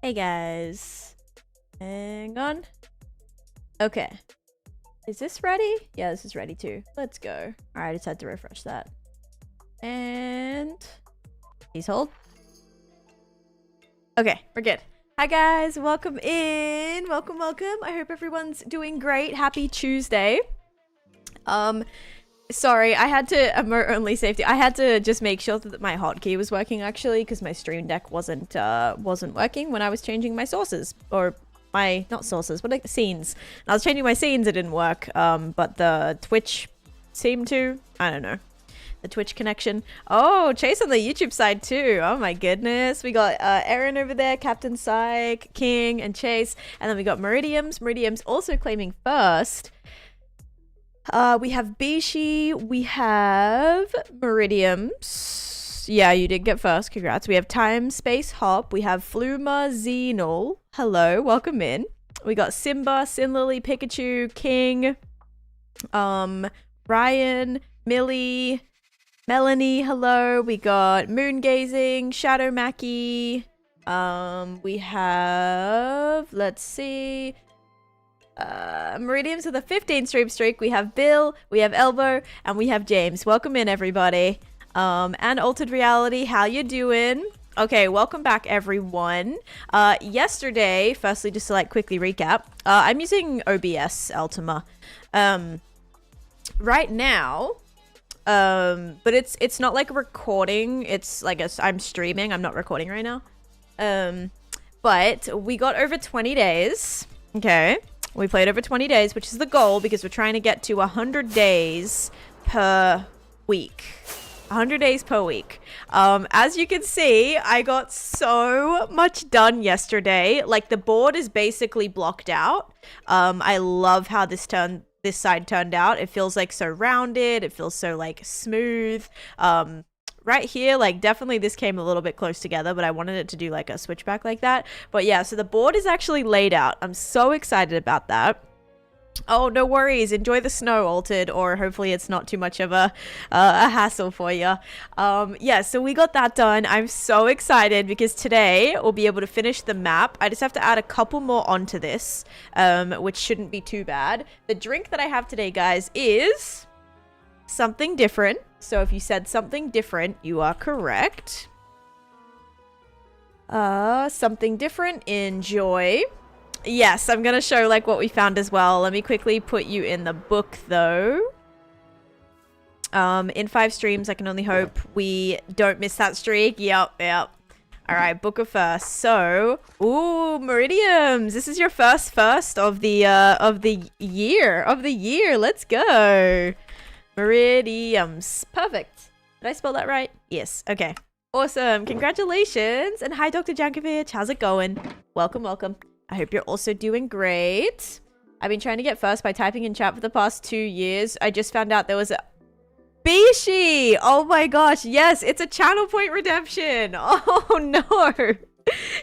Hey guys. Hang on. Okay. Is this ready? Yeah, this is ready too. Let's go. Alright, I just had to refresh that. And please hold. Okay, we're good. Hi guys, welcome in. Welcome. I hope everyone's doing great. Happy Tuesday. Sorry, I had to emote only safety. I had to just make sure that my hotkey was working actually, because my stream deck wasn't working when I was changing my sources, or my not sources, but like scenes. And I was changing my scenes, it didn't work. But the Twitch seemed to. I don't know. The Twitch connection. Oh, Chase on the YouTube side too. Oh my goodness. We got Aaron over there, Captain Psych, King, and Chase. And then we got Meridiums. Meridiums also claiming first. We have Bishi, we have Meridiums. Yeah, you did get first, congrats. We have Time Space Hop, we have Fluma Xenol. Hello, welcome in. We got Simba, Sinlily, Pikachu, King, Ryan, Millie, Melanie, hello. We got Moongazing, Shadow Mackie. We have, let's see, Meridians with a 15 stream streak. We have Bill, we have Elbow, and we have James. Welcome in, everybody. And Altered Reality, how you doing? Okay, welcome back, everyone. Yesterday, firstly, just to like quickly recap, I'm using OBS Ultima right now, but it's not like a recording. It's like I'm streaming. I'm not recording right now. But we got over 20 days. Okay. We played over 20 days, which is the goal because we're trying to get to 100 days per week. 100 days per week. As you can see, I got so much done yesterday. Like, the board is basically blocked out. I love how this side turned out. It feels like so rounded. It feels so like smooth. Right here, like, definitely this came a little bit close together, but I wanted it to do like a switchback like that. But yeah, so the board is actually laid out. I'm so excited about that. Oh, no worries. Enjoy the snow, Altered, or hopefully it's not too much of a hassle for you. Yeah, so we got that done. I'm so excited because today we'll be able to finish the map. I just have to add a couple more onto this, which shouldn't be too bad. The drink that I have today, guys, is something different. So if you said something different, you are correct. Something different. Enjoy. Yes, I'm gonna show like what we found as well. Let me quickly put you in the book though. In 5 streams, I can only hope we don't miss that streak. Yep. All right, book of first. So, ooh, Meridiums. This is your first of the year. Let's go. Meridiums. Perfect. Did I spell that right? Yes. Okay. Awesome. Congratulations. And hi, Dr. Jankovic. How's it going? Welcome. I hope you're also doing great. I've been trying to get first by typing in chat for the past 2 years. I just found out there was a Bishi. Oh my gosh. Yes, it's a channel point redemption. Oh no.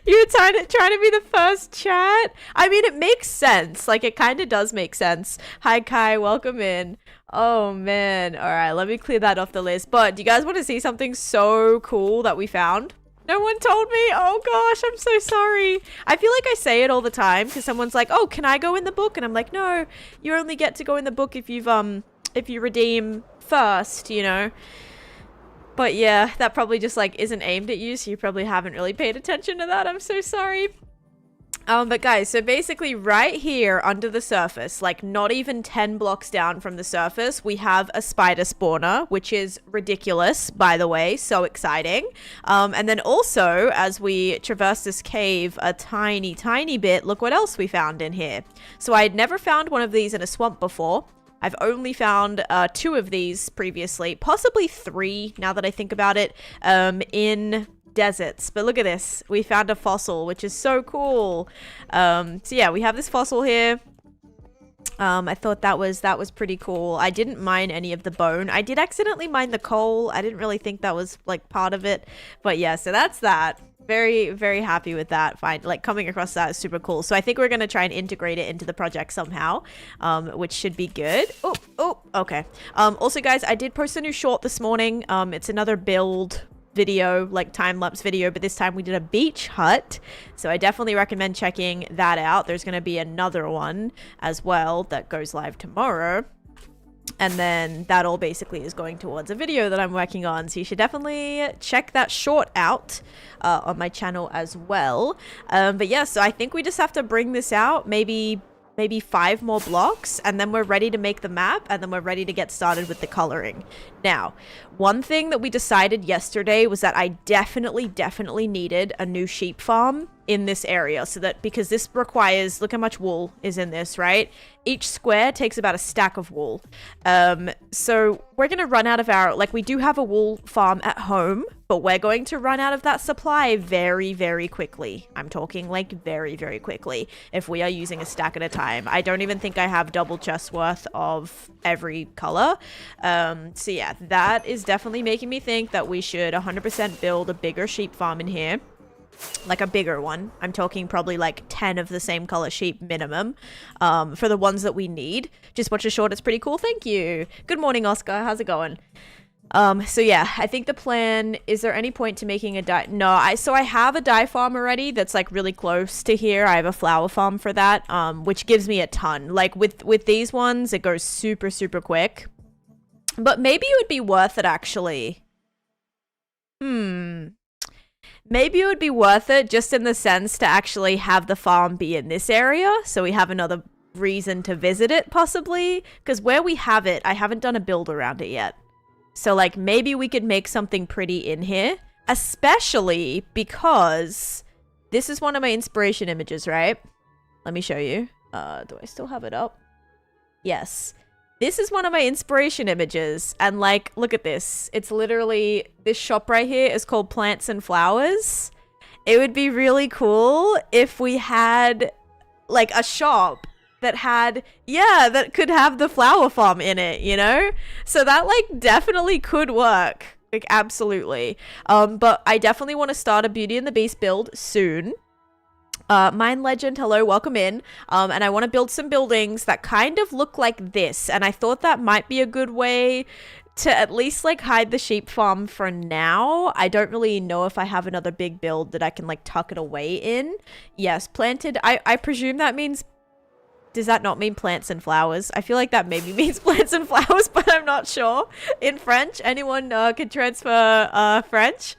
You're trying to be the first chat? I mean, it makes sense. Like, it kind of does make sense. Hi, Kai. Welcome in. Oh, man. All right, let me clear that off the list. But do you guys want to see something so cool that we found? No one told me. Oh, gosh. I'm so sorry. I feel like I say it all the time because someone's like, oh, can I go in the book? And I'm like, no, you only get to go in the book if you redeem first, you know? But yeah, that probably just like isn't aimed at you, so you probably haven't really paid attention to that. I'm so sorry. But guys, so basically right here under the surface, like not even 10 blocks down from the surface, we have a spider spawner, which is ridiculous, by the way. So exciting. And then also, as we traverse this cave a tiny bit, look what else we found in here. So I had never found one of these in a swamp before. I've only found 2 of these previously, possibly 3 now that I think about it, in deserts. But look at this. We found a fossil, which is so cool. So yeah, we have this fossil here. I thought that was pretty cool. I didn't mine any of the bone. I did accidentally mine the coal. I didn't really think that was like part of it. But yeah, so that's that. Very happy with that. Fine, like coming across that is super cool. So I think we're gonna try and integrate it into the project somehow, which should be good. Oh, okay. Also guys, I did post a new short this morning. It's another build video, like time-lapse video, but this time we did a beach hut. So I definitely recommend checking that out. There's going to be another one as well that goes live tomorrow. And then that all basically is going towards a video that I'm working on. So you should definitely check that short out on my channel as well. But yeah, so I think we just have to bring this out maybe 5 more blocks, and then we're ready to make the map, and then we're ready to get started with the coloring. Now, one thing that we decided yesterday was that I definitely needed a new sheep farm in this area, so that, because this requires, look how much wool is in this, right? Each square takes about a stack of wool. So we're going to run out of our, like, we do have a wool farm at home, but we're going to run out of that supply very quickly. I'm talking like very quickly if we are using a stack at a time. I don't even think I have double chest worth of every color. So yeah, that is definitely making me think that we should 100% build a bigger sheep farm in here. Like a bigger one. I'm talking probably like 10 of the same color sheep minimum for the ones that we need. Just watch a short, it's pretty cool. Thank you. Good morning, Oscar. How's it going? So yeah, I think the plan, is there any point to making a dye? No, so I have a dye farm already that's like really close to here. I have a flower farm for that, which gives me a ton. Like with these ones, it goes super quick. But maybe it would be worth it actually. Maybe it would be worth it just in the sense to actually have the farm be in this area. So we have another reason to visit it possibly. Because where we have it, I haven't done a build around it yet. So like maybe we could make something pretty in here. Especially because this is one of my inspiration images, right? Let me show you. Do I still have it up? Yes. This is one of my inspiration images, and like, look at this. It's literally, this shop right here is called Plants and Flowers. It would be really cool if we had like a shop that had, yeah, that could have the flower farm in it, you know? So that like definitely could work, like absolutely. But I definitely want to start a Beauty and the Beast build soon. Mine Legend, hello, welcome in. And I want to build some buildings that kind of look like this. And I thought that might be a good way to at least like hide the sheep farm for now. I don't really know if I have another big build that I can like tuck it away in. Yes, planted. I presume that means, does that not mean plants and flowers? I feel like that maybe means plants and flowers, but I'm not sure. In French, anyone can transfer French?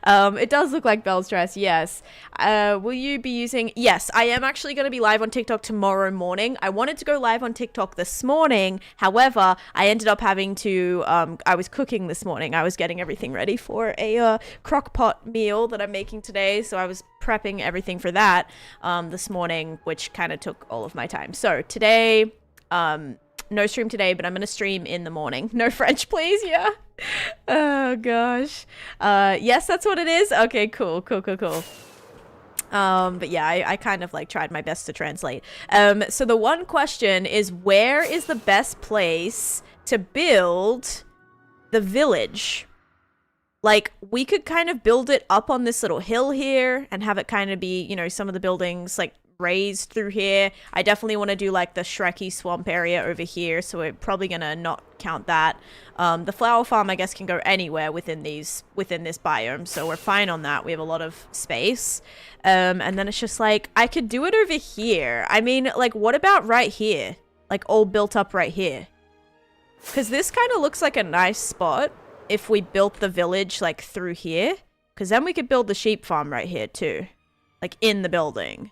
It does look like Belle's dress, yes. Will you be using... Yes, I am actually going to be live on TikTok tomorrow morning. I wanted to go live on TikTok this morning. However, I ended up having to... I was cooking this morning. I was getting everything ready for a crock pot meal that I'm making today. So I was prepping everything for that this morning, which kind of took all of my time. So today... no stream today, but I'm gonna stream in the morning. No French, please. Yeah. Oh gosh. Yes, that's what it is. Okay, cool. But yeah, I kind of like tried my best to translate. So the one question is, where is the best place to build the village? Like, we could kind of build it up on this little hill here and have it kind of be, you know, some of the buildings like raised through here. I definitely want to do like the Shreky swamp area over here, so we're probably gonna not count that. The flower farm I guess can go anywhere within this biome, so we're fine on that. We have a lot of space. And then it's just like, I could do it over here. I mean, like, what about right here? Like all built up right here, because this kind of looks like a nice spot if we built the village like through here, because then we could build the sheep farm right here too, like in the building.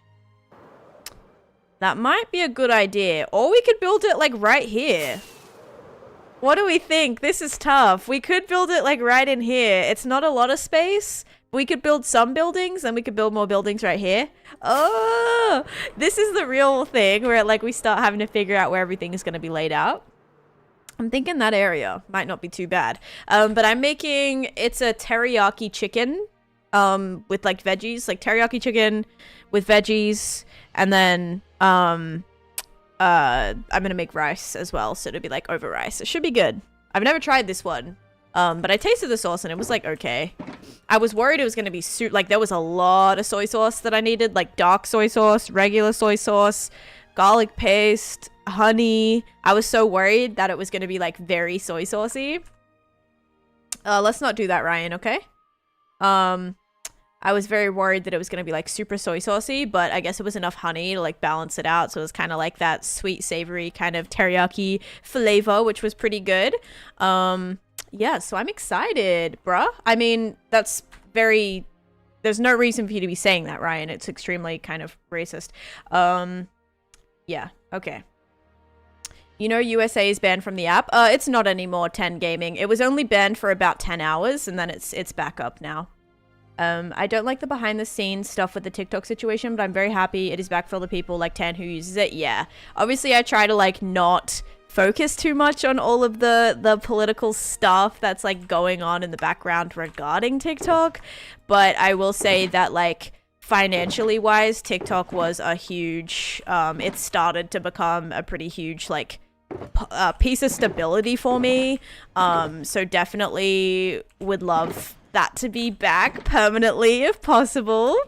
That might be a good idea. Or we could build it like right here. What do we think? This is tough. We could build it like right in here. It's not a lot of space. We could build some buildings, then we could build more buildings right here. Oh, this is the real thing where like we start having to figure out where everything is going to be laid out. I'm thinking that area might not be too bad. But I'm making, it's a teriyaki chicken with like veggies, like teriyaki chicken with veggies. And then I'm gonna make rice as well, so it'll be like over rice. It should be good. I've never tried this one, but I tasted the sauce and it was like okay. I was worried it was gonna be like there was a lot of soy sauce that I needed, like dark soy sauce, regular soy sauce, garlic paste, honey. I was so worried that it was gonna be like very soy saucy. Let's not do that, Ryan, okay? I was very worried that it was going to be like super soy saucy, but I guess it was enough honey to like balance it out. So it was kind of like that sweet, savory kind of teriyaki flavor, which was pretty good. Yeah, so I'm excited, bruh. I mean, that's very... There's no reason for you to be saying that, Ryan. It's extremely kind of racist. Yeah, okay. You know USA is banned from the app? It's not anymore, 10 Gaming. It was only banned for about 10 hours, and then it's back up now. I don't like the behind-the-scenes stuff with the TikTok situation, but I'm very happy it is back for all the people like Tan who uses it. Yeah. Obviously, I try to, like, not focus too much on all of the political stuff that's, like, going on in the background regarding TikTok. But I will say that, like, financially wise, TikTok was a huge... it started to become a pretty huge, like... piece of stability for me, so definitely would love that to be back permanently if possible.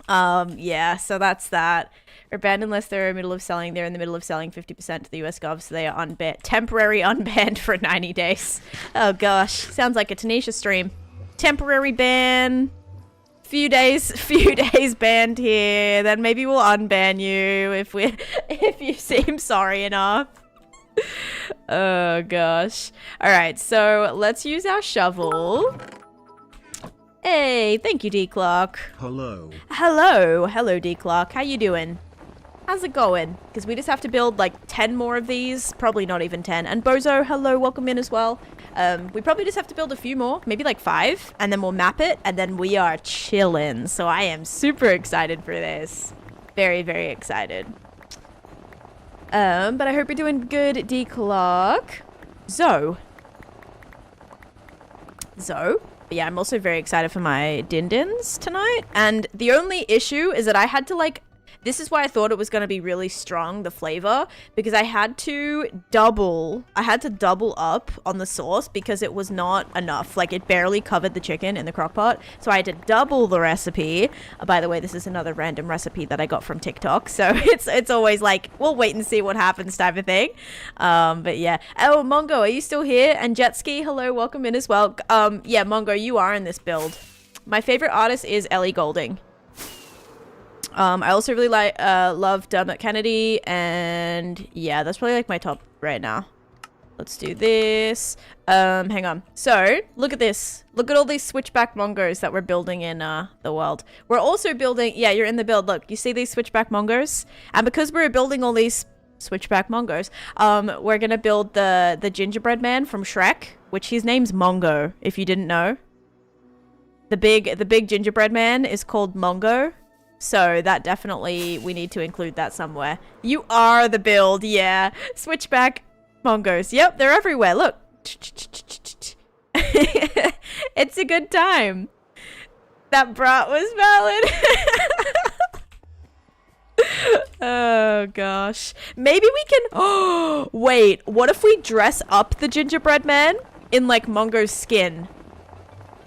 Yeah, so that's that. Or banned unless they're in the middle of selling. They're in the middle of selling 50% to the US Gov, so they are temporary unbanned for 90 days. Oh gosh, sounds like a Taneesha stream. Temporary ban. Few days banned here, then maybe we'll unban you if you seem sorry enough. Oh gosh. All right, so let's use our shovel. Hey, thank you, D-Clock. Hello. Hello, D-Clock. How you doing? How's it going? Because we just have to build like 10 more of these. Probably not even 10. And Bozo, hello, welcome in as well. We probably just have to build a few more, maybe like 5, and then we'll map it, and then we are chilling. So I am super excited for this. Very, very excited. But I hope you're doing good, D-Clock. Zoe. But yeah, I'm also very excited for my din-dins tonight. And the only issue is that I had to like... This is why I thought it was going to be really strong, the flavor, because I had to double up on the sauce because it was not enough. Like, it barely covered the chicken in the crock pot, so I had to double the recipe. By the way, this is another random recipe that I got from TikTok, so it's always like, we'll wait and see what happens type of thing. But yeah. Oh, Mongo, are you still here? And Jetski, hello, welcome in as well. Yeah, Mongo, you are in this build. My favorite artist is Ellie Goulding. I also really love Dermot Kennedy, and yeah, that's probably like my top right now. Let's do this. Hang on. So, look at this. Look at all these switchback mongos that we're building in the world. We're also building... Yeah, you're in the build. Look, you see these switchback mongos? And because we're building all these switchback mongos, we're gonna build the gingerbread man from Shrek, which his name's Mongo, if you didn't know. The big gingerbread man is called Mongo. So that definitely, we need to include that somewhere. You are the build, yeah. Switchback mongos. Yep, they're everywhere. Look. It's a good time. That brat was valid. Oh, gosh. Maybe we can... Oh, wait. What if we dress up the gingerbread man in, like, Mongo's skin?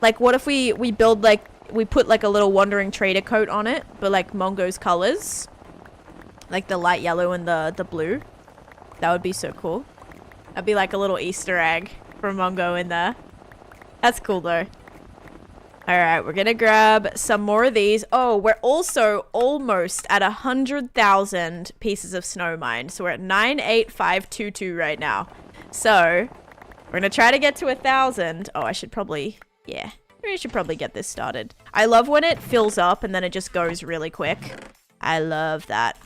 Like, what if we build, like... We put like a little wandering trader coat on it, but like Mongo's colors, like the light yellow and the blue. That would be so cool. That'd be like a little Easter egg for Mongo in there. That's cool though. All right, we're gonna grab some more of these. Oh, we're also almost at 100,000 pieces of snow mined. So we're at 98522 right now. So we're gonna try to get to 1,000. Oh, I should probably, yeah. We should probably get this started. I love when it fills up and then it just goes really quick. I love that.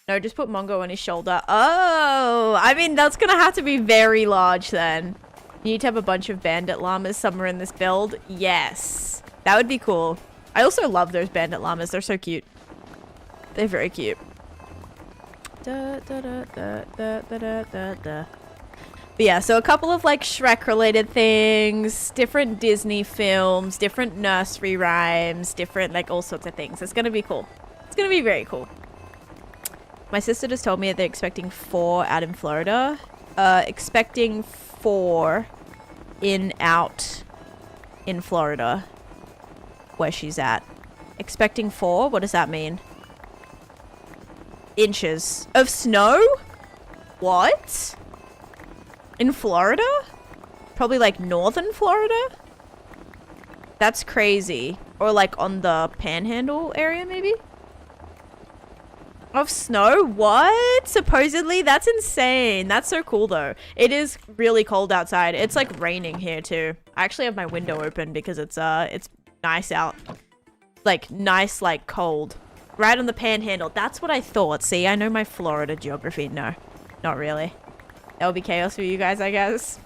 No, just put Mongo on his shoulder. Oh, I mean, that's gonna have to be very large then. You need to have a bunch of bandit llamas somewhere in this build. Yes, that would be cool. I also love those bandit llamas. They're so cute. They're very cute. Da, da, da, da, da, da, da, da. But yeah, so a couple of like Shrek related things, different Disney films, different nursery rhymes, different like all sorts of things. It's going to be cool. It's going to be very cool. My sister just told me that they're expecting 4 out in Florida. Expecting 4 out in Florida where she's at. Expecting 4? What does that mean? Inches of snow? What? In Florida? Probably like northern Florida? That's crazy. Or like on the panhandle area maybe? Of snow? What? Supposedly? That's insane. That's so cool though. It is really cold outside. It's like raining here too. I actually have my window open because it's nice out. Like nice, like cold. Right on the panhandle. That's what I thought. See, I know my Florida geography. No, not really. That would be chaos for you guys, I guess.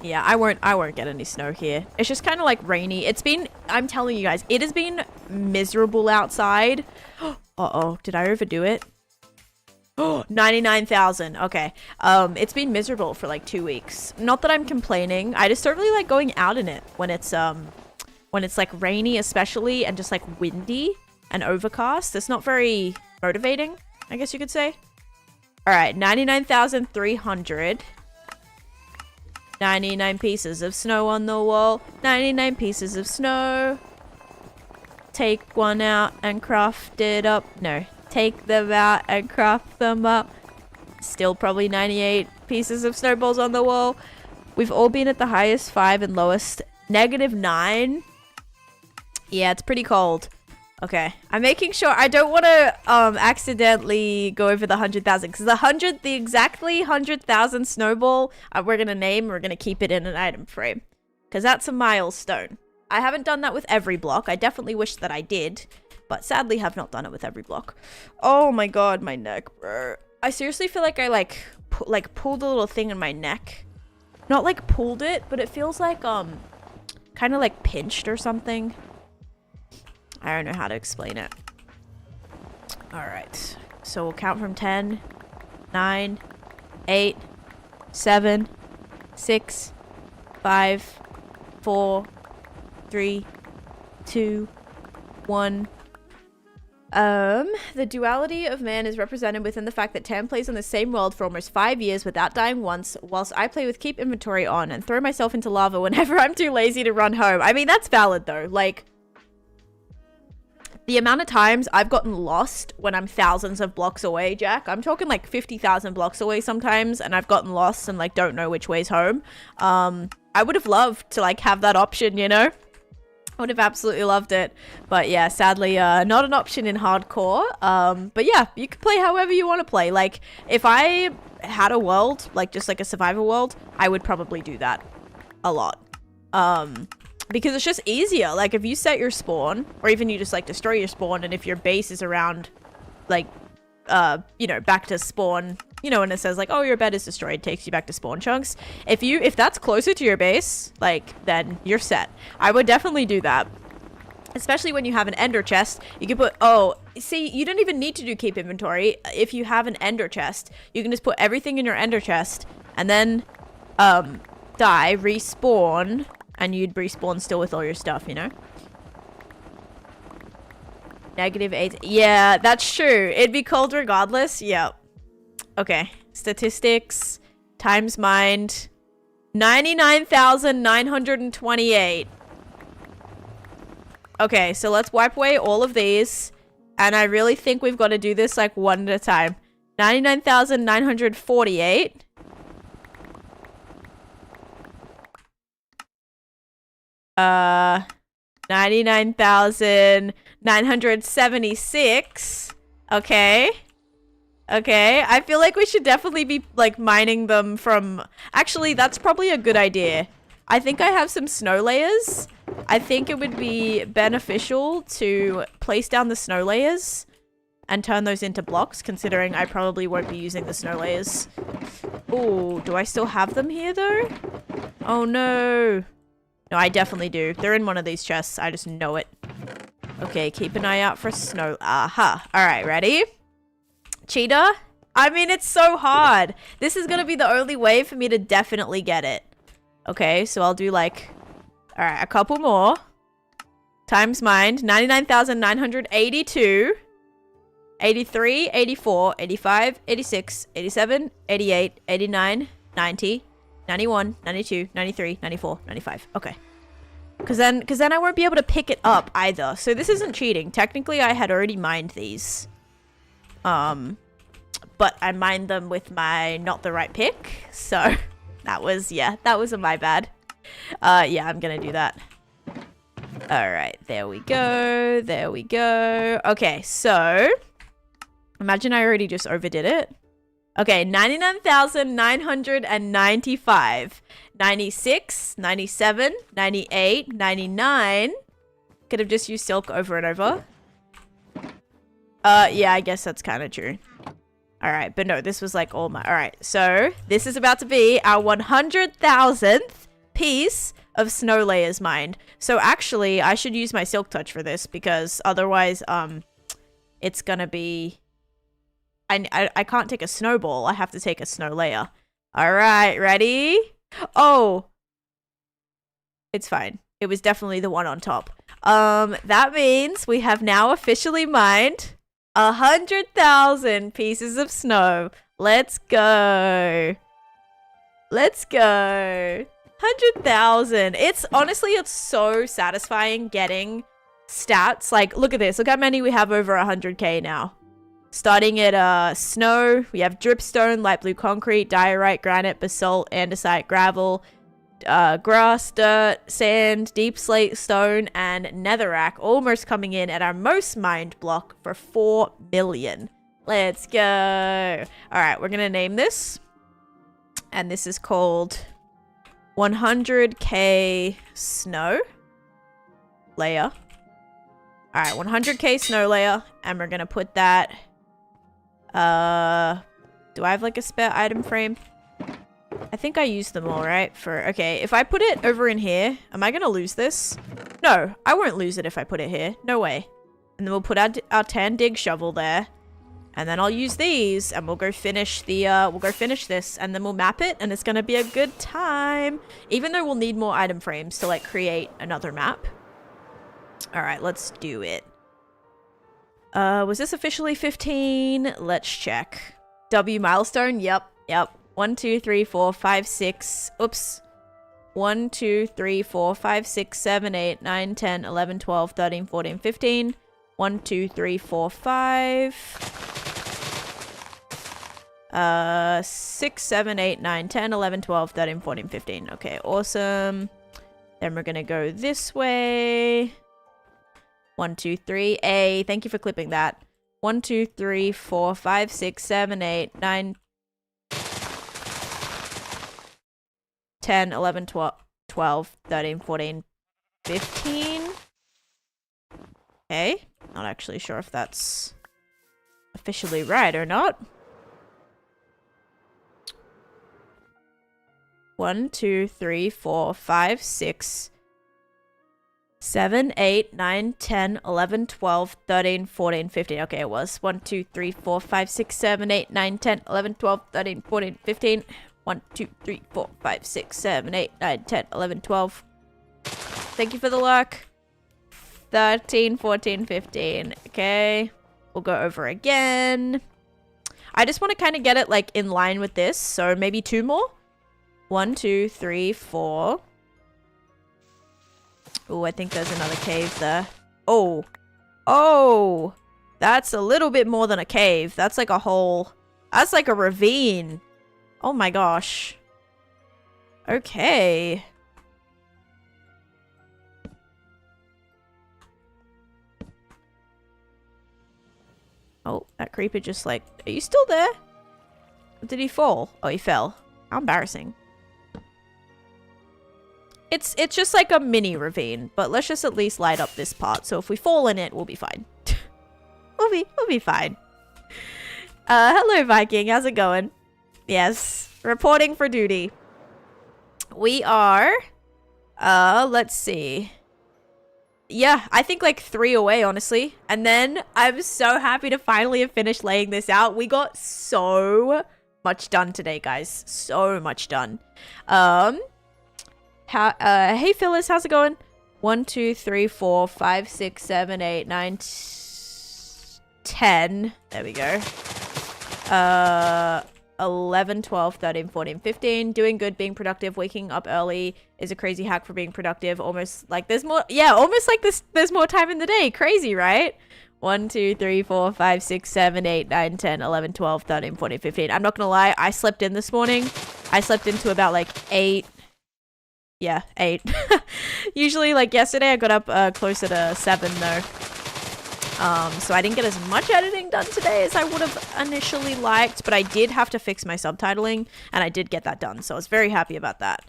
Yeah, I won't get any snow here. It's just kind of like rainy. It's been, I'm telling you guys, it has been miserable outside. Uh-oh, did I overdo it? Oh, 99,000. Okay. It's been miserable for like 2 weeks. Not that I'm complaining. I just don't really like going out in it when it's like rainy especially and just like windy and overcast. It's not very motivating, I guess you could say. All right, 99,300. 99 pieces of snow on the wall. 99 pieces of snow. Take one out and craft it up. No, take them out and craft them up. Still probably 98 pieces of snowballs on the wall. We've all been at the highest 5 and lowest -9. Yeah, it's pretty cold. Okay, I'm making sure I don't want to accidentally go over the 100,000 because the exactly 100,000 snowball we're gonna keep it in an item frame because that's a milestone. I haven't done that with every block. I definitely wish that I did, but sadly have not done it with every block. Oh my god, my neck, bro. I seriously feel like I pulled a little thing in my neck. Not like pulled it, but it feels like kind of like pinched or something. I don't know how to explain it. All right. So we'll count from 10, 9, 8, 7, 6, 5, 4, 3, 2, 1. The duality of man is represented within the fact that Tam plays on the same world for almost 5 years without dying once, whilst I play with keep inventory on and throw myself into lava whenever I'm too lazy to run home. I mean, that's valid though. Like, the amount of times I've gotten lost when I'm thousands of blocks away, Jack. I'm talking like 50,000 blocks away sometimes, and I've gotten lost and like don't know which way's home. I would have loved to like have that option, you know? I would have absolutely loved it. But yeah, sadly, not an option in hardcore. But yeah, you can play however you want to play. Like, if I had a world, like just like a survival world, I would probably do that a lot. Because it's just easier. Like, if you set your spawn, or even you just like destroy your spawn, and if your base is around, like, you know, back to spawn, you know, when it says like, oh, your bed is destroyed, takes you back to spawn chunks. If that's closer to your base, like, then you're set. I would definitely do that. Especially when you have an ender chest, you can put, oh, see, you don't even need to do keep inventory. If you have an ender chest, you can just put everything in your ender chest, and then, die, respawn, and you'd respawn still with all your stuff, you know? -8. Yeah, that's true. It'd be cold regardless. Yep. Okay. Statistics. Times mind. 99,928. Okay, so let's wipe away all of these. And I really think we've got to do this like one at a time. 99,948. 99,976. Okay. Okay. I feel like we should definitely be like mining them from... Actually, that's probably a good idea. I think I have some snow layers. I think it would be beneficial to place down the snow layers and turn those into blocks, considering I probably won't be using the snow layers. Oh, do I still have them here though? Oh no. No, I definitely do. They're in one of these chests. I just know it. Okay, keep an eye out for snow. Aha. All right, ready? Cheetah? I mean, it's so hard. This is going to be the only way for me to definitely get it. Okay, so I'll do like... All right, a couple more. Times mind. 99,982. 83, 84, 85, 86, 87, 88, 89, 90... 91, 92, 93, 94, 95. Okay. Because then I won't be able to pick it up either. So this isn't cheating. Technically, I had already mined these. But I mined them with my not the right pick. So that was, yeah, that was my bad. Yeah, I'm going to do that. All right, there we go. There we go. Okay, so imagine I already just overdid it. Okay, 99,995. 96, 97, 98, 99. Could have just used silk over and over. Yeah, I guess that's kind of true. All right, but no, this was like all my... All right, so this is about to be our 100,000th piece of snow layers mined. So actually, I should use my silk touch for this because otherwise, it's gonna be... I can't take a snowball. I have to take a snow layer. All right, ready? Oh, it's fine. It was definitely the one on top. That means we have now officially mined 100,000 pieces of snow. Let's go. Let's go. 100,000. It's honestly, it's so satisfying getting stats. Like, look at this. Look how many we have over 100k now. Starting at snow, we have dripstone, light blue concrete, diorite, granite, basalt, andesite, gravel, grass, dirt, sand, deep slate, stone, and netherrack, almost coming in at our most mined block for 4 million. Let's go. All right, we're gonna name this, and this is called 100k snow layer. All right, 100k snow layer, and we're gonna put that. Do I have like a spare item frame? I think I used them all, right? Okay, if I put it over in here, am I gonna lose this? No, I won't lose it if I put it here. No way. And then we'll put our tan dig shovel there. And then I'll use these and we'll go finish this and then we'll map it and it's gonna be a good time. Even though we'll need more item frames to like create another map. All right, let's do it. Was this officially 15? Let's check. W milestone? Yep. 1, 2, 3, 4, 5, 6. Oops. 1, 2, 3, 4, 5, 6, 7, 8, 9, 10, 11, 12, 13, 14, 15. 1, 2, 3, 4, 5. 6, 7, 8, 9, 10, 11, 12, 13, 14, 15. Okay, awesome. Then we're gonna go this way. 1, 2, 3. A. Thank you for clipping that. 1, 2, 3, 4, 5, 6, 7, 8, 9, 10, 11, 12, 13, 14, 15. Okay. Not actually sure if that's officially right or not. 1, 2, 3, 4, 5, 6, 7, 8, 9, 10, 11, 12, 13, 14, 15. Okay, it was 1, 2, 3, 4, 5, 6, 7, 8, 9, 10, 11, 12, 13, 14, 15. 1, 2, 3, 4, 5, 6, 7, 8, 9, 10, 11, 12. Thank you for the luck. 13, 14, 15. Okay. We'll go over again. I just want to kind of get it like in line with this. So maybe 2 more. 1, 2, 3, 4. Oh, I think there's another cave there. Oh, that's a little bit more than a cave. That's like a hole. That's like a ravine. Oh my gosh. Okay. Oh, that creeper just like... Are you still there? Or did he fall? Oh, he fell. How embarrassing. It's just like a mini ravine, but let's just at least light up this part. So if we fall in it, we'll be fine. we'll be fine. Hello Viking, how's it going? Yes, reporting for duty. We are, let's see. Yeah, I think like 3 away, honestly. And then I'm so happy to finally have finished laying this out. We got so much done today, guys. So much done. Hey Phyllis, how's it going? 1, 2, 3, 4, 5, 6, 7, 8, 9, 10. There we go. 11, 12, 13, 14, 15. Doing good, being productive, waking up early is a crazy hack for being productive. Almost like there's more, yeah, almost like there's more time in the day. Crazy, right? 1, 2, 3, 4, 5, 6, 7, 8, 9, 10, 11, 12, 13, 14, 15. I'm not gonna lie, I slept in this morning. I slept into about like 8, Yeah, 8. Usually, like yesterday, I got up closer to 7 though. So I didn't get as much editing done today as I would have initially liked, but I did have to fix my subtitling, and I did get that done, so I was very happy about that.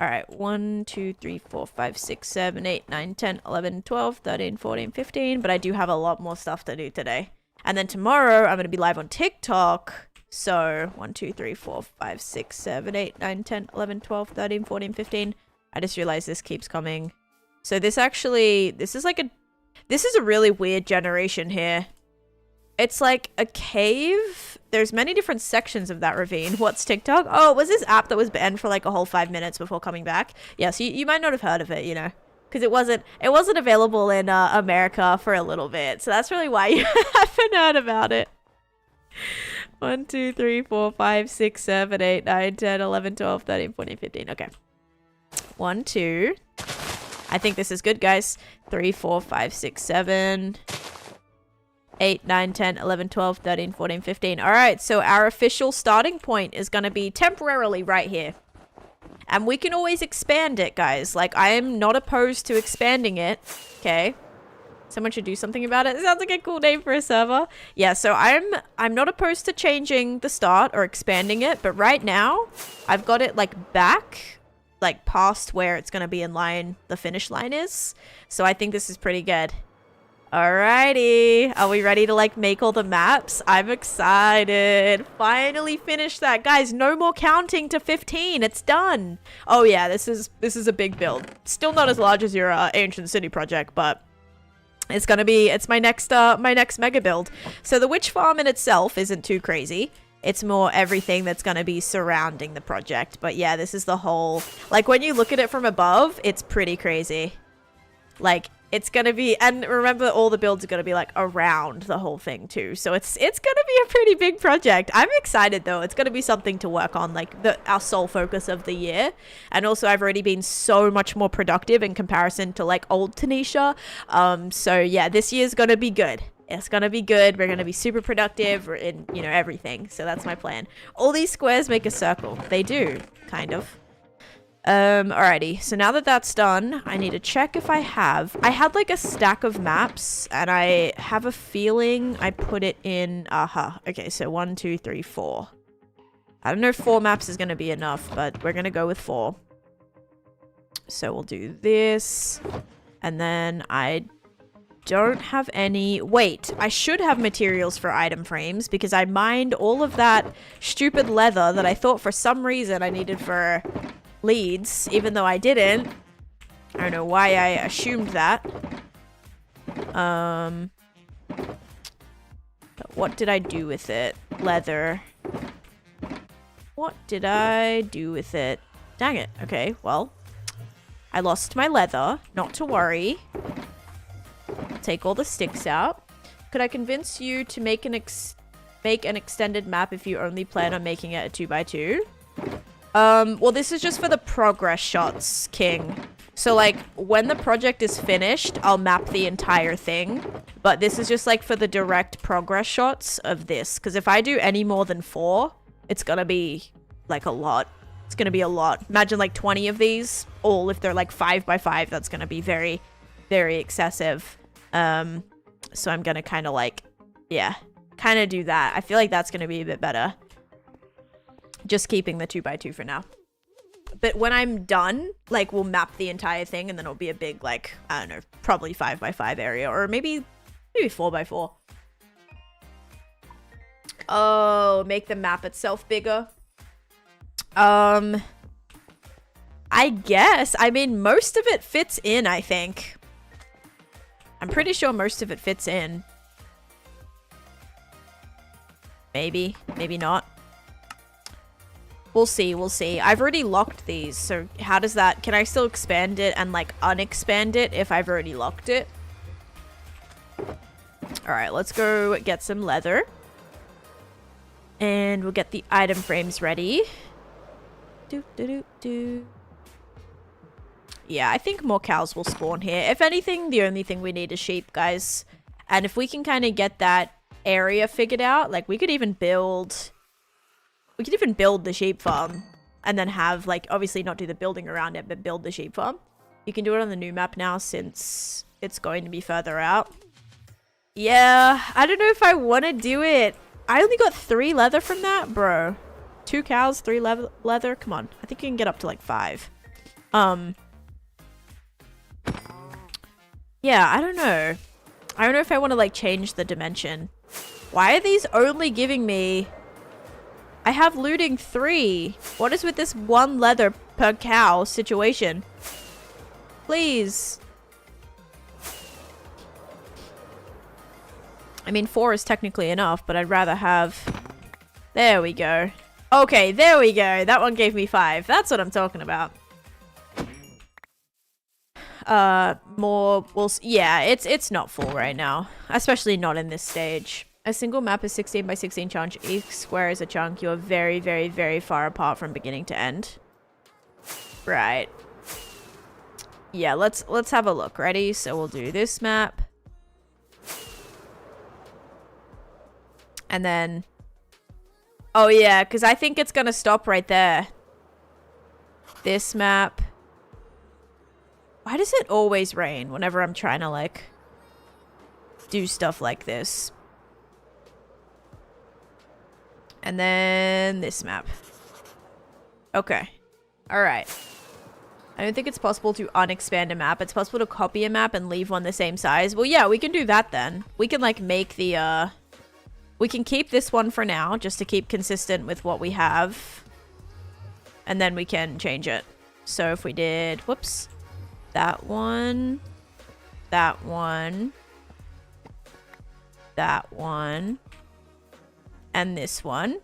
All right, 1, 2, 3, 4, 5, 6, 7, 8, 9, 10, 11, 12, 13, 14, 15, but I do have a lot more stuff to do today. And then tomorrow, I'm going to be live on TikTok. So 1, 2, 3, 4, 5, 6, 7, 8, 9, 10, 11, 12, 13, 14, 15. I just realized this keeps coming. So this is a really weird generation here. It's like a cave. There's many different sections of that ravine. What's TikTok? Oh, it was this app that was banned for like a whole 5 minutes before coming back. Yeah, so you might not have heard of it, you know, because it wasn't available in America for a little bit. So that's really why you haven't heard about it. 1, 2, 3, 4, 5, 6, 7, 8, 9, 10, 11, 12, 13, 14, 15. Okay. 1, 2. I think this is good, guys. 3, 4, 5, 6, 7, 8, 9, 10, 11, 12, 13, 14, 15. All right, so our official starting point is going to be temporarily right here. And we can always expand it, guys. Like, I am not opposed to expanding it. Okay. Someone should do something about it. It sounds like a cool name for a server. Yeah, so I'm not opposed to changing the start or expanding it, but right now I've got it like back, like past where it's going to be in line, the finish line is. So I think this is pretty good. Alrighty. Are we ready to like make all the maps? I'm excited. Finally finished that. Guys, no more counting to 15. It's done. Oh yeah, this is a big build. Still not as large as your Ancient City project, but it's my next mega build. So the witch farm in itself isn't too crazy. It's more everything that's going to be surrounding the project. But yeah, this is the whole, like when you look at it from above, it's pretty crazy. Like it's going to be, and remember all the builds are going to be like around the whole thing too. So it's going to be a pretty big project. I'm excited though. It's going to be something to work on, like our sole focus of the year. And also I've already been so much more productive in comparison to like old Taneesha. So yeah, this year's going to be good. It's going to be good. We're going to be super productive in, you know, everything. So that's my plan. All these squares make a circle. They do, kind of. Alrighty. So now that that's done, I need to check if I had like a stack of maps and I have a feeling I put it in, okay, so 1, 2, 3, 4. I don't know if 4 maps is going to be enough, but we're going to go with 4. So we'll do this. And then I don't have any, wait, I should have materials for item frames because I mined all of that stupid leather that I thought for some reason I needed for leads, even though I didn't. I don't know why I assumed that. But what did I do with it? Leather. What did I do with it? Dang it. Okay, well, I lost my leather. Not to worry. Take all the sticks out. Could I convince you to make an extended map if you only plan on making it a 2x2? Well, this is just for the progress shots, King. So, like, when the project is finished, I'll map the entire thing. But this is just, like, for the direct progress shots of this. Because if I do any more than 4, it's gonna be, like, a lot. It's gonna be a lot. Imagine, like, 20 of these. All if they're, like, 5x5, that's gonna be very, very excessive. So I'm gonna kind of, like, yeah, kind of do that. I feel like that's gonna be a bit better. Just keeping the 2x2 for now. But when I'm done, like, we'll map the entire thing and then it'll be a big, like, I don't know, probably 5x5 area or maybe 4x4. Oh, make the map itself bigger. I guess. I mean, most of it fits in, I think. I'm pretty sure most of it fits in. Maybe. Maybe not. We'll see, we'll see. I've already locked these, so how does that... Can I still expand it and, like, unexpand it if I've already locked it? Alright, let's go get some leather. And we'll get the item frames ready. Yeah, I think more cows will spawn here. If anything, the only thing we need is sheep, guys. And if we can kind of get that area figured out, like, we could even build... We could even build the sheep farm. and then have, like, obviously not do the building around it, but build the sheep farm. You can do it on the new map now since it's going to be further out. Yeah, I don't know if I want to do it. I only got 3 leather from that, bro. 2 cows, 3 leather. Come on. I think you can get up to like 5. Yeah, I don't know. I don't know if I want to like change the dimension. Why are these only giving me... I have looting 3. What is with this 1 leather per cow situation? Please. I mean, 4 is technically enough, but I'd rather have... There we go. Okay, there we go. That one gave me 5. That's what I'm talking about. More... Well, yeah, it's not full right now. Especially not in this stage. A single map is 16 by 16 chunk. Each square is a chunk. You are very, very, very far apart from beginning to end. Right. Yeah, let's have a look. Ready? So we'll do this map. And then... Oh yeah, because I think it's going to stop right there. This map. Why does it always rain whenever I'm trying to, like, do stuff like this? And then this map. Okay. Alright. I don't think it's possible to unexpand a map. It's possible to copy a map and leave one the same size. Well, yeah, we can do that then. We can, like, make the, we can keep this one for now, just to keep consistent with what we have. And then we can change it. So if we did... Whoops. That one. That one. That one. And this one.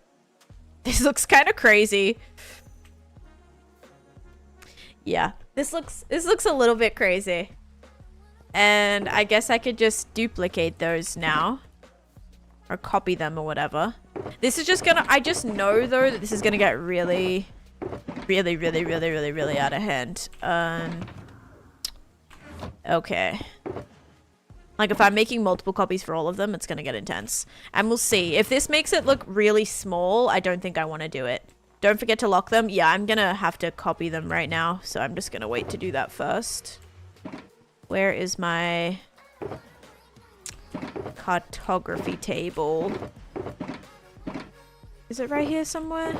This looks kind of crazy. Yeah, this looks a little bit crazy. And I guess I could just duplicate those now. Or copy them or whatever. This is just gonna... I just know, though, that this is gonna get really out of hand. Okay. Like, if I'm making multiple copies for all of them, it's gonna get intense. And we'll see. If this makes it look really small, I don't think I want to do it. Don't forget to lock them. Yeah, I'm gonna have to copy them right now, so I'm just gonna wait to do that first. Where is my cartography table? Is it right here somewhere?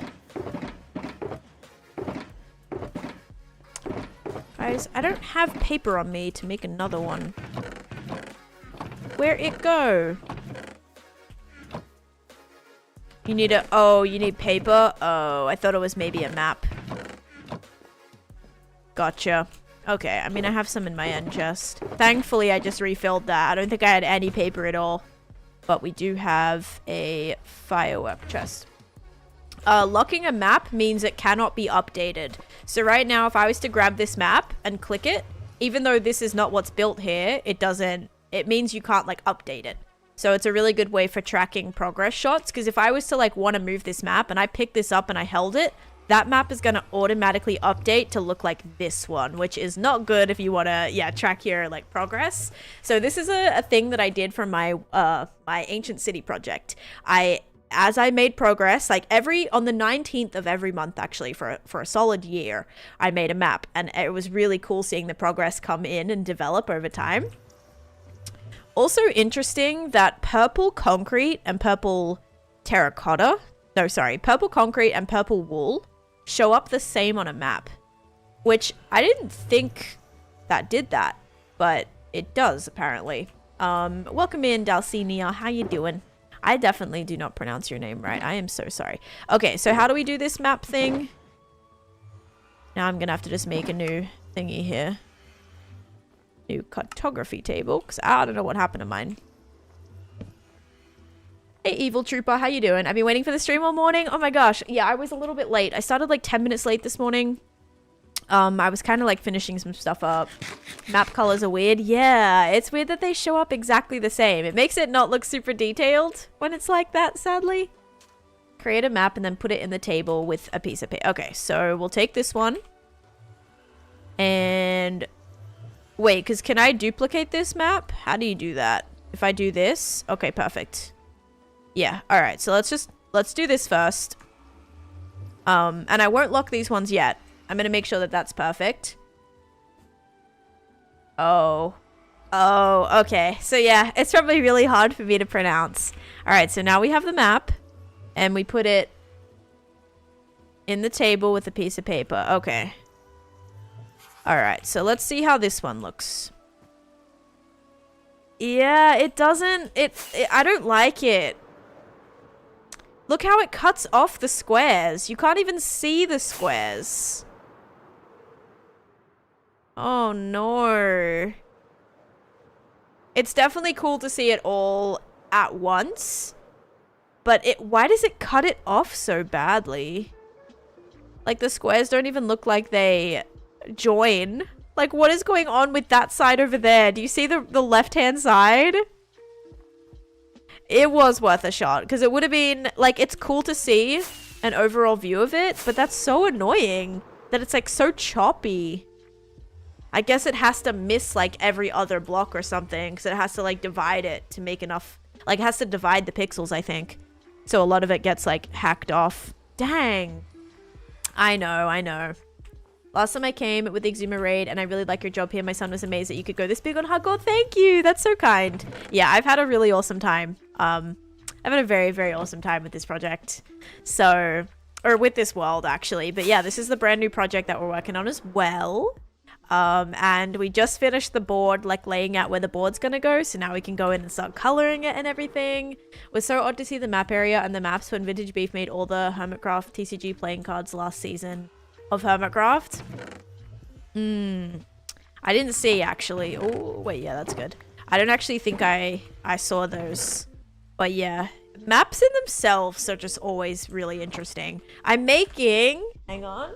Guys, I don't have paper on me to make another one. Where'd it go? You need a... Oh, you need paper? Oh, I thought it was maybe a map. Gotcha. Okay, I mean, I have some in my end chest. Thankfully, I just refilled that. I don't think I had any paper at all. But we do have a firework chest. Locking a map means it cannot be updated. So right now, if I was to grab this map and click it, even though this is not what's built here, it doesn't... It means you can't, like, update it. So it's a really good way for tracking progress shots. Because if I was to, like, want to move this map and I picked this up and I held it, that map is going to automatically update to look like this one, which is not good if you want to, yeah, track your, like, progress. So this is a thing that I did for my, my Ancient City project. As I made progress, like on the 19th of every month, actually, for a solid year, I made a map. And it was really cool seeing the progress come in and develop over time. Also interesting that purple concrete and purple terracotta, no, sorry, purple concrete and purple wool show up the same on a map, which I didn't think that did that, but it does apparently. Welcome in, Dalcinia. How you doing? I definitely do not pronounce your name right. I am so sorry. Okay, so how do we do this map thing? Now I'm gonna have to just make a new thingy here. New cartography table, because I don't know what happened to mine. Hey, Evil Trooper, how you doing? I've been waiting for the stream all morning. Oh my gosh. Yeah, I was a little bit late. I started like 10 minutes late this morning. I was kind of like finishing some stuff up. Map colors are weird. Yeah, it's weird that they show up exactly the same. It makes it not look super detailed when it's like that, sadly. Create a map and then put it in the table with a piece of paper. Okay, so we'll take this one. And... Wait, because can I duplicate this map? How do you do that? If I do this? Okay, perfect. Yeah, alright. So let's do this first. And I won't lock these ones yet. I'm going to make sure that that's perfect. Oh. Oh, okay. So yeah, it's probably really hard for me to pronounce. All right, so now we have the map. And we put it in the table with a piece of paper. Okay. All right, so let's see how this one looks. Yeah, it doesn't... I don't like it. Look how it cuts off the squares. You can't even see the squares. Oh, no. It's definitely cool to see it all at once. But why does it cut it off so badly? Like, the squares don't even look like they join. Like, what is going on with that side over there? Do you see the left-hand side? It was worth a shot, because it would have been, like, it's cool to see an overall view of it, but that's so annoying that it's, like, so choppy. I guess it has to miss, like, every other block or something, because it has to, like, divide it to make enough, like, it has to divide the pixels, I think. So a lot of it gets, like, hacked off. Dang. I know. Last time I came with the Exuma raid, and I really like your job here. My son was amazed that you could go this big on hardcore. Thank you. That's so kind. Yeah, I've had a really awesome time. I've had a very, very awesome time with this project. So, or with this world, actually. But yeah, this is the brand new project that we're working on as well. And we just finished the board, like laying out where the board's gonna go. So now we can go in and start coloring it and everything. It was so odd to see the map area and the maps when Vintage Beef made all the Hermitcraft TCG playing cards last season of Hermitcraft. I didn't see, actually. Oh, wait, yeah, that's good. I don't actually think I saw those. But yeah, maps in themselves are just always really interesting. I'm making... Hang on.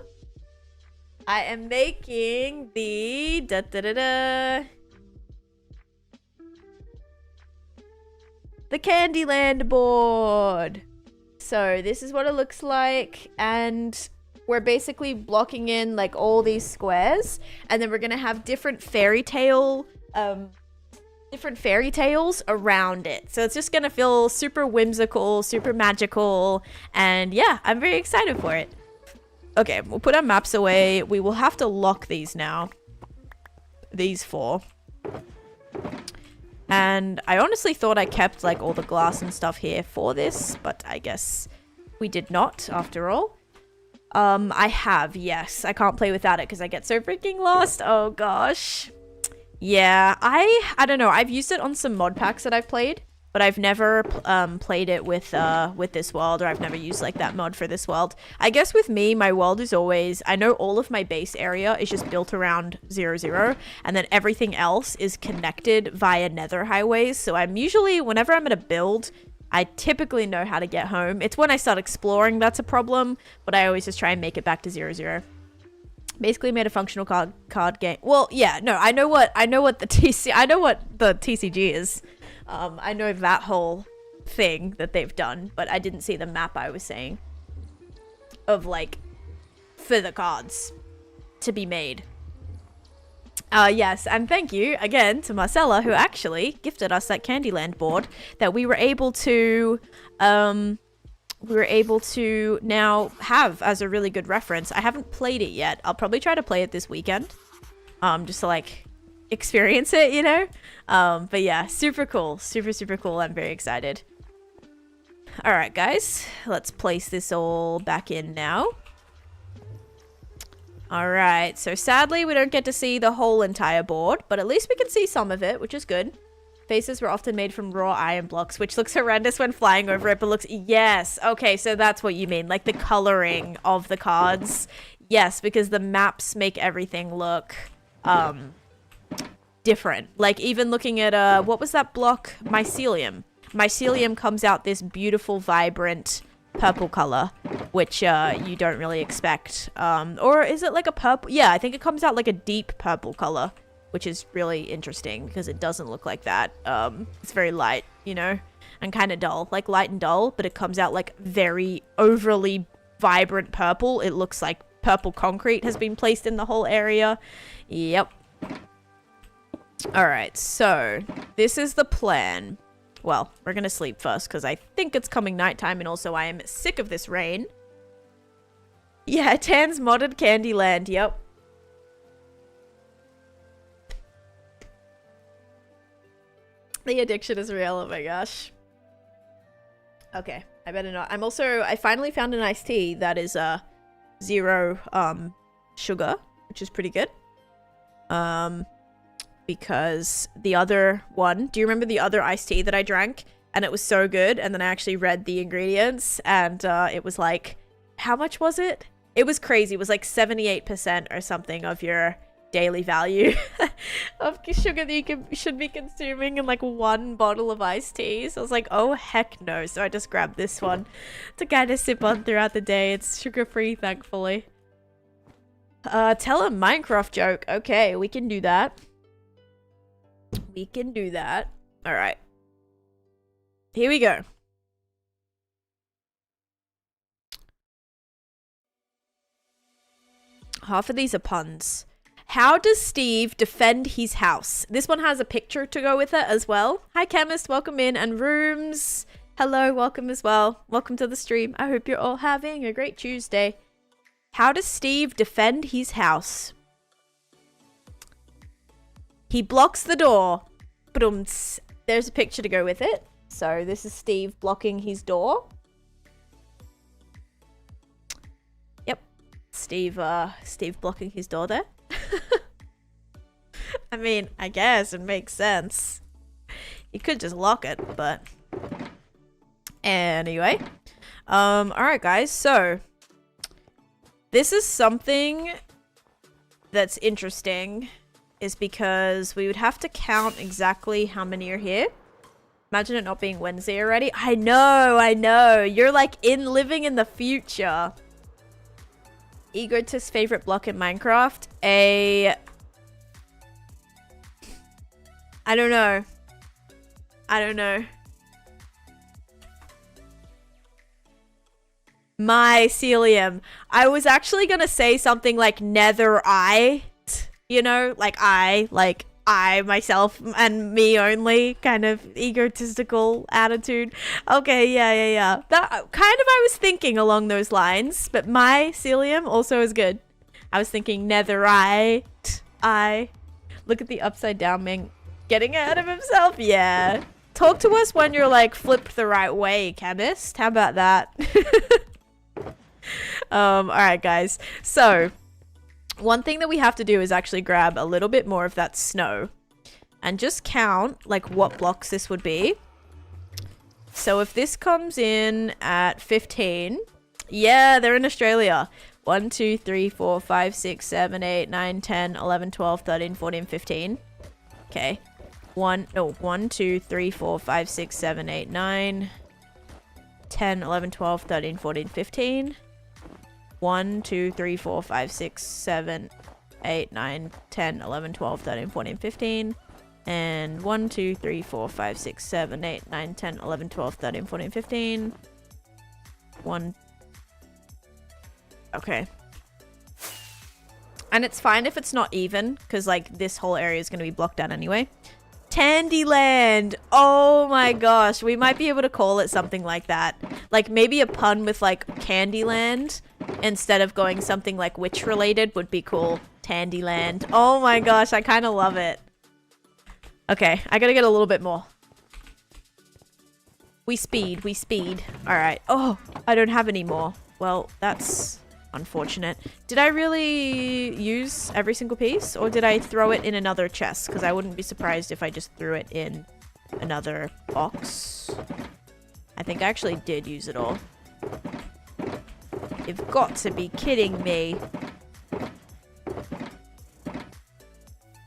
I am making the... the Candyland board. So this is what it looks like. And... we're basically blocking in like all these squares, and then we're gonna have different fairy tales around it. So it's just gonna feel super whimsical, super magical, and yeah, I'm very excited for it. Okay, we'll put our maps away. We will have to lock these now. These 4. And I honestly thought I kept like all the glass and stuff here for this, but I guess we did not after all. I have, yes. I can't play without it because I get so freaking lost. Oh, gosh. Yeah, I don't know. I've used it on some mod packs that I've played, but I've never played it with this world, or I've never used, like, that mod for this world. I guess with me, my world is always... I know all of my base area is just built around 0-0, and then everything else is connected via nether highways, so I'm usually... whenever I'm gonna build... I typically know how to get home. It's when I start exploring that's a problem, but I always just try and make it back to 0-0. Basically made a functional card game. Well, yeah, no, I know what the TCG is. I know that whole thing that they've done, but I didn't see the map I was saying of like for the cards to be made. Yes, and thank you again to Marcella, who actually gifted us that Candyland board that we were able to now have as a really good reference. I haven't played it yet. I'll probably try to play it this weekend, just to like experience it, you know. But yeah, super cool, super cool. I'm very excited. All right, guys, let's place this all back in now. Alright, so sadly we don't get to see the whole entire board, but at least we can see some of it, which is good. Faces were often made from raw iron blocks, which looks horrendous when flying over it, but looks... Yes, okay, so that's what you mean, like the coloring of the cards. Yes, because the maps make everything look different. Like even looking at, what was that block? Mycelium. Mycelium comes out this beautiful, vibrant... purple color, which you don't really expect, or is it like a purple? Yeah, I think it comes out like a deep purple color, which is really interesting because it doesn't look like that. It's very light, you know, and kind of dull, like light and dull, but it comes out like very overly vibrant purple. It looks like purple concrete has been placed in the whole area. Yep. All right, so this is the plan. Well, we're going to sleep first because I think it's coming nighttime, and also I am sick of this rain. Yeah, Tan's modded Candyland. Yep. The addiction is real. Oh my gosh. Okay, I better not. I finally found an iced tea that is zero sugar, which is pretty good. Because the other one, do you remember the other iced tea that I drank? And it was so good, and then I actually read the ingredients, and it was like, how much was it? It was crazy. It was like 78% or something of your daily value of sugar that you should be consuming in like one bottle of iced tea. So I was like, oh heck no. So I just grabbed this one to kind of sip on throughout the day. It's sugar-free, thankfully. Tell a Minecraft joke. Okay, we can do that. We can do that. All right. Here we go. Half of these are puns. How does Steve defend his house? This one has a picture to go with it as well. Hi, Chemist. Welcome in. And Rooms. Hello. Welcome as well. Welcome to the stream. I hope you're all having a great Tuesday. How does Steve defend his house? He blocks the door. Ba-dum-ts. There's a picture to go with it. So this is Steve blocking his door. Yep. Steve blocking his door there. I mean, I guess it makes sense. You could just lock it, but anyway. Alright guys, so this is something that's interesting, is because we would have to count exactly how many are here. Imagine it not being Wednesday already. I know. You're like living in the future. Egotist's favorite block in Minecraft? I don't know. Mycelium. I was actually gonna say something like netherite, you know, like I, myself, and me only kind of egotistical attitude. Okay, yeah. That kind of I was thinking along those lines, but mycelium also is good. I was thinking netherite. Look at the upside down man getting ahead of himself. Yeah. Talk to us when you're like flipped the right way, Chemist. How about that? Alright guys. So one thing that we have to do is actually grab a little bit more of that snow and just count like what blocks this would be. So if this comes in at 15, yeah, they're in Australia. 1, 2, 3, 4, 5, 6, 7, 8, 9, 10, 11, 12, 13, 14, 15. Okay. 1, 2, 3, 4, 5, 6, 7, 8, 9, 10, 11, 12, 13, 14, 15. 1, 2, 3, 4, 5, 6, 7, 8, 9, 10, 11, 12, 13, 14, 15. And 1, 2, 3, 4, 5, 6, 7, 8, 9, 10, 11, 12, 13, 14, 15. 1. Okay. And it's fine if it's not even, because like this whole area is going to be blocked out anyway. Tandyland. Oh my gosh. We might be able to call it something like that. Like maybe a pun with like Candyland instead of going something like witch related would be cool. Tandyland. Oh my gosh. I kind of love it. Okay. I gotta get a little bit more. We speed. All right. Oh, I don't have any more. Well, that's unfortunate. Did I really use every single piece, or did I throw it in another chest? Because I wouldn't be surprised if I just threw it in another box. I think I actually did use it all. You've got to be kidding me.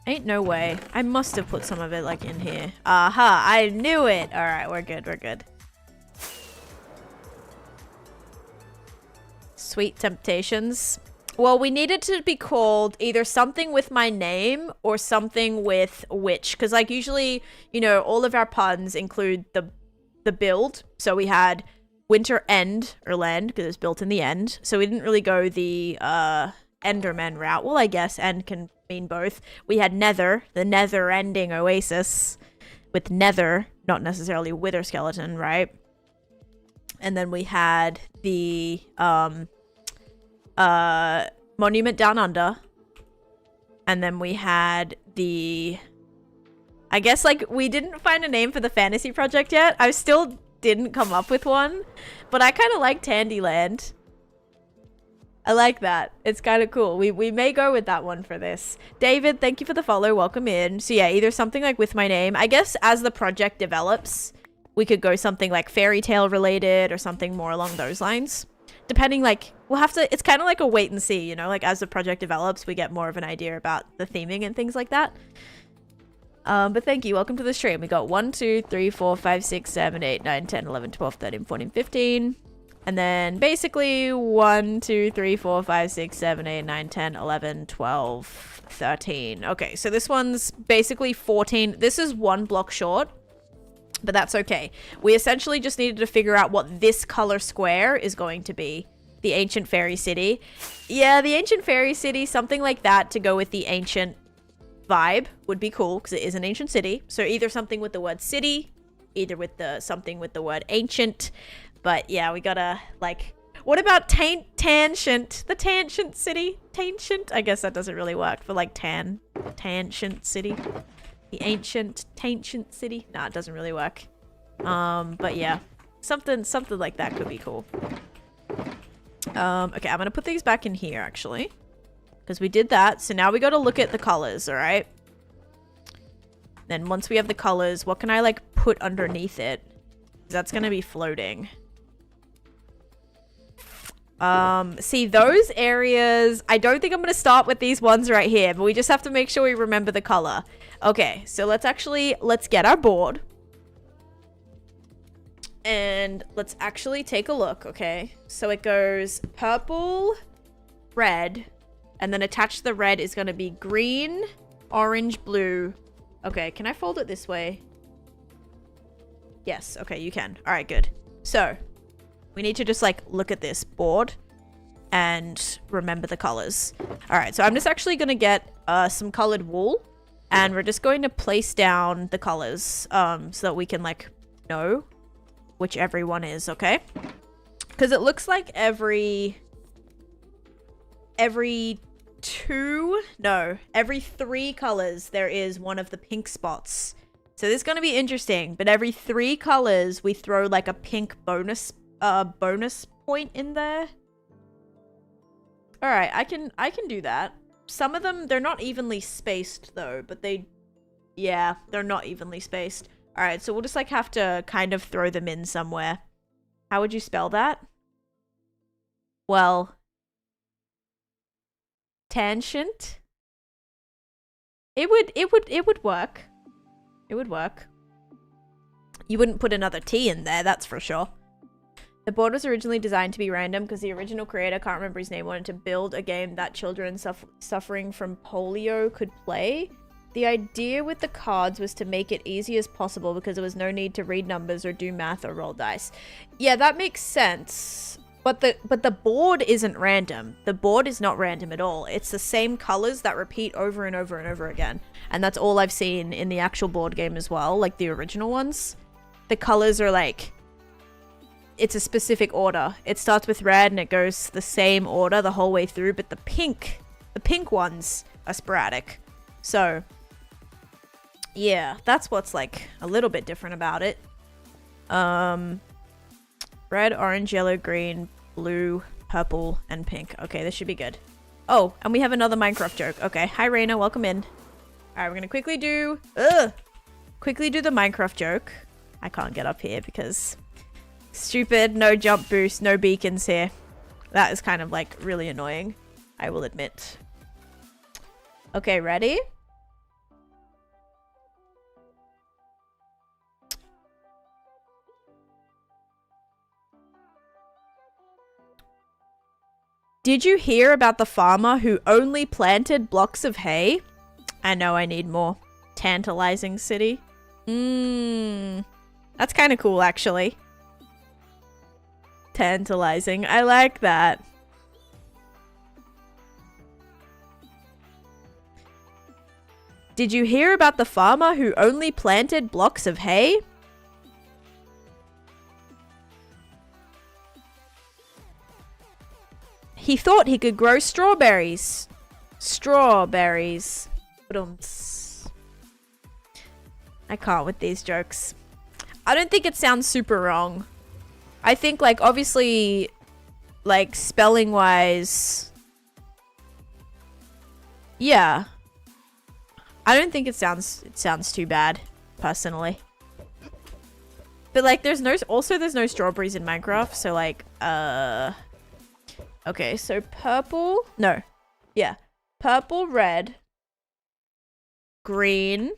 Ain't no way. I must have put some of it like in here. Aha, I knew it. All right, we're good. Sweet Temptations. Well, we needed to be called either something with my name or something with witch. Because like usually, you know, all of our puns include the build. So we had Winter End or Land because it's built in the end. So we didn't really go the Enderman route. Well, I guess end can mean both. We had Nether, the Nether ending oasis with Nether, not necessarily Wither skeleton, right? And then we had the Monument Down Under. And then we had the... I guess, like, we didn't find a name for the fantasy project yet. I still didn't come up with one. But I kind of like Tandyland. I like that. It's kind of cool. We may go with that one for this. David, thank you for the follow. Welcome in. So yeah, either something like with my name. I guess as the project develops, we could go something like fairy tale related or something more along those lines. Depending, like, we'll have to... It's kind of like a wait and see, you know? Like, as the project develops, we get more of an idea about the theming and things like that. But thank you. Welcome to the stream. We got 1, 2, 3, 4, 5, 6, 7, 8, 9, 10, 11, 12, 13, 14, 15... And then basically 1, 2, 3, 4, 5, 6, 7, 8, 9, 10, 11, 12, 13. Okay, so this one's basically 14. This is one block short, but that's okay. We essentially just needed to figure out what this color square is going to be. The Ancient Fairy City. Yeah, the Ancient Fairy City, something like that to go with the ancient vibe would be cool because it is an ancient city. So either something with the word city, either with the something with the word ancient. But yeah, we gotta, like, what about tangent? The tangent city? Tangent? I guess that doesn't really work for, like, tangent city. The ancient city? Nah, it doesn't really work. But yeah, something like that could be cool. Okay, I'm gonna put these back in here, actually. Because we did that. So now we gotta look at the colors, alright? Then once we have the colors, what can I, like, put underneath it? That's gonna be floating. See those areas, I don't think I'm gonna start with these ones right here, but we just have to make sure we remember the color. Okay, so let's get our board and let's actually take a look. Okay, so it goes purple, red, and then attached to the red is gonna be green, orange, blue. Okay, can I fold it this way? Yes, okay, you can. All right, good. So we need to just, like, look at this board and remember the colors. All right, so I'm just actually going to get some colored wool, and we're just going to place down the colors so that we can, like, know which every one is, okay? Because it looks like every 3 colors there is one of the pink spots. So this is going to be interesting, but every 3 colors we throw, like, a pink bonus point in there. All right, I can do that. Some of them, they're not evenly spaced though, but they're not evenly spaced. All right, so we'll just, like, have to kind of throw them in somewhere. How would you spell that? Well, tangent. It would work. It would work. You wouldn't put another T in there, that's for sure. The board was originally designed to be random because the original creator, can't remember his name, wanted to build a game that children suffering from polio could play. The idea with the cards was to make it easy as possible because there was no need to read numbers or do math or roll dice. Yeah, that makes sense. But the board isn't random. The board is not random at all. It's the same colors that repeat over and over and over again. And that's all I've seen in the actual board game as well, like the original ones. The colors are, like, it's a specific order. It starts with red and it goes the same order the whole way through, but the pink ones are sporadic. So yeah, that's what's, like, a little bit different about it. Red, orange, yellow, green, blue, purple, and pink. Okay, this should be good. Oh, and we have another Minecraft joke. Okay, hi Raina, welcome in. Alright, we're gonna quickly do the Minecraft joke. I can't get up here because stupid, no jump boost, no beacons here. That is kind of, like, really annoying, I will admit. Okay, ready? Did you hear about the farmer who only planted blocks of hay? I know I need more. Tantalizing city. That's kind of cool, actually. Tantalizing. I like that. Did you hear about the farmer who only planted blocks of hay? he thought he could grow strawberries. Strawberries. I can't with these jokes. I don't think it sounds super wrong. I think, like, obviously, like, spelling wise, yeah. I don't think it sounds too bad, personally. But, like, there's no strawberries in Minecraft, so, like, okay, so purple, no, yeah, purple, red, green,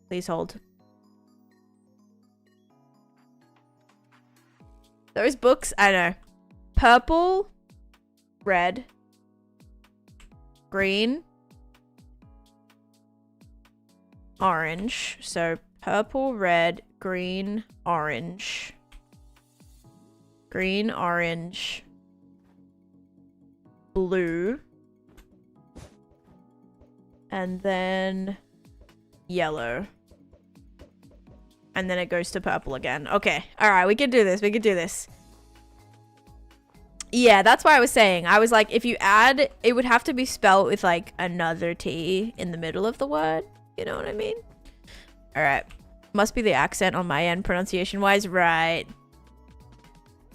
please hold. Those books, I know. Purple, red, green, orange. So purple, red, green, orange. Green, orange, blue. And then yellow. And then it goes to purple again. Okay. All right. We can do this. We can do this. Yeah, that's why I was saying. I was like, if you add, it would have to be spelled with like another T in the middle of the word. You know what I mean? All right. Must be the accent on my end, pronunciation wise. Right.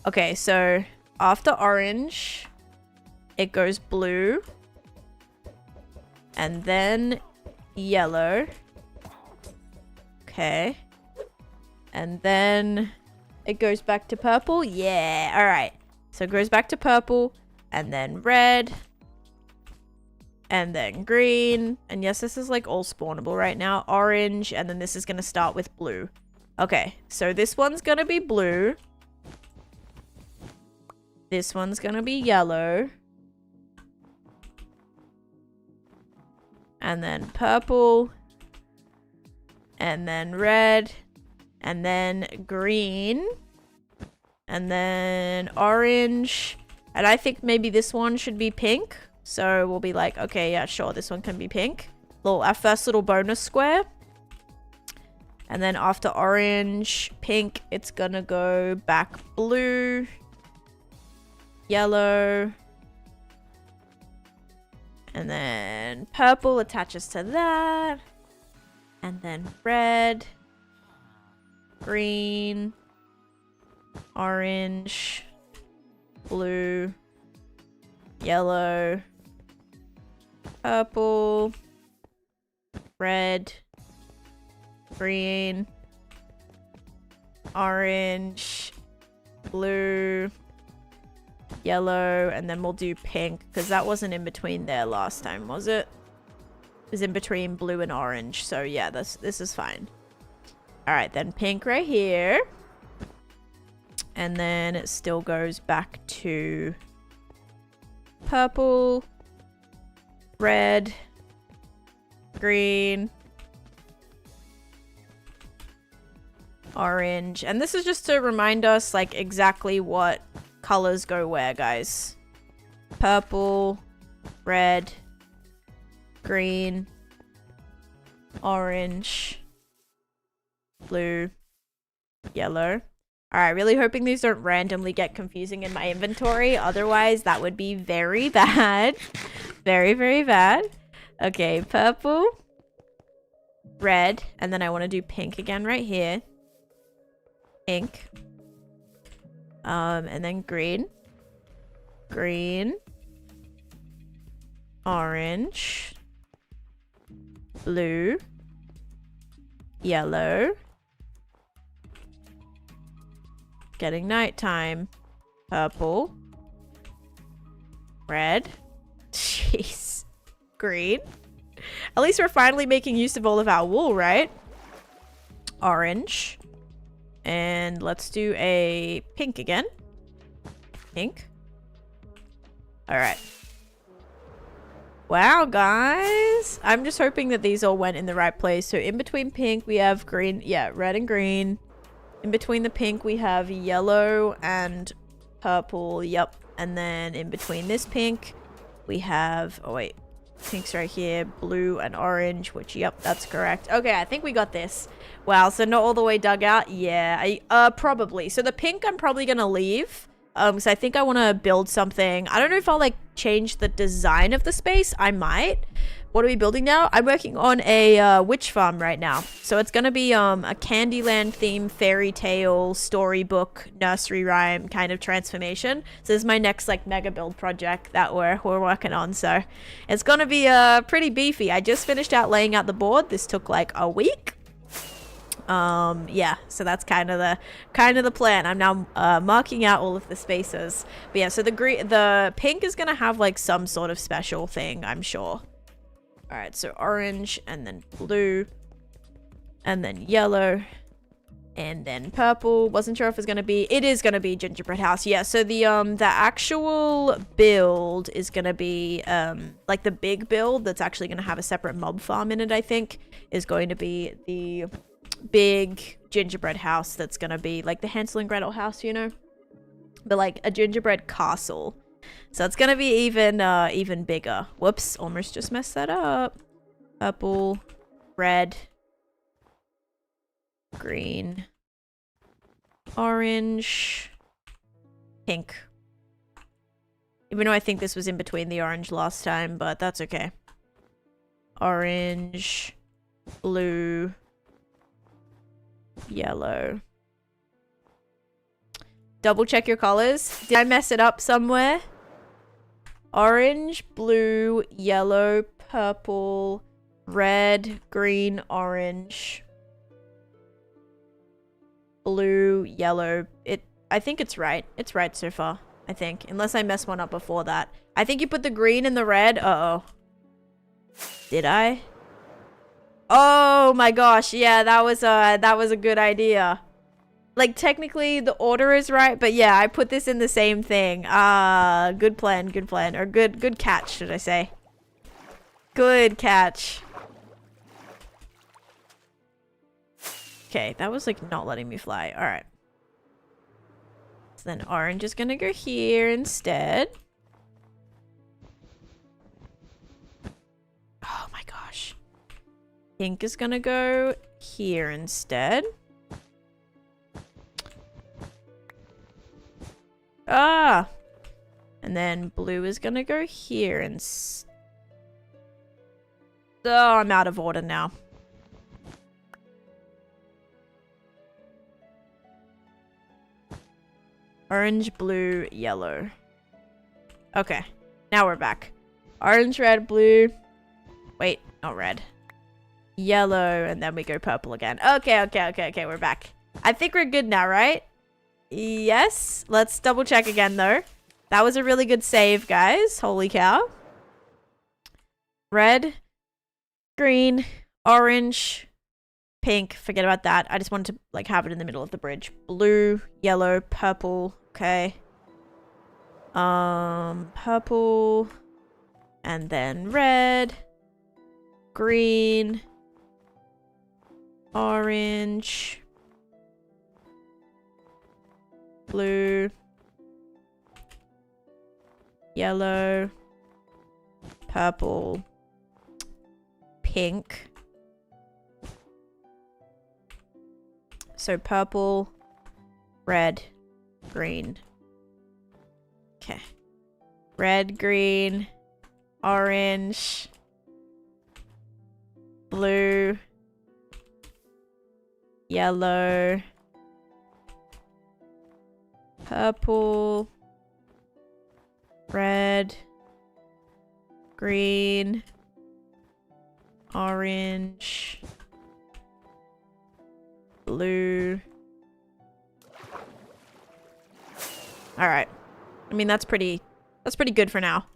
Okay. So after orange, it goes blue. And then yellow. Okay. And then it goes back to purple. Yeah. All right. So it goes back to purple and then red and then green. And yes, this is like all spawnable right now. Orange. And then this is going to start with blue. Okay. So this one's going to be blue. This one's going to be yellow. And then purple. And then red. And then green. And then orange. And I think maybe this one should be pink. So we'll be like, okay, yeah, sure. This one can be pink. Our first little bonus square. And then after orange, pink, it's gonna go back blue. Yellow. And then purple attaches to that. And then red. Green, orange, blue, yellow, purple, red, green, orange, blue, yellow, and then we'll do pink because that wasn't in between there last time, was it? It was in between blue and orange, so yeah, this is fine. All right, then pink right here. And then it still goes back to purple, red, green, orange. And this is just to remind us like exactly what colors go where, guys. Purple, red, green, orange, blue, yellow. All right, really hoping these don't randomly get confusing in my inventory. Otherwise, that would be very bad. Very, very bad. Okay, purple, red, and then I want to do pink again right here. Pink. And then green. Green. Orange. Blue. Yellow. Getting nighttime. Purple. Red. Jeez. Green. At least we're finally making use of all of our wool, right? Orange. And let's do a pink again. Pink. Alright. Wow, guys. I'm just hoping that these all went in the right place. So in between pink, we have green. Yeah, red and green. In between the pink, we have yellow and purple. Yep. And then in between this pink, we have... Oh, wait. Pink's right here. Blue and orange, which, yep, that's correct. Okay, I think we got this. Wow, so not all the way dug out? Yeah, probably. So the pink I'm probably gonna leave. Because I think I want to build something. I don't know if I'll, like, change the design of the space. I might. What are we building now? I'm working on a witch farm right now. So it's going to be a Candyland theme, fairy tale, storybook, nursery rhyme kind of transformation. So this is my next, like, mega build project that we're working on. So it's going to be pretty beefy. I just finished laying out the board. This took, like, a week. Yeah, so that's kind of the plan. I'm now marking out all of the spaces. But yeah, so the pink is gonna have like some sort of special thing, I'm sure. All right, so orange and then blue and then yellow and then purple. Wasn't sure if it's gonna be. It is gonna be gingerbread house. Yeah, so the actual build is gonna be like the big build that's actually gonna have a separate mob farm in it. I think is going to be the big gingerbread house that's gonna be like the Hansel and Gretel house, you know, but like a gingerbread castle. So it's gonna be even bigger. Whoops, almost just messed that up. Purple, red, green, orange, pink. Even though I think this was in between the orange last time, but that's okay. Orange, blue, yellow. Double check your colors. Did I mess it up somewhere? Orange, blue, yellow, purple, red, green, orange, blue, yellow. I think it's right. It's right so far, I think. Unless I messed one up before that. I think you put the green and the red. Uh-oh. Did I? Oh my gosh, yeah, that was a good idea. Like, technically, the order is right, but yeah, I put this in the same thing. Good plan, or good catch, should I say. Good catch. Okay, that was, like, not letting me fly. Alright. So then orange is gonna go here instead. Oh my gosh. Pink is gonna go here instead. Ah! And then blue is gonna go here instead. Oh, I'm out of order now. Orange, blue, yellow. Okay. Now we're back. Orange, red, blue. Wait, not red. Yellow, and then we go purple again. Okay, we're back. I think we're good now, right? Yes. Let's double check again, though. That was a really good save, guys. Holy cow. Red, green, orange, pink. Forget about that. I just wanted to, like, have it in the middle of the bridge. Blue, yellow, purple. Okay. Purple. And then red, green, orange, blue, yellow, purple, pink. So purple, red, green. Okay. Red, green, orange, blue, yellow, purple, red, green, orange, blue. All right. I mean, that's pretty good for now.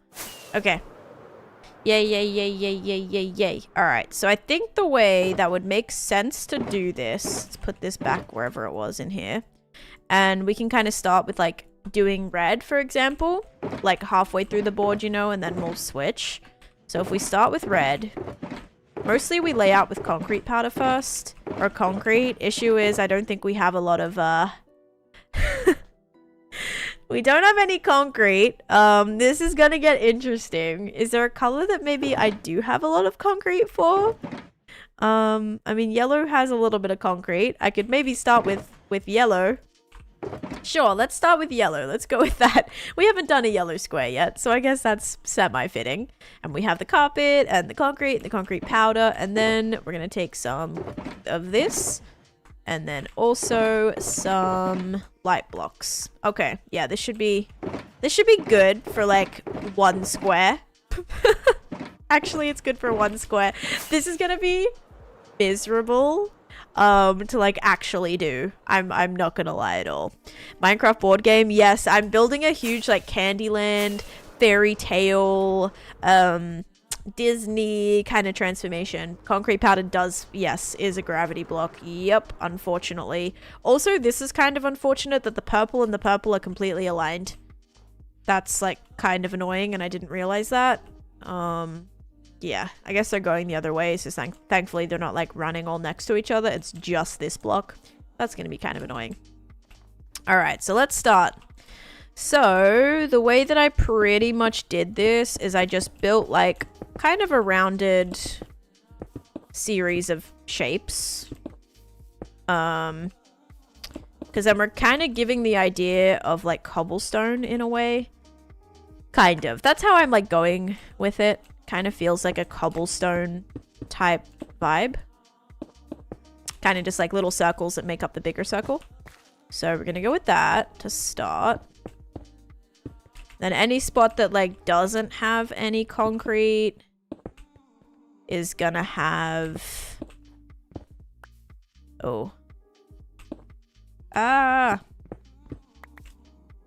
Okay. Yay. All right. So I think the way that would make sense to do this, let's put this back wherever it was in here. And we can kind of start with, like, doing red, for example, like halfway through the board, you know, and then we'll switch. So if we start with red, mostly we lay out with concrete powder first, or concrete. Issue is I don't think we have a lot of, We don't have any concrete. This is gonna get interesting. Is there a color that maybe I do have a lot of concrete for? I mean, yellow has a little bit of concrete. I could maybe start with yellow. Sure, let's start with yellow. Let's go with that. We haven't done a yellow square yet, so I guess that's semi-fitting. And we have the carpet and the concrete powder, and then we're gonna take some of this, and then also some light blocks. Okay, yeah, this should be good for like 1 square. Actually, it's good for 1 square. This is gonna be miserable to like actually do. I'm not gonna lie at all. Minecraft board game, yes, I'm building a huge like Candyland, fairy tale, Disney kind of transformation. Concrete powder does, yes, is a gravity block. Yep, unfortunately. Also, this is kind of unfortunate that the purple and the purple are completely aligned. That's like kind of annoying, and I didn't realize that. Yeah, I guess they're going the other way, so thankfully they're not like running all next to each other. It's just this block. That's gonna be kind of annoying. All right, so let's start. So the way that I pretty much did this is I just built like kind of a rounded series of shapes. Because then we're kind of giving the idea of like cobblestone in a way. Kind of. That's how I'm like going with it. Kind of feels like a cobblestone type vibe. Kind of just like little circles that make up the bigger circle. So we're gonna go with that to start. Then any spot that like doesn't have any concrete is gonna have... Oh. Ah!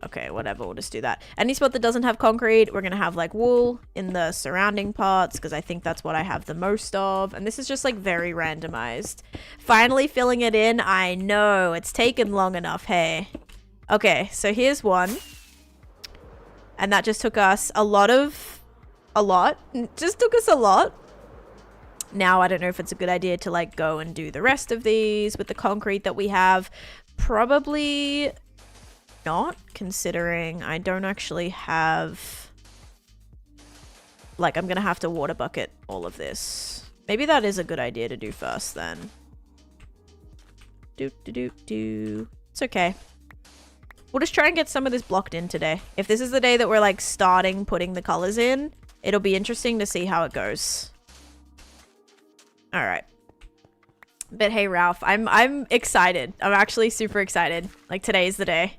Okay, whatever, we'll just do that. Any spot that doesn't have concrete, we're gonna have like wool in the surrounding parts, because I think that's what I have the most of. And this is just like very randomized. Finally filling it in. I know, it's taken long enough, hey. Okay, so here's one. And that just took us a lot. Just took us a lot. Now, I don't know if it's a good idea to like go and do the rest of these with the concrete that we have. Probably not, considering I don't actually have... Like, I'm gonna have to water bucket all of this. Maybe that is a good idea to do first, then. It's okay. We'll just try and get some of this blocked in today. If this is the day that we're, like, starting putting the colors in, it'll be interesting to see how it goes. Alright. But hey, Ralph, I'm excited. I'm actually super excited. Like, today's the day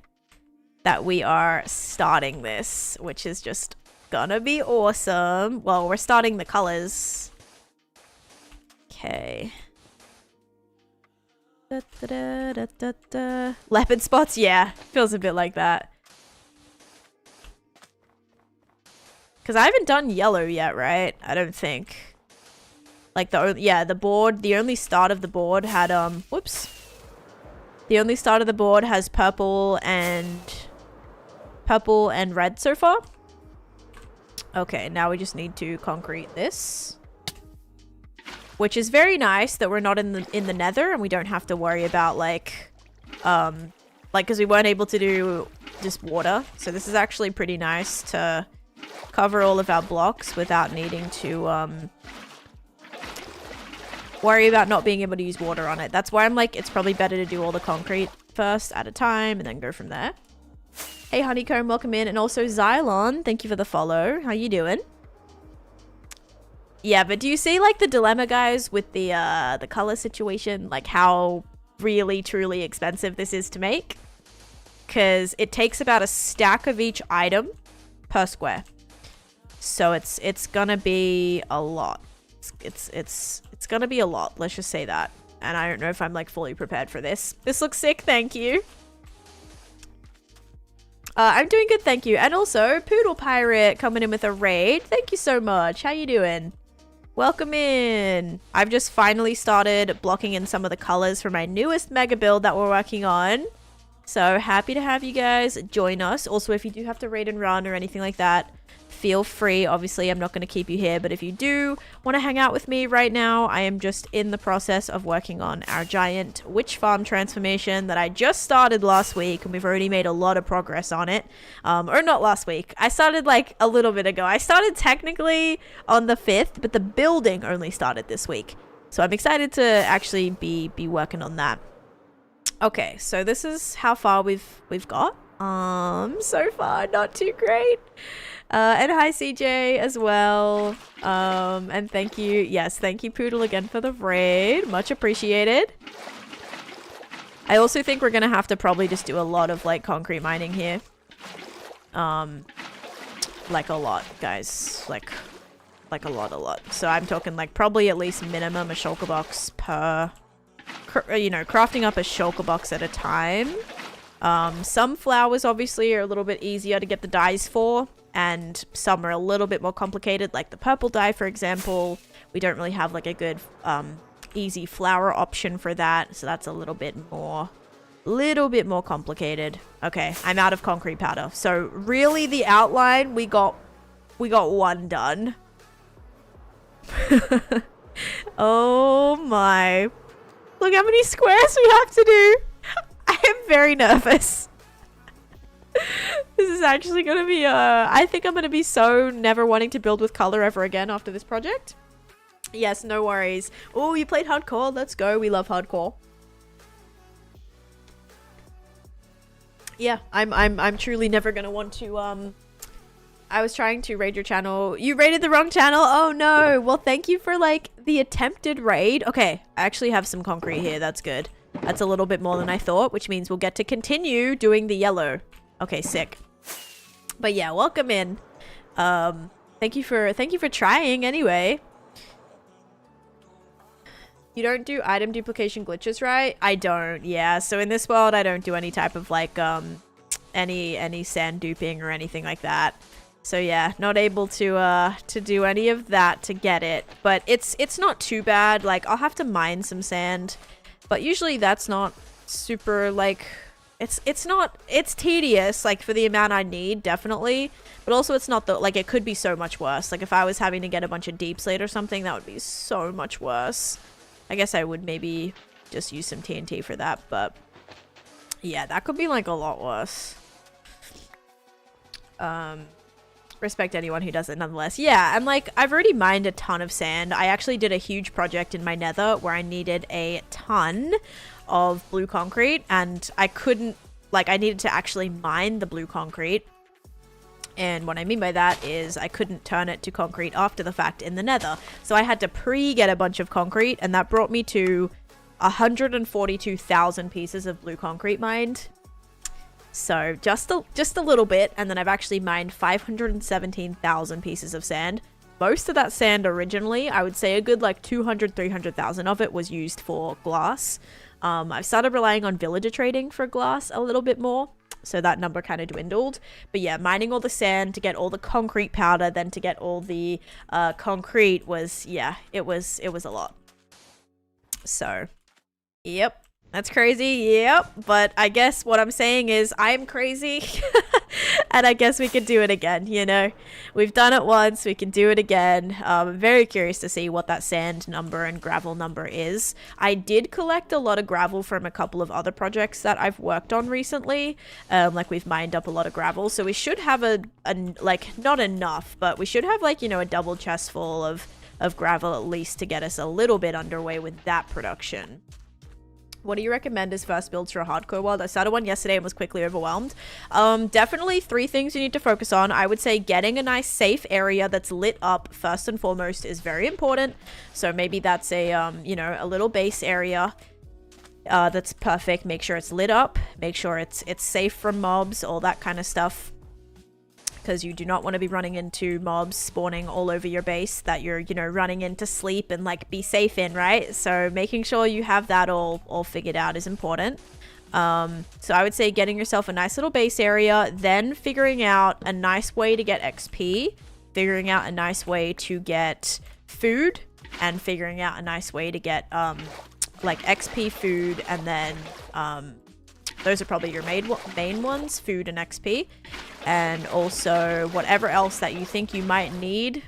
that we are starting this, which is just gonna be awesome. Well, we're starting the colors. Okay. Leopard spots? Yeah, feels a bit like that. Because I haven't done yellow yet, right? I don't think. Like, the only start of the board had, whoops. The only start of the board has purple and red so far. Okay, now we just need to concrete this. Which is very nice that we're not in the nether and we don't have to worry about like because we weren't able to do just water. So this is actually pretty nice to cover all of our blocks without needing to worry about not being able to use water on it. That's why I'm like, it's probably better to do all the concrete first at a time and then go from there. Hey Honeycomb, welcome in. And also Xylon, thank you for the follow. How you doing? Yeah, but do you see like the dilemma, guys, with the color situation? Like how really truly expensive this is to make? Because it takes about a stack of each item per square. So it's gonna be a lot. It's gonna be a lot, let's just say that. And I don't know if I'm like fully prepared for this. This looks sick, thank you. I'm doing good, thank you. And also, Poodle Pirate coming in with a raid. Thank you so much. How you doing? Welcome in. I've just finally started blocking in some of the colors for my newest mega build that we're working on. So happy to have you guys join us. Also, if you do have to raid and run or anything like that, feel free. Obviously, I'm not going to keep you here, but if you do want to hang out with me right now, I am just in the process of working on our giant witch farm transformation that I just started last week, and we've already made a lot of progress on it. Or not last week. I started like a little bit ago. I started technically on the 5th, but the building only started this week. So I'm excited to actually be working on that. Okay, so this is how far we've got. So far not too great. And hi CJ as well. And thank you, yes, thank you Poodle again for the raid, much appreciated. I also think we're gonna have to probably just do a lot of like concrete mining here. Like a lot, guys, like a lot. So I'm talking like probably at least minimum a shulker box per, you know, crafting up a shulker box at a time. Some flowers obviously are a little bit easier to get the dyes for, and some are a little bit more complicated, like the purple dye, for example. We don't really have like a good easy flower option for that, so that's a little bit more complicated. Okay, I'm out of concrete powder. So really the outline, we got one done. Oh my. Look how many squares we have to do. I am very nervous. This is actually going to be, I think I'm going to be so never wanting to build with color ever again after this project. Yes, no worries. Oh, you played hardcore? Let's go. We love hardcore. Yeah, I'm truly never going to want to, I was trying to raid your channel. You raided the wrong channel? Oh no. Well, thank you for like the attempted raid. Okay, I actually have some concrete here. That's good. That's a little bit more than I thought, which means we'll get to continue doing the yellow. Okay, sick. But yeah, welcome in. Thank you for trying anyway. You don't do item duplication glitches, right? I don't. Yeah, so in this world I don't do any type of like any sand duping or anything like that. So yeah, not able to do any of that to get it. But it's not too bad. Like I'll have to mine some sand. But usually that's not super, like, it's tedious, like, for the amount I need, definitely. But also it's not, like, it could be so much worse. Like, if I was having to get a bunch of deep slate or something, that would be so much worse. I guess I would maybe just use some TNT for that, but yeah, that could be, like, a lot worse. Respect anyone who does it nonetheless. Yeah, I'm like, I've already mined a ton of sand. I actually did a huge project in my nether where I needed a ton of blue concrete, and I couldn't, like, I needed to actually mine the blue concrete. And what I mean by that is I couldn't turn it to concrete after the fact in the nether. So I had to pre-get a bunch of concrete, and that brought me to 142,000 pieces of blue concrete mined. So just a little bit, and then I've actually mined 517,000 pieces of sand. Most of that sand originally, I would say a good like 300,000 of it was used for glass. I've started relying on villager trading for glass a little bit more, so that number kind of dwindled. But yeah, mining all the sand to get all the concrete powder, then to get all the concrete was, yeah, it was a lot. So, yep. That's crazy, yep, but I guess what I'm saying is I'm crazy, and I guess we could do it again, you know? We've done it once, we can do it again. I'm very curious to see what that sand number and gravel number is. I did collect a lot of gravel from a couple of other projects that I've worked on recently. Like, we've mined up a lot of gravel, so we should have like, not enough, but we should have, like, you know, a double chest full of gravel at least to get us a little bit underway with that production. What do you recommend as first builds for a hardcore world? I started one yesterday and was quickly overwhelmed. Definitely 3 things you need to focus on. I would say getting a nice safe area that's lit up first and foremost is very important. So maybe that's a, you know, a little base area that's perfect. Make sure it's lit up. Make sure it's safe from mobs, all that kind of stuff. Because you do not want to be running into mobs spawning all over your base that you're, you know, running in to sleep and like be safe in, right? So making sure you have that all figured out is important. So I would say getting yourself a nice little base area, then figuring out a nice way to get XP, figuring out a nice way to get food, and figuring out a nice way to get like XP, food, and then those are probably your main ones, food and XP. And also whatever else that you think you might need.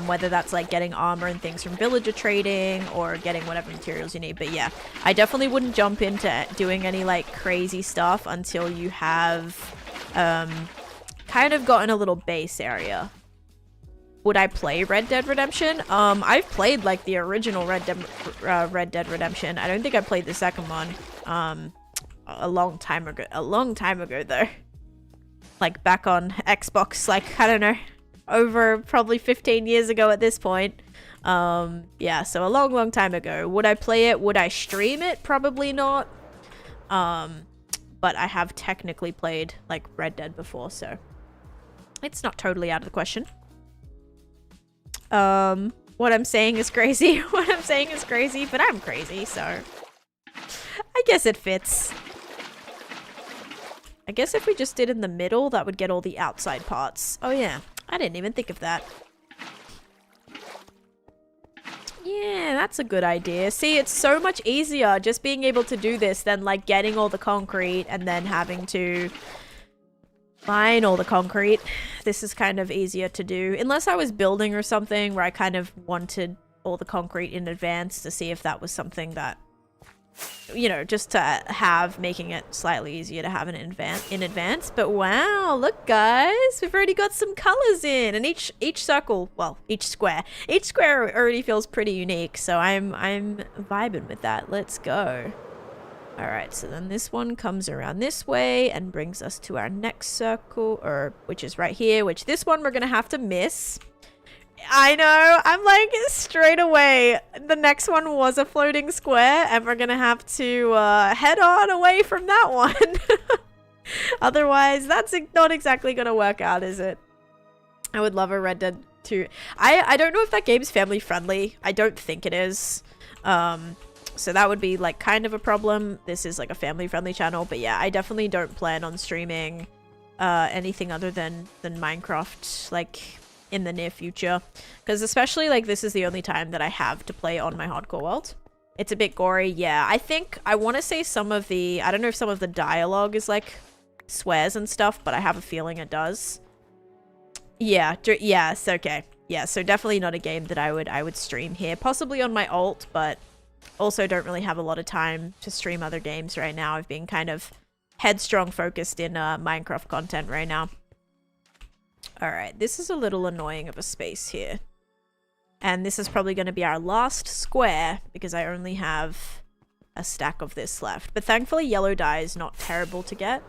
Whether that's like getting armor and things from villager trading or getting whatever materials you need. But yeah, I definitely wouldn't jump into doing any like crazy stuff until you have kind of gotten a little base area. Would I play Red Dead Redemption? I've played like the original Red Dead Redemption. I don't think I played the second one a long time ago though. Like back on Xbox, like I don't know, over probably 15 years ago at this point. Yeah, so a long time ago. Would I play it? Would I stream it? Probably not. But I have technically played like Red Dead before, so it's not totally out of the question. What I'm saying is crazy. What I'm saying is crazy, but I'm crazy, so I guess it fits. I guess if we just did in the middle, that would get all the outside parts. Oh yeah, I didn't even think of that. Yeah, that's a good idea. See, it's so much easier just being able to do this than like getting all the concrete and then having to mine all the concrete. This is kind of easier to do. Unless I was building or something where I kind of wanted all the concrete in advance to see if that was something that, you know, just to have, making it slightly easier to have in advance. But wow, look guys, we've already got some colors in, and each circle, well, each square already feels pretty unique, so I'm vibing with that. Let's go. All right, so then this one comes around this way and brings us to our next circle, or which is right here, which this one we're gonna have to miss. I know, I'm like straight away, the next one was a floating square and we're gonna have to head on away from that one. Otherwise, that's not exactly gonna work out, is it? I would love a Red Dead 2. I don't know if that game's family friendly. I don't think it is. So that would be like kind of a problem. This is like a family friendly channel, but yeah, I definitely don't plan on streaming anything other than Minecraft, like in the near future, because especially like this is the only time that I have to play on my hardcore world. It's a bit gory. Yeah, I want to say some of the, I don't know if some of the dialogue is like swears and stuff, but I have a feeling it does. Yeah, yes, okay. Yeah, so definitely not a game that I would stream here, possibly on my alt, but also don't really have a lot of time to stream other games right now. I've been kind of headstrong focused in Minecraft content right now. Alright, this is a little annoying of a space here. And this is probably going to be our last square, because I only have a stack of this left. But thankfully, yellow dye is not terrible to get.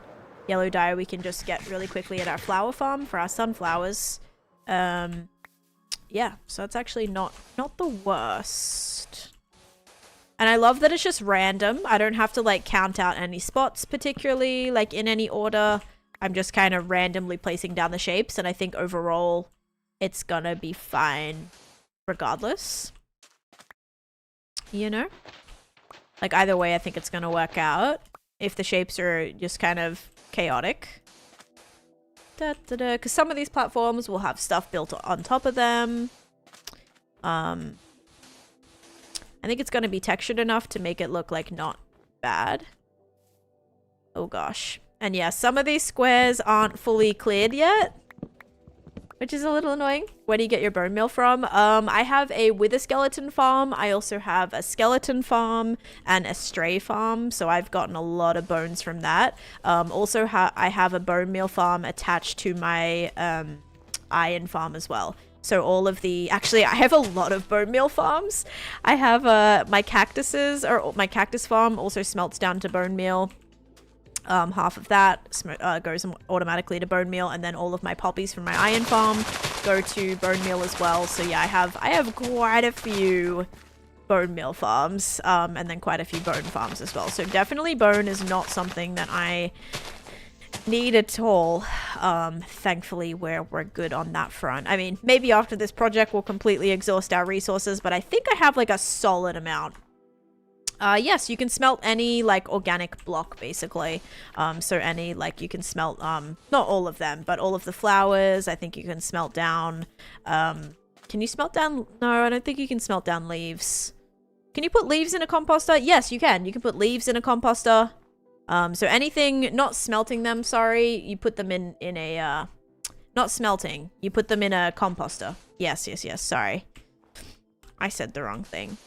Yellow dye we can just get really quickly at our flower farm for our sunflowers. Yeah, so that's actually not the worst. And I love that it's just random. I don't have to like count out any spots particularly, like in any order. I'm just kind of randomly placing down the shapes, and I think overall it's gonna be fine regardless. You know? Like either way, I think it's gonna work out if the shapes are just kind of chaotic. Because some of these platforms will have stuff built on top of them. I think it's gonna be textured enough to make it look like not bad. Oh gosh. And yeah, some of these squares aren't fully cleared yet, which is a little annoying. Where do you get your bone meal from? I have a wither skeleton farm. I also have a skeleton farm and a stray farm, so I've gotten a lot of bones from that. Also, I have a bone meal farm attached to my iron farm as well. So all of the, actually I have a lot of bone meal farms. I have my cactuses, or my cactus farm also smelts down to bone meal. Half of that goes automatically to bone meal, and then all of my poppies from my iron farm go to bone meal as well. So yeah, I have quite a few bone meal farms, and then quite a few bone farms as well. So definitely bone is not something that I need at all. Thankfully we're good on that front. I mean, maybe after this project we'll completely exhaust our resources, but I think I have like a solid amount. Yes, you can smelt any like organic block basically. So any, like, you can smelt not all of them, but all of the flowers. I think you can smelt down. Can you smelt down? No, I don't think you can smelt down leaves. Can you put leaves in a composter? Yes, you can. You can put leaves in a composter. So anything not smelting them, sorry, you put them in a not smelting. You put them in a composter. Yes, sorry. I said the wrong thing.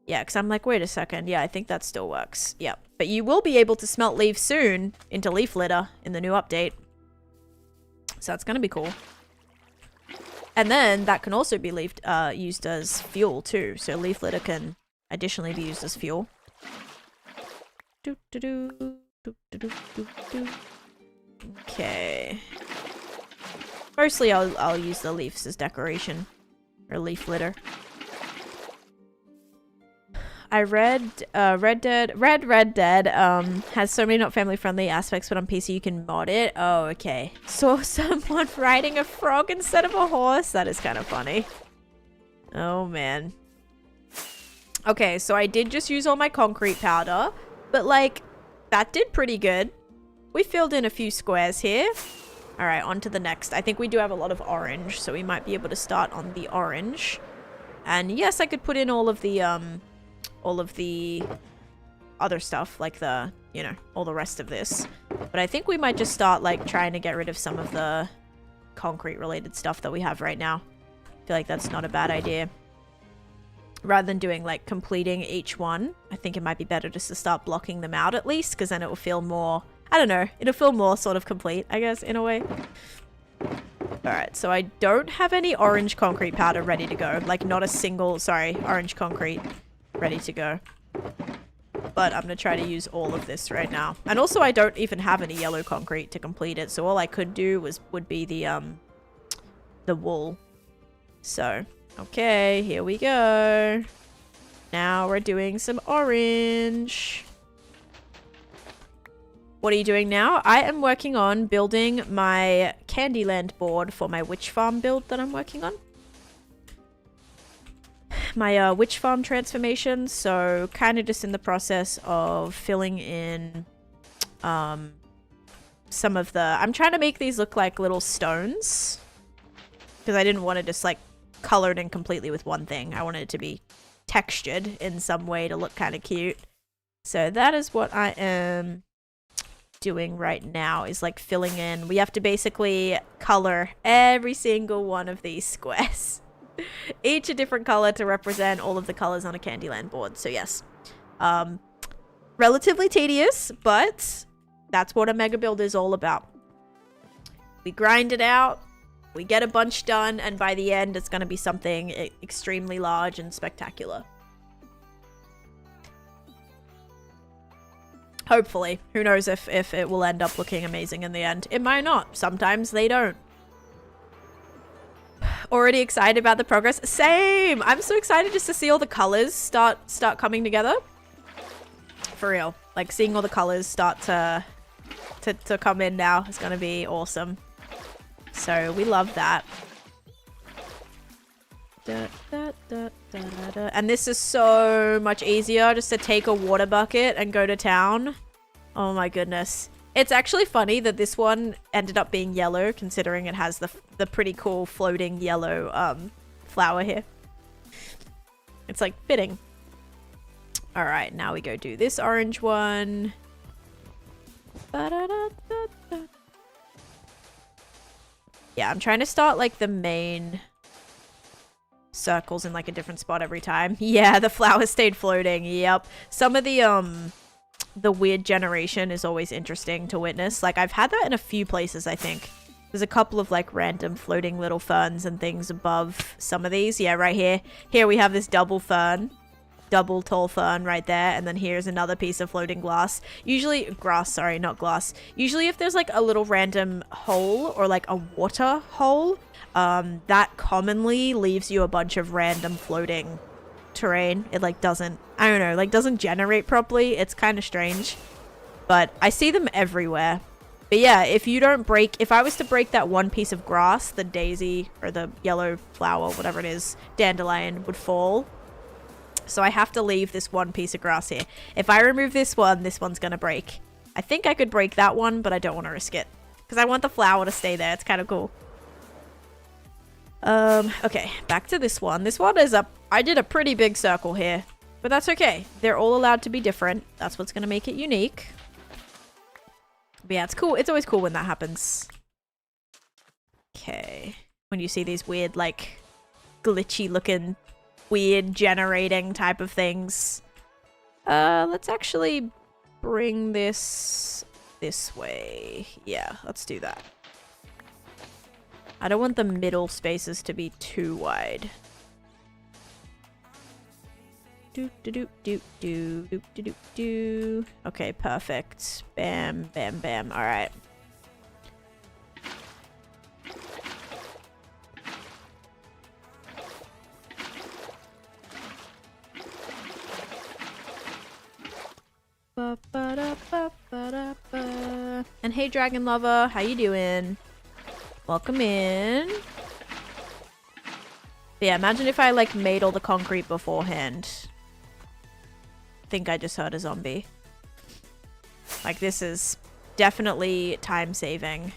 Yeah, because I'm like, wait a second. Yeah, I think that still works. Yep. But you will be able to smelt leaves soon into leaf litter in the new update. So that's going to be cool. And then that can also be used as fuel too. So leaf litter can additionally be used as fuel. Okay. Mostly I'll use the leaves as decoration. Or leaf litter. I read Red Dead has so many not family friendly aspects, but on PC you can mod it. Oh, okay. Saw someone riding a frog instead of a horse. That is kind of funny. Oh man. Okay, so I did just use all my concrete powder, but like that did pretty good. We filled in a few squares here. All right, on to the next. I think we do have a lot of orange, so we might be able to start on the orange. And yes, I could put in all of the other stuff, like the, you know, all the rest of this. But I think we might just start, like, trying to get rid of some of the concrete-related stuff that we have right now. I feel like that's not a bad idea. Rather than doing, like, completing each one, I think it might be better just to start blocking them out at least, because then it will feel more, I don't know, it'll feel more sort of complete, I guess, in a way. Alright, so I don't have any orange concrete powder ready to go. Like, not a single, sorry, orange concrete ready to go. But I'm gonna try to use all of this right now. And also I don't even have any yellow concrete to complete it, so all I could do would be the wool. So, okay, here we go. Now we're doing some orange. What are you doing now? I am working on building my Candyland board for my witch farm build that I'm working on. My witch farm transformation, so kind of just in the process of filling in some of the... I'm trying to make these look like little stones, because I didn't want to just like color it in completely with one thing. I wanted it to be textured in some way to look kind of cute. So that is what I am doing right now, is like filling in. We have to basically color every single one of these squares. Each a different color to represent all of the colors on a Candyland board. So yes, relatively tedious, but that's what a mega build is all about. We grind it out, we get a bunch done, and by the end it's going to be something extremely large and spectacular. Hopefully. Who knows if it will end up looking amazing in the end. It might not. Sometimes they don't. Already excited about the progress. Same! I'm so excited just to see all the colors start coming together. For real. Like, seeing all the colors start to come in now is gonna be awesome. So, we love that. And this is so much easier just to take a water bucket and go to town. Oh my goodness. It's actually funny that this one ended up being yellow, considering it has the pretty cool floating yellow flower here. It's like fitting. All right, now we go do this orange one. Yeah, I'm trying to start like the main circles in like a different spot every time. Yeah, the flower stayed floating. Yep. Some of the weird generation is always interesting to witness. Like, I've had that in a few places, I think. There's a couple of like random floating little ferns and things above some of these. Yeah, right here. Here we have this double tall fern right there, and then here's another piece of floating grass. Usually not glass. Usually if there's like a little random hole or like a water hole, that commonly leaves you a bunch of random floating terrain. It like doesn't, I don't know, like doesn't generate properly. It's kind of strange, but I see them everywhere. But yeah, if I was to break that one piece of grass, the daisy or the yellow flower, whatever it is, dandelion would fall. So I have to leave this one piece of grass here. If I remove this one's gonna break. I think I could break that one, but I don't want to risk it because I want the flower to stay there. It's kind of cool. Okay, back to this one. This one is I did a pretty big circle here, but that's okay. They're all allowed to be different. That's what's gonna make it unique. But yeah, it's cool. It's always cool when that happens. Okay. When you see these weird, like, glitchy looking, weird generating type of things. Let's actually bring this way. Yeah, let's do that. I don't want the middle spaces to be too wide. Do do do do do do do do do. Okay, perfect. Bam, bam, bam. All right. Ba, ba, da, ba, ba, da, ba. And hey, Dragon Lover, how you doing? Welcome in. But yeah, imagine if I like made all the concrete beforehand. I think I just heard a zombie. Like, this is definitely time saving.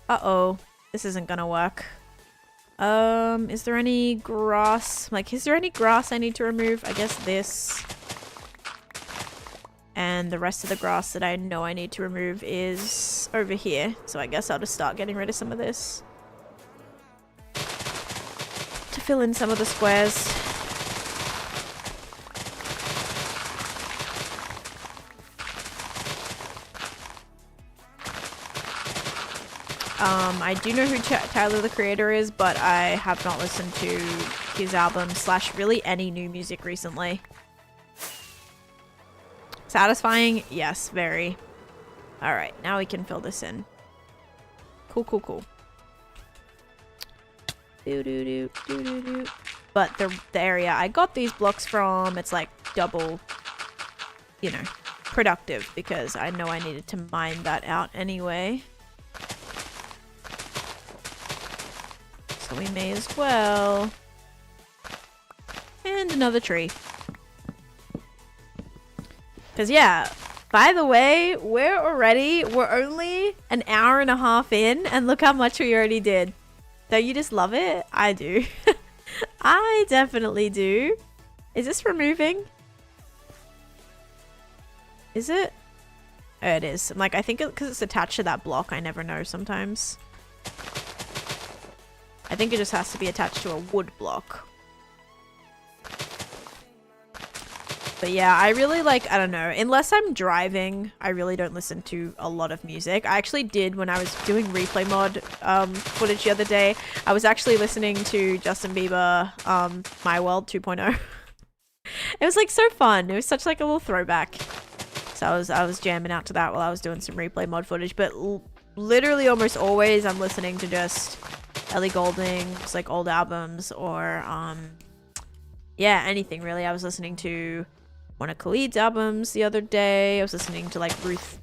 Uh-oh, this isn't gonna work. Is there any grass? Like, is there any grass I need to remove? I guess this. And the rest of the grass that I know I need to remove is over here. So I guess I'll just start getting rid of some of this. To fill in some of the squares. I do know who Tyler, the Creator is, but I have not listened to his album / really any new music recently. Satisfying? Yes, very. Alright, now we can fill this in. Cool, cool, cool. Do-do-do, but the area I got these blocks from, it's like double, you know, productive because I know I needed to mine that out anyway. So we may as well. And another tree. Because, yeah, by the way, we're only an hour and a half in, and look how much we already did. Don't you just love it? I do. I definitely do. Is this removing? Is it? Oh, it is. Like, I think because it's attached to that block, I never know sometimes. I think it just has to be attached to a wood block. But yeah, I really like, I don't know, unless I'm driving, I really don't listen to a lot of music. I actually did when I was doing replay mod footage the other day. I was actually listening to Justin Bieber, My World 2.0. It was like so fun. It was such like a little throwback. So I was jamming out to that while I was doing some replay mod footage. But literally almost always I'm listening to just Ellie Goulding's like old albums or yeah, anything really. I was listening to one of Khalid's albums the other day. I was listening to like Ruth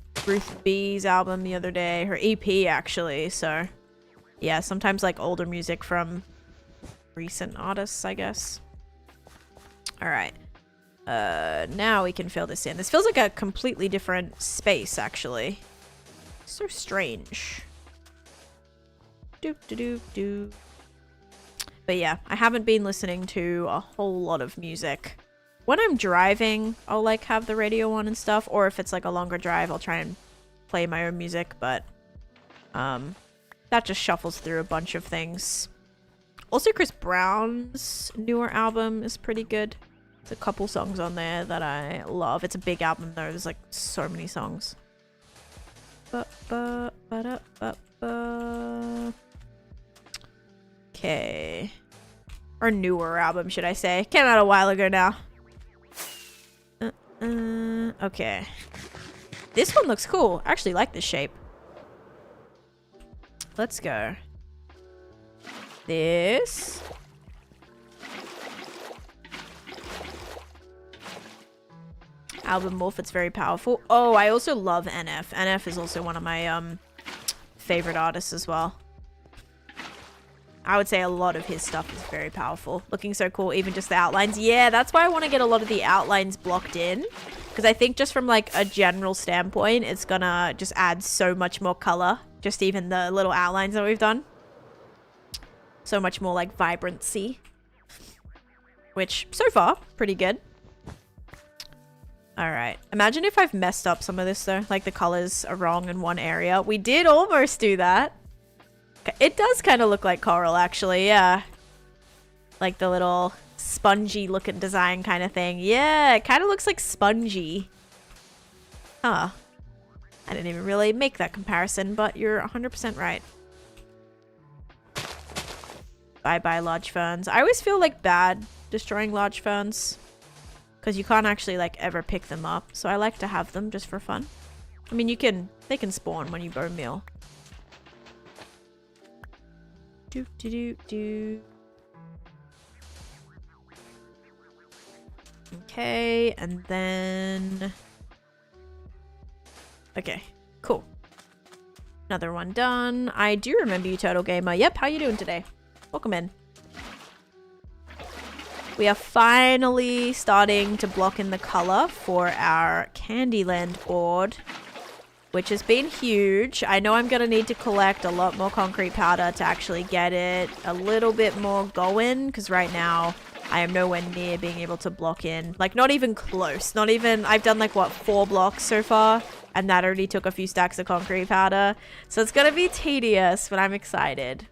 B's album the other day, her EP actually. So yeah, sometimes like older music from recent artists, I guess. All right. Now we can fill this in. This feels like a completely different space actually. So strange. Do. But yeah, I haven't been listening to a whole lot of music. When I'm driving, I'll like have the radio on and stuff, or if it's like a longer drive, I'll try and play my own music, but that just shuffles through a bunch of things. Also, Chris Brown's newer album is pretty good. There's a couple songs on there that I love. It's a big album though, there's like so many songs. Okay. Or newer album, should I say. Came out a while ago now. Okay. This one looks cool. I actually like this shape. Let's go. This. Album Morph, it's very powerful. Oh, I also love NF. NF is also one of my favorite artists as well. I would say a lot of his stuff is very powerful. Looking so cool, even just the outlines. Yeah, that's why I want to get a lot of the outlines blocked in. Because I think just from like a general standpoint, it's gonna just add so much more color. Just even the little outlines that we've done. So much more like vibrancy. Which, so far, pretty good. All right. Imagine if I've messed up some of this though. Like the colors are wrong in one area. We did almost do that. It does kind of look like coral actually. Yeah. Like the little spongy looking design kind of thing. Yeah, it kind of looks like spongy. Huh. I didn't even really make that comparison, but you're 100% right. Bye-bye large ferns. I always feel like bad destroying large ferns because you can't actually like ever pick them up. So I like to have them just for fun. I mean, they can spawn when you bone meal. Do do do do. Okay, and then... Okay, cool. Another one done. I do remember you, Turtle Gamer. Yep, how you doing today? Welcome in. We are finally starting to block in the color for our Candyland board, which has been huge. I know I'm going to need to collect a lot more concrete powder to actually get it a little bit more going, because right now I am nowhere near being able to block in. Like, not even close. Not even... I've done, like, what, 4 blocks so far? And that already took a few stacks of concrete powder. So it's going to be tedious, but I'm excited.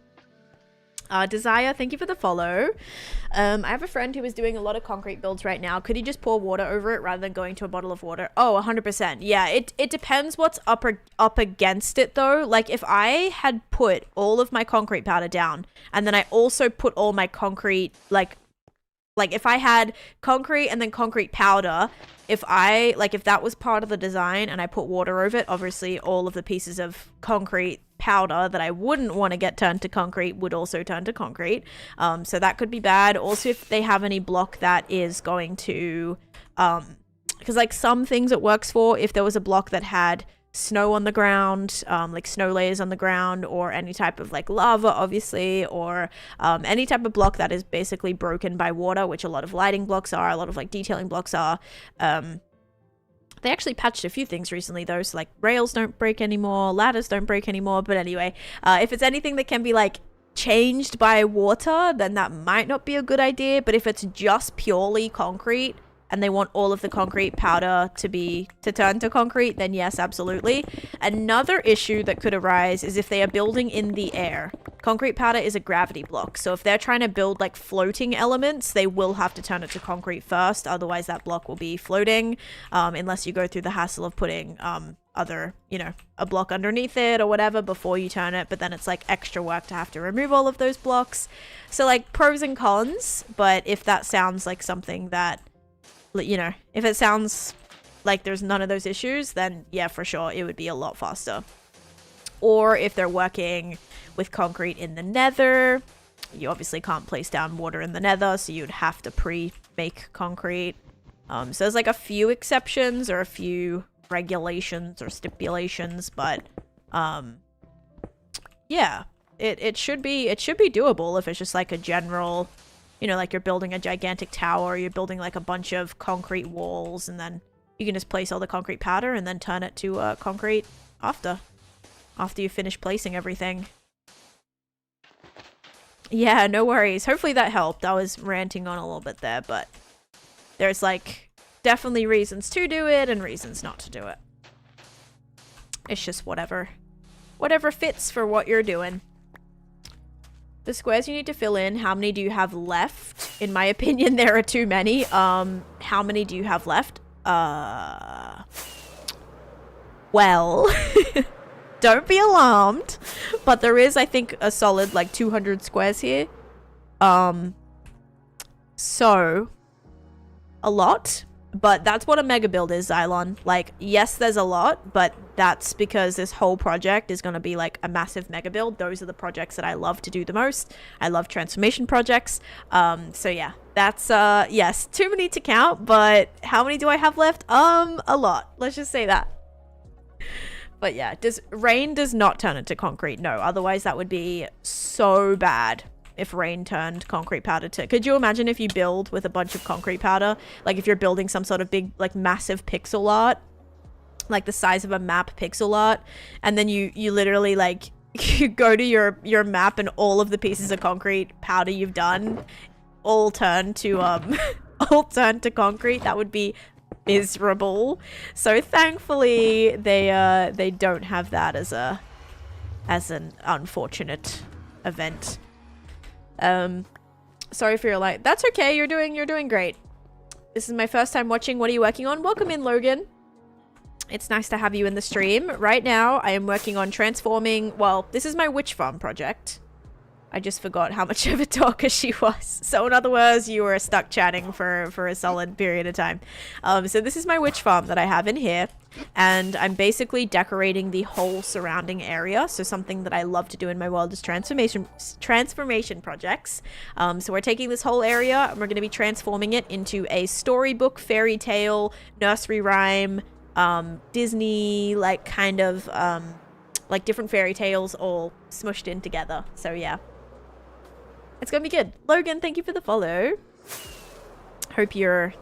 Desire, thank you for the follow. I have a friend who is doing a lot of concrete builds right now. Could he just pour water over it rather than going to a bottle of water? Oh, 100%. Yeah, it depends what's up against it, though. Like, if I had put all of my concrete powder down, and then I also put all my concrete, like if I had concrete and then concrete powder, if that was part of the design and I put water over it, obviously all of the pieces of concrete powder that I wouldn't want to get turned to concrete would also turn to concrete. So that could be bad. Also, if they have any block that is going to, because like some things it works for, if there was a block that had snow on the ground, like snow layers on the ground, or any type of like lava, obviously, or any type of block that is basically broken by water, which a lot of lighting blocks are, a lot of like detailing blocks are. They actually patched a few things recently though, so like rails don't break anymore, ladders don't break anymore, but anyway, if it's anything that can be like changed by water, then that might not be a good idea. But if it's just purely concrete, and they want all of the concrete powder to turn to concrete, then yes, absolutely. Another issue that could arise is if they are building in the air. Concrete powder is a gravity block, so if they're trying to build like floating elements, they will have to turn it to concrete first, otherwise that block will be floating, unless you go through the hassle of putting a block underneath it or whatever before you turn it, but then it's like extra work to have to remove all of those blocks. So like pros and cons, but if that sounds like something that, if it sounds like there's none of those issues, then yeah, for sure, it would be a lot faster. Or if they're working with concrete in the nether, you obviously can't place down water in the nether, so you'd have to pre-make concrete. So there's like a few exceptions or a few regulations or stipulations, but yeah, it should be doable if it's just like a general... like you're building a gigantic tower, you're building like a bunch of concrete walls, and then you can just place all the concrete powder and then turn it to concrete after you finish placing everything. Yeah, no worries. Hopefully that helped. I was ranting on a little bit there, but there's like definitely reasons to do it and reasons not to do it. It's just whatever fits for what you're doing. The squares you need to fill in, how many do you have left? In my opinion, there are too many. How many do you have left? Well, don't be alarmed, but there is, I think, a solid like 200 squares here. So a lot, but that's what a mega build is, Xylon. Like, yes, there's a lot, but that's because this whole project is going to be like a massive mega build. Those are the projects that I love to do the most. I love transformation projects. So yeah, that's, yes, too many to count, but how many do I have left? A lot. Let's just say that. But yeah, rain does not turn into concrete. No, otherwise that would be so bad. If rain turned concrete powder to... Could you imagine if you build with a bunch of concrete powder? Like if you're building some sort of big, like massive pixel art, like the size of a map pixel art, and then you literally like, you go to your map and all of the pieces of concrete powder you've done all turn to, all turn to concrete. That would be miserable. So thankfully they don't have that as an unfortunate event. Sorry for your light. That's okay. You're doing great. This is my first time watching. What are you working on? Welcome in, Logan. It's nice to have you in the stream. Right now, I am working on transforming... Well, this is my witch farm project. I just forgot how much of a talker she was. So in other words, you were stuck chatting for a solid period of time. So this is my witch farm that I have in here. And I'm basically decorating the whole surrounding area. So something that I love to do in my wildest transformation projects. So we're taking this whole area and we're going to be transforming it into a storybook, fairy tale, nursery rhyme, Disney, like kind of like different fairy tales all smushed in together. So yeah, it's gonna be good. Logan, thank you for the follow. Hope you're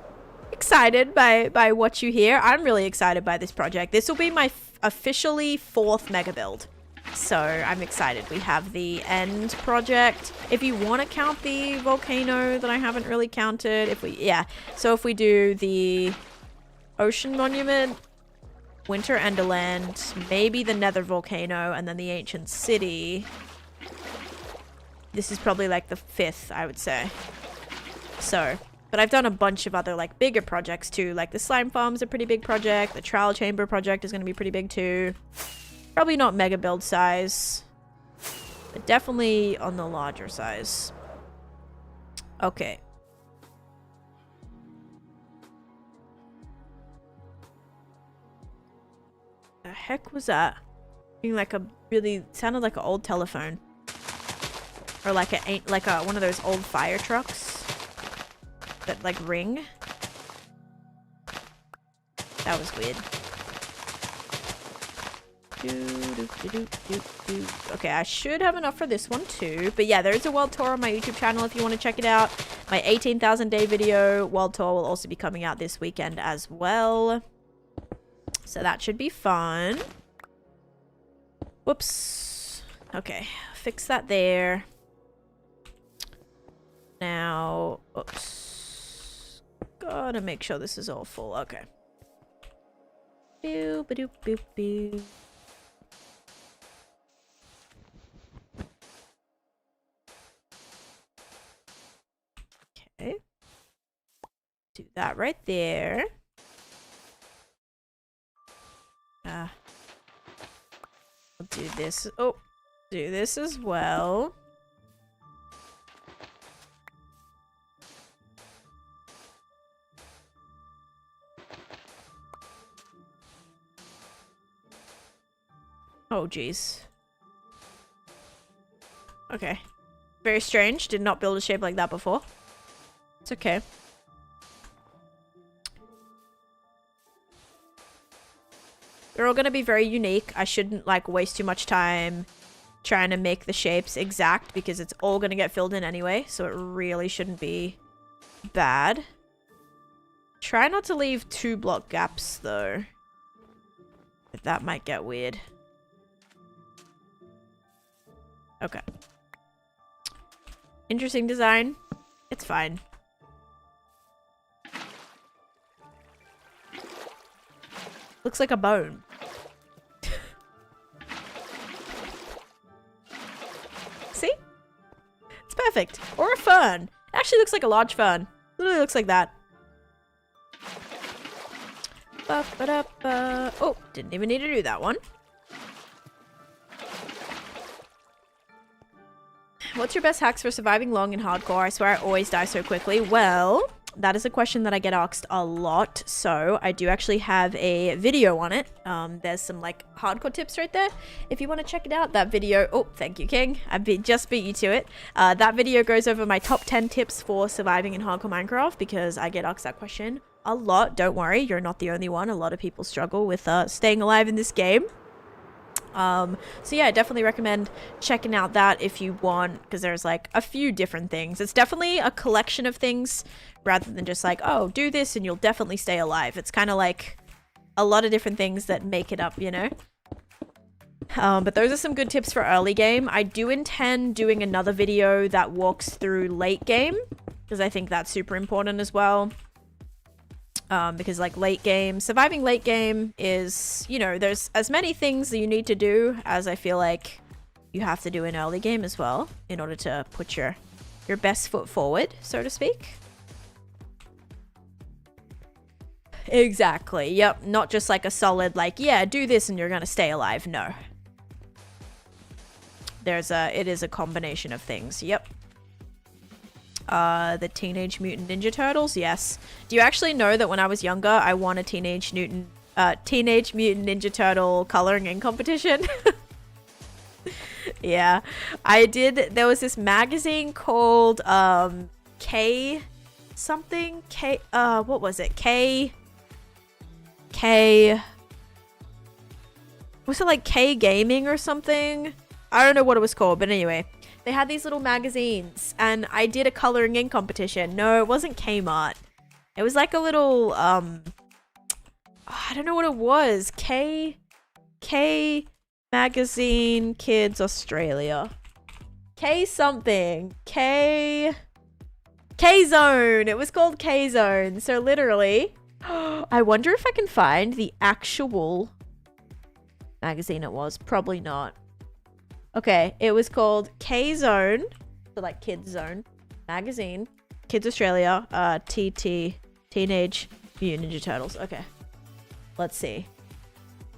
excited by what you hear. I'm really excited by this project. This will be my officially 4th mega build, so I'm excited. We have the end project, if you want to count the volcano that I haven't really counted. So if we do the Ocean Monument, Winter Enderland, maybe the Nether Volcano, and then the Ancient City. This is probably like the 5th, I would say. So, but I've done a bunch of other like bigger projects too. Like the Slime Farm's a pretty big project. The Trowel Chamber project is going to be pretty big too. Probably not mega build size, but definitely on the larger size. Okay. The heck was that? Like a really sounded like an old telephone, or like one of those old fire trucks that like ring. That was weird. Okay, I should have enough for this one too. But yeah, there's a world tour on my YouTube channel if you want to check it out. My 18,000 day video world tour will also be coming out this weekend as well. So that should be fun. Whoops. Okay, fix that there. Now, oops. Gotta make sure this is all full. Okay. Boop, boop, boop, boop. Okay. Do that right there. I'll do this. Oh, do this as well. Oh, jeez. Okay. Very strange. Did not build a shape like that before. It's okay. They're all going to be very unique. I shouldn't like waste too much time trying to make the shapes exact because it's all going to get filled in anyway. So it really shouldn't be bad. Try not to leave 2 block gaps though. That might get weird. Okay. Interesting design. It's fine. Looks like a bone. See? It's perfect. Or a fern. It actually looks like a large fern. Literally looks like that. Oh, didn't even need to do that one. What's your best hacks for surviving long in hardcore? I swear I always die so quickly. Well, that is a question that I get asked a lot, so I do actually have a video on it. There's some like hardcore tips right there. If you want to check it out, that video... Oh, thank you, King. Just beat you to it. That video goes over my top 10 tips for surviving in hardcore Minecraft because I get asked that question a lot. Don't worry, you're not the only one. A lot of people struggle with staying alive in this game. So yeah, I definitely recommend checking out that if you want, because there's like a few different things. It's definitely a collection of things rather than just like, oh, do this and you'll definitely stay alive. It's kind of like a lot of different things that make it up, you know? But those are some good tips for early game. I do intend doing another video that walks through late game because I think that's super important as well. Because like surviving late game is, you know, there's as many things that you need to do as I feel like you have to do in early game as well in order to put your best foot forward, so to speak. Exactly. Yep. Not just like a solid like, yeah, do this and you're gonna stay alive. No. It is a combination of things. Yep. The Teenage Mutant Ninja Turtles, yes. Do you actually know that when I was younger, I won a Teenage Mutant Ninja Turtle coloring in competition? Yeah, I did. There was this magazine called K something. What was it? K. Was it like K Gaming or something? I don't know what it was called, but anyway. They had these little magazines, and I did a coloring in competition. No, it wasn't Kmart. It was like a little, I don't know what it was. K Magazine Kids Australia. K something. K Zone. It was called K Zone. So literally, I wonder if I can find the actual magazine it was. Probably not. Okay, it was called K Zone, so like Kids Zone magazine, Kids Australia, TT, Teenage Mutant Ninja Turtles. Okay, let's see.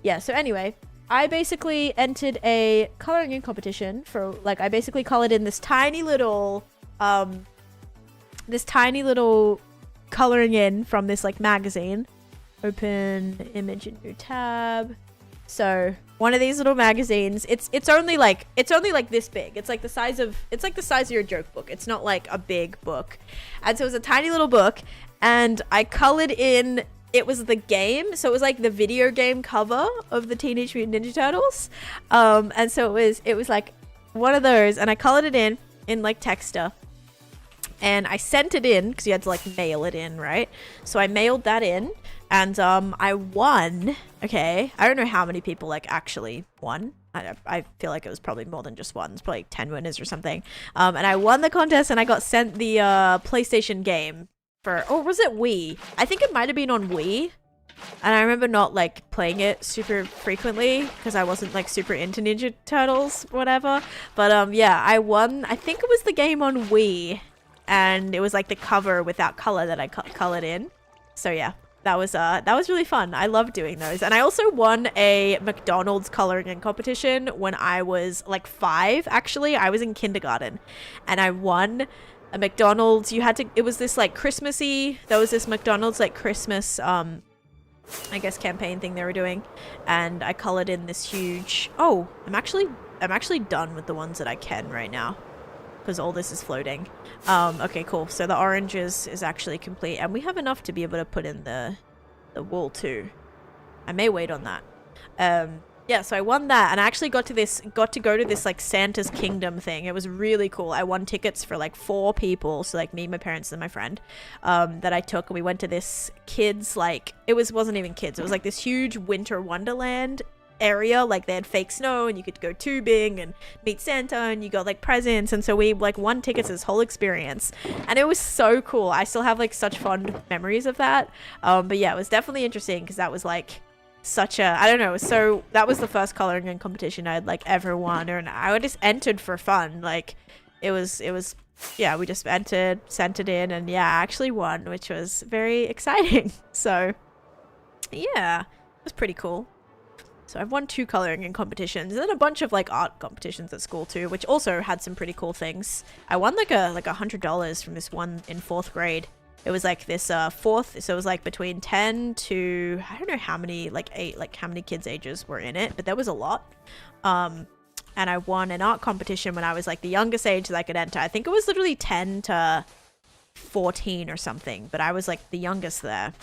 Yeah, so anyway, I basically entered a coloring in competition for like I basically colored in this tiny little coloring in from this like magazine. Open image in new tab. So one of these little magazines, it's only like this big. It's like the size of your joke book. It's not like a big book. And so it was a tiny little book, and I colored in, it was the game, so it was like the video game cover of the Teenage Mutant Ninja Turtles. And so it was like one of those, and I colored it in like Texter. And I sent it in because you had to like mail it in, right? So I mailed that in, and I won. Okay, I don't know how many people like actually won. I feel like it was probably more than just one. It's probably like 10 winners or something. And I won the contest, and I got sent the PlayStation game for, or was it Wii? I think it might have been on Wii. And I remember not like playing it super frequently because I wasn't like super into Ninja Turtles, whatever. But yeah, I won. I think it was the game on Wii. And it was like the cover with that color that I colored in. So yeah, that was really fun. I love doing those. And I also won a McDonald's coloring in competition when I was like 5. Actually, I was in kindergarten, and I won a McDonald's. It was this like Christmassy. There was this McDonald's like Christmas I guess campaign thing they were doing, and I colored in this huge. Oh, I'm actually done with the ones that I can right now, because all this is floating. Okay, cool. So the orange is actually complete, and we have enough to be able to put in the wool too. I may wait on that. Yeah, so I won that, and I actually got to go to this like Santa's Kingdom thing. It was really cool. I won tickets for like 4 people, so like me, my parents, and my friend, that I took, and we went to this kids, like wasn't even kids. It was like this huge winter wonderland area. Like they had fake snow, and you could go tubing and meet Santa, and you got like presents, and so we like won tickets this whole experience, and it was so cool. I still have like such fond memories of that. But yeah, it was definitely interesting because that was like such a, I don't know, so that was the first coloring in competition I had like ever won, and I just entered for fun. Like it was yeah, we just entered, sent it in, and yeah, I actually won, which was very exciting. So yeah, it was pretty cool. So I've won 2 coloring in competitions, and then a bunch of like art competitions at school too, which also had some pretty cool things. I won like $100 from this one in 4th grade. It was like this 4th, so it was like between 10 to, I don't know how many, like 8, like how many kids' ages were in it, but there was a lot. And I won an art competition when I was like the youngest age that I could enter. I think it was literally 10 to 14 or something, but I was like the youngest there.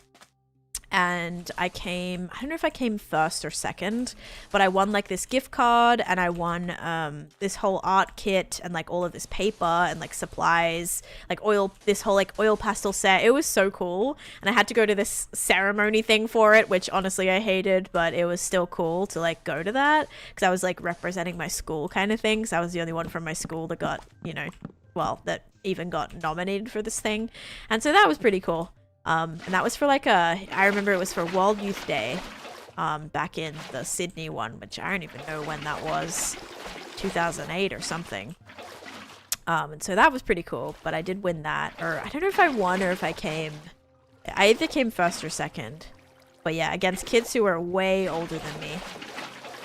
And I don't know if I came 1st or 2nd, but I won like this gift card, and I won this whole art kit, and like all of this paper and like supplies, like this whole like oil pastel set. It was so cool, and I had to go to this ceremony thing for it, which honestly I hated, but it was still cool to like go to that because I was like representing my school kind of thing. So I was the only one from my school that got, you know, well, that even got nominated for this thing, and so that was pretty cool. And that was for like I remember it was for World Youth Day, back in the Sydney one, which I don't even know when that was, 2008 or something. And so that was pretty cool, but I did win that, or I don't know if I won or if I either came first or second, but yeah, against kids who were way older than me.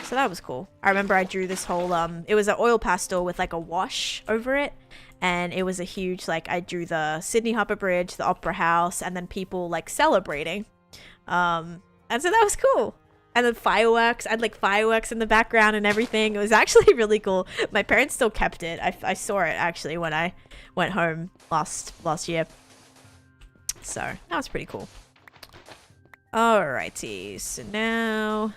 So that was cool. I remember I drew this whole, it was an oil pastel with like a wash over it. And it was a huge, like, I drew the Sydney Harbour Bridge, the Opera House, and then people, like, celebrating. And so that was cool. And then fireworks. I had, like, fireworks in the background and everything. It was actually really cool. My parents still kept it. I saw it, actually, when I went home last year. So, that was pretty cool. Alrighty. So now...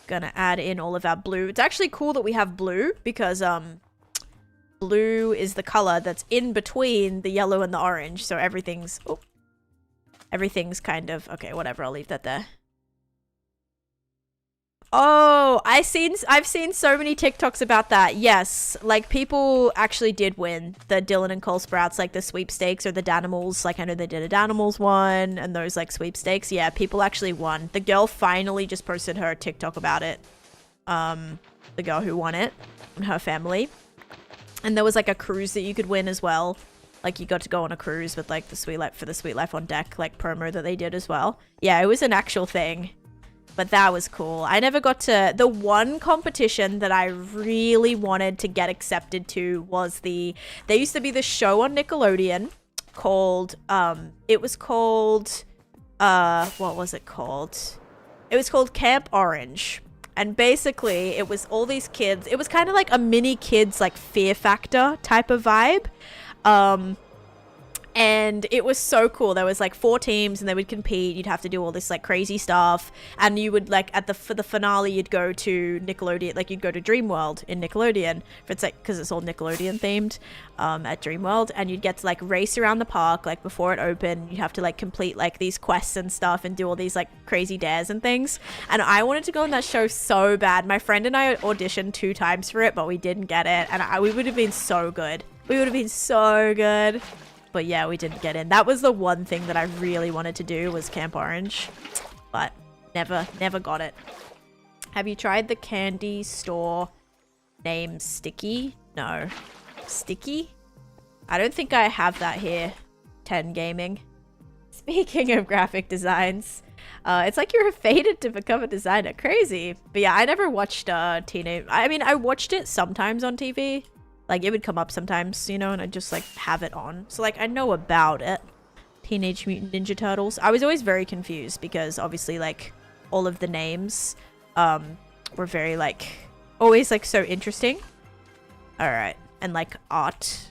gonna add in all of our blue. It's actually cool that we have blue because, blue is the color that's in between the yellow and the orange, so everything's kind of okay. Whatever, I'll leave that there. Oh, I've seen so many TikToks about that. Yes, like people actually did win the Dylan and Cole Sprouts, like the sweepstakes or the Danimals. Like I know they did a Danimals one and those like sweepstakes. Yeah, people actually won. The girl finally just posted her TikTok about it. The girl who won it and her family. And there was like a cruise that you could win as well. Like you got to go on a cruise with like the Sweet Life on Deck like promo that they did as well. Yeah, it was an actual thing. But that was cool. I never got to... The one competition that I really wanted to get accepted to was the... There used to be this show on Nickelodeon called... It was called... What was it called? It was called Camp Orange. And basically, it was all these kids. It was kind of like a mini kids, like, Fear Factor type of vibe. And it was so cool. There was like 4 teams and they would compete. You'd have to do all this like crazy stuff. And you would like for the finale, you'd go to Nickelodeon, like you'd go to Dreamworld in Nickelodeon. If it's like, cause it's all Nickelodeon themed, at Dreamworld. And you'd get to like race around the park, like before it opened. You'd have to like complete like these quests and stuff and do all these like crazy dares and things. And I wanted to go on that show so bad. My friend and I auditioned 2 times for it, but we didn't get it. And we would have been so good. We would have been so good. But yeah, we didn't get in. That was the one thing that I really wanted to do was Camp Orange. But never got it. Have you tried the candy store named Sticky? No. Sticky? I don't think I have that here. 10 Gaming. Speaking of graphic designs, it's like you're fated to become a designer. Crazy. But yeah, I never watched Teenage... I mean, I watched it sometimes on TV. Like, it would come up sometimes, you know, and I'd just, like, have it on. So, like, I know about it. Teenage Mutant Ninja Turtles. I was always very confused because, obviously, like, all of the names were very, like, always, like, so interesting. Alright. And, like, art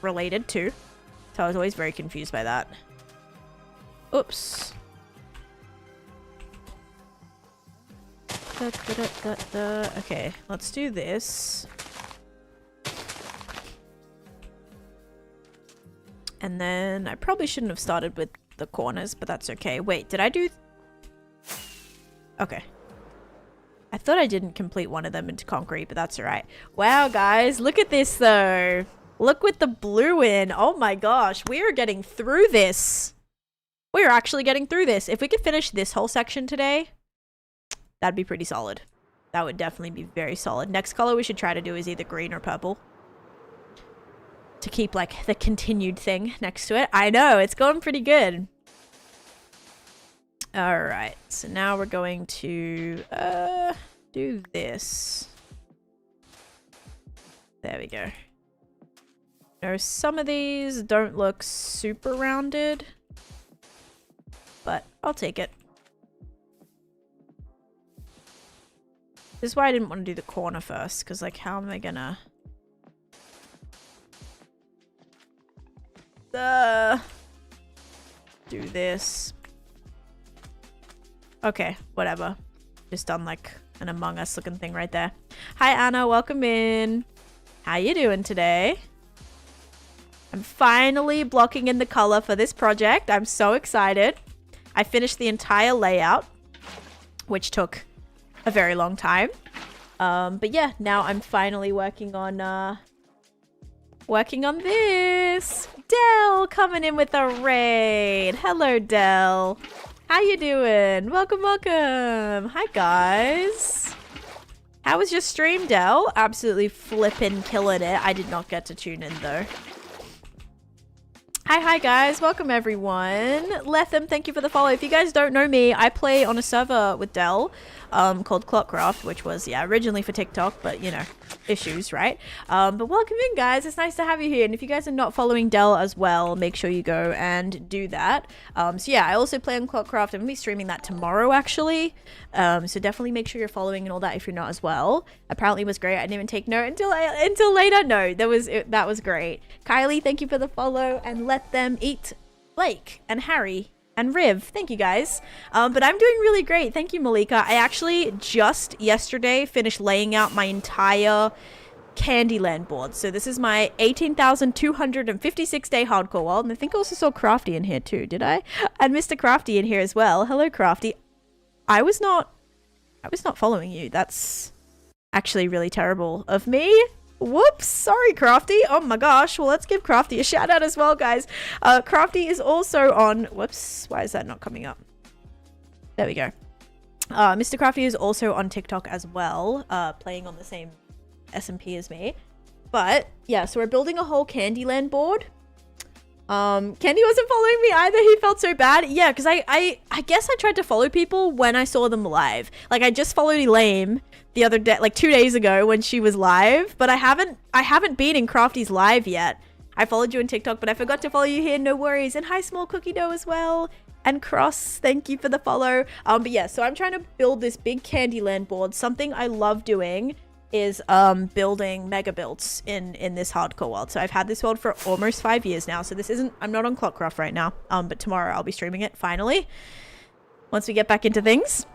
related, too. So I was always very confused by that. Oops. Okay, let's do this. And then I probably shouldn't have started with the corners, but that's okay. Wait, did I do... Okay. I thought I didn't complete one of them into concrete, but that's alright. Wow, guys, look at this, though. Look with the blue in. Oh my gosh, we are getting through this. We are actually getting through this. If we could finish this whole section today... That'd be pretty solid. That would definitely be very solid. Next color we should try to do is either green or purple. To keep, like, the continued thing next to it. I know, it's going pretty good. Alright, so now we're going to do this. There we go. Now, some of these don't look super rounded. But I'll take it. This is why I didn't want to do the corner first, because, like, how am I gonna... do this. Okay, whatever. Just done, like, an Among Us looking thing right there. Hi, Anna. Welcome in. How you doing today? I'm finally blocking in the color for this project. I'm so excited. I finished the entire layout, which took... a very long time. But yeah, now I'm finally working on this. Dell coming in with a raid. Hello, Dell. How you doing? Welcome, welcome. Hi, guys. How was your stream, Dell? Absolutely flippin' killing it. I did not get to tune in, though. Hi guys, welcome everyone. Lethem, thank you for the follow. If you guys don't know me, I play on a server with Dell called Clockcraft, which was, yeah, originally for TikTok, but you know, issues, right? But welcome in, guys. It's nice to have you here. And if you guys are not following Dell as well, make sure you go and do that. So yeah, I also play on Clockcraft. I'm gonna be streaming that tomorrow, actually. So definitely make sure you're following and all that if you're not as well. Apparently it was great. I didn't even take note until later. No, that was great. Kylie, thank you for the follow, and let them eat Blake and Harry and Riv. Thank you, guys. But I'm doing really great. Thank you, Malika. I actually just yesterday finished laying out my entire Candyland board. So this is my 18,256 day hardcore world. And I think I also saw Crafty in here too, did I? And Mr. Crafty in here as well. Hello, Crafty. I was not following you. That's actually really terrible of me. Whoops, sorry, Crafty. Oh my gosh. Well, let's give Crafty a shout out as well, guys. Crafty is also on... Whoops, why is that not coming up? There we go. Mr. Crafty is also on TikTok as well, playing on the same SMP as me. But, yeah, so we're building a whole Candyland board. Candy wasn't following me either. He felt so bad. Yeah, because I guess I tried to follow people when I saw them live. Like, I just followed Elaine the other day, like 2 days ago when she was live, but I haven't been in Crafty's live yet. I followed you on TikTok, but I forgot to follow you here. No worries. And hi, Small Cookie Dough as well. And Cross, thank you for the follow. But yeah, so I'm trying to build this big Candyland board. Something I love doing is building mega builds in this hardcore world. So I've had this world for almost 5 years now. So this isn't, I'm not on Clockcraft right now. But tomorrow I'll be streaming it finally, once we get back into things.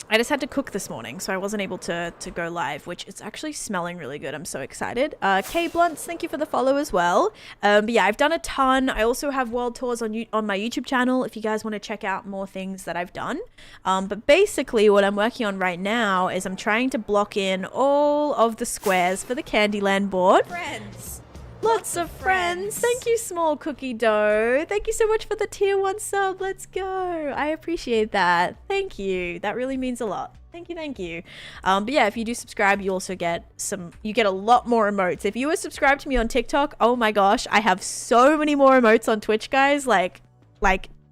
I just had to cook this morning, so I wasn't able to go live, which it's actually smelling really good. I'm so excited. K Blunts, thank you for the follow as well. But yeah, I've done a ton. I also have world tours on my YouTube channel if you guys want to check out more things that I've done. But basically what I'm working on right now is I'm trying to block in all of the squares for the Candyland board. Friends. Lots of friends. Thank you, Small Cookie Dough. Thank you so much for the tier 1 sub. Let's go. I appreciate that. Thank you. That really means a lot. Thank you, thank you. But yeah, if you do subscribe, you also get a lot more emotes. If you were subscribed to me on TikTok, oh my gosh, I have so many more emotes on Twitch, guys. Like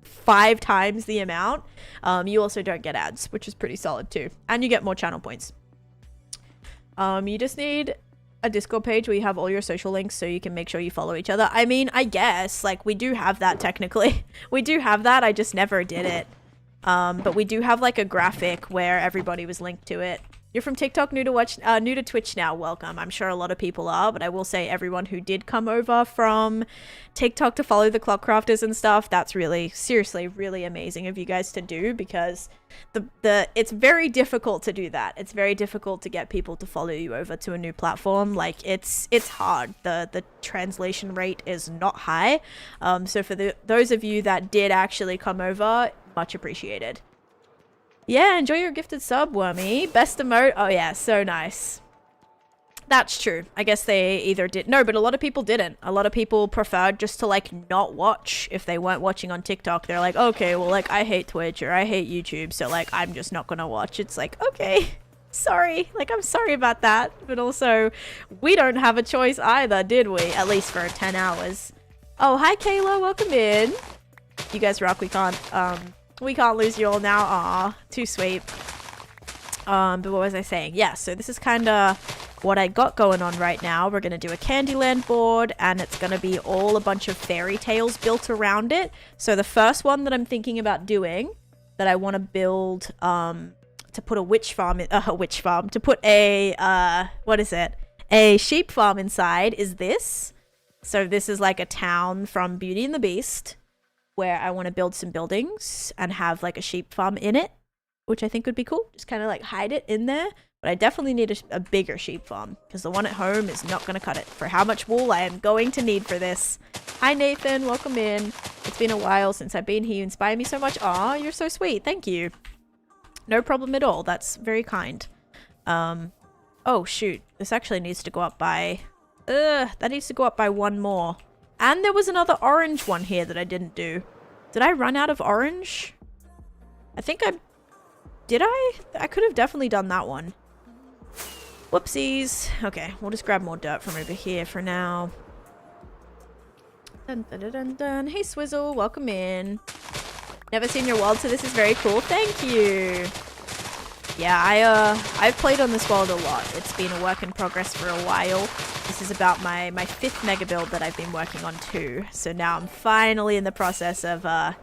5 times the amount. You also don't get ads, which is pretty solid too. And you get more channel points. You just need a Discord page where you have all your social links so you can make sure you follow each other. I mean, I guess, like, we do have that technically. We do have that, I just never did it. But we do have, like, a graphic where everybody was linked to it. You're from TikTok, new to Twitch now, welcome. I'm sure a lot of people are, but I will say everyone who did come over from TikTok to follow the Clockcrafters and stuff, that's really, seriously, really amazing of you guys to do, because it's very difficult to do that. It's very difficult to get people to follow you over to a new platform. Like, it's hard. The translation rate is not high. So for those of you that did actually come over, much appreciated. Yeah, enjoy your gifted sub, Wormy. Best emote. Oh yeah, so nice. That's true. I guess they either did. No, but a lot of people didn't. A lot of people preferred just to, like, not watch if they weren't watching on TikTok. They're like, okay, well, like, I hate Twitch or I hate YouTube, so, like, I'm just not gonna watch. It's like, okay, sorry. Like, I'm sorry about that. But also, we don't have a choice either, did we? At least for 10 hours. Oh, hi, Kayla. Welcome in. You guys rock. We can't lose you all now. Aw, too sweet. But what was I saying? Yeah, so this is kind of what I got going on right now. We're going to do a Candyland board, and it's going to be all a bunch of fairy tales built around it. So the first one that I'm thinking about doing, that I want to build, to put a witch farm in, to put a, what is it? A sheep farm inside is this. So this is like a town from Beauty and the Beast, where I want to build some buildings and have like a sheep farm in it, which I think would be cool. Just kind of like hide it in there. But I definitely need a bigger sheep farm, because the one at home is not going to cut it for how much wool I am going to need for this. Hi, Nathan. Welcome in. It's been a while since I've been here. You inspire me so much. Aw, you're so sweet. Thank you. No problem at all. That's very kind. Oh, shoot. This actually needs to go up by... that needs to go up by 1 more. And there was another orange one here that I didn't do. Did I run out of orange? I think I... Did I? I could have definitely done that one. Whoopsies. Okay, we'll just grab more dirt from over here for now. Dun, dun, dun, dun, dun. Hey, Swizzle. Welcome in. Never seen your world, so this is very cool. Thank you. Yeah, I've played on this world a lot. It's been a work in progress for a while. This is about my 5th mega build that I've been working on too. So now I'm finally in the process of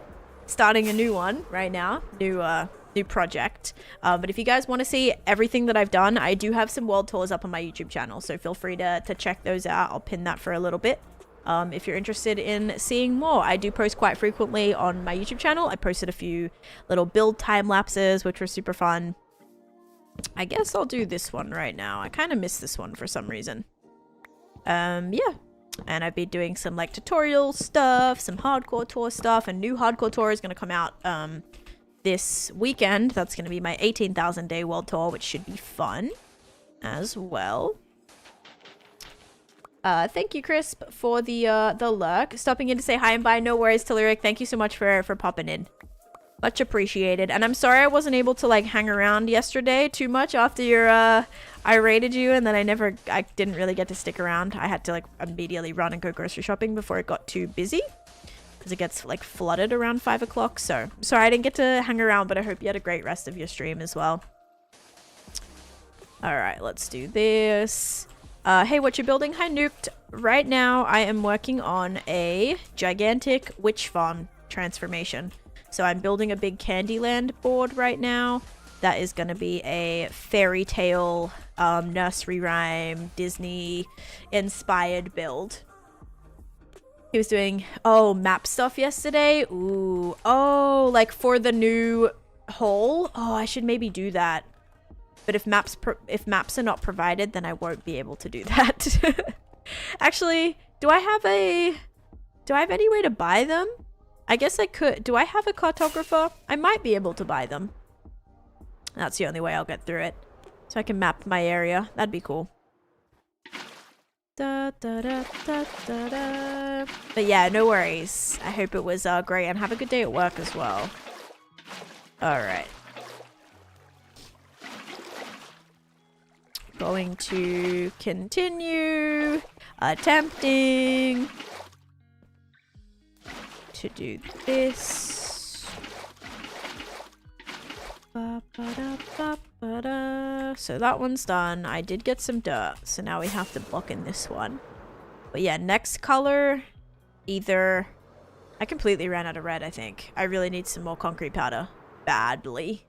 starting a new one right now. New project. But if you guys want to see everything that I've done, I do have some world tours up on my YouTube channel. So feel free to check those out. I'll pin that for a little bit. If you're interested in seeing more, I do post quite frequently on my YouTube channel. I posted a few little build time lapses, which were super fun. I guess I'll do this one right now. I kind of missed this one for some reason. Yeah. And I've been doing some like tutorial stuff, some hardcore tour stuff. A new hardcore tour is going to come out this weekend. That's going to be my 18,000 day world tour, which should be fun as well. Thank you, Crisp, for the lurk. Stopping in to say hi and bye. No worries, Telluric. Thank you so much for popping in. Much appreciated. And I'm sorry I wasn't able to like hang around yesterday too much after your I raided you, and then I didn't really get to stick around. I had to like immediately run and go grocery shopping before it got too busy, because it gets like flooded around 5 o'clock. So sorry I didn't get to hang around, but I hope you had a great rest of your stream as well. All right, let's do this. Hey, what you building? Hi, Nuked. Right now I am working on a gigantic witch farm transformation. So I'm building a big Candyland board right now. That is going to be a fairy tale, nursery rhyme, Disney inspired build. He was doing, map stuff yesterday. Ooh. Oh, like for the new hole. Oh, I should maybe do that. But if maps are not provided, then I won't be able to do that. Actually, do I have any way to buy them? I guess I could. Do I have a cartographer? I might be able to buy them. That's the only way I'll get through it. So I can map my area. That'd be cool. Da, da, da, da, da, da. But yeah, no worries. I hope it was great, and have a good day at work as well. Alright. Going to continue attempting to do this. Ba, ba, da, ba, ba, da. So that one's done. I did get some dirt, so now we have to block in this one. But yeah, next color, either... I completely ran out of red, I think. I really need some more concrete powder. Badly.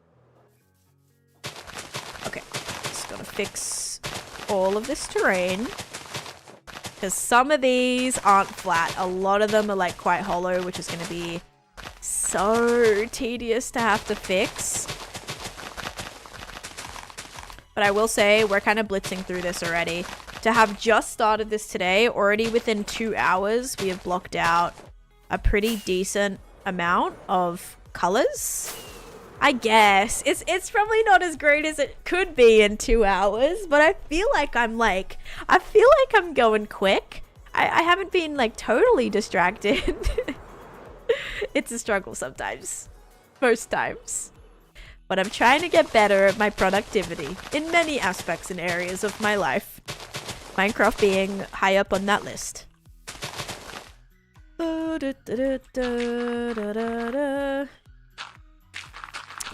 Okay, just gotta fix all of this terrain. Because some of these aren't flat. A lot of them are like quite hollow, which is going to be so tedious to have to fix. But I will say we're kind of blitzing through this already. To have just started this today, already within 2 hours, we have blocked out a pretty decent amount of colors. I guess it's probably not as great as it could be in 2 hours, but I feel like I'm going quick. I haven't been like totally distracted. It's a struggle sometimes, most times, but I'm trying to get better at my productivity in many aspects and areas of my life. Minecraft being high up on that list.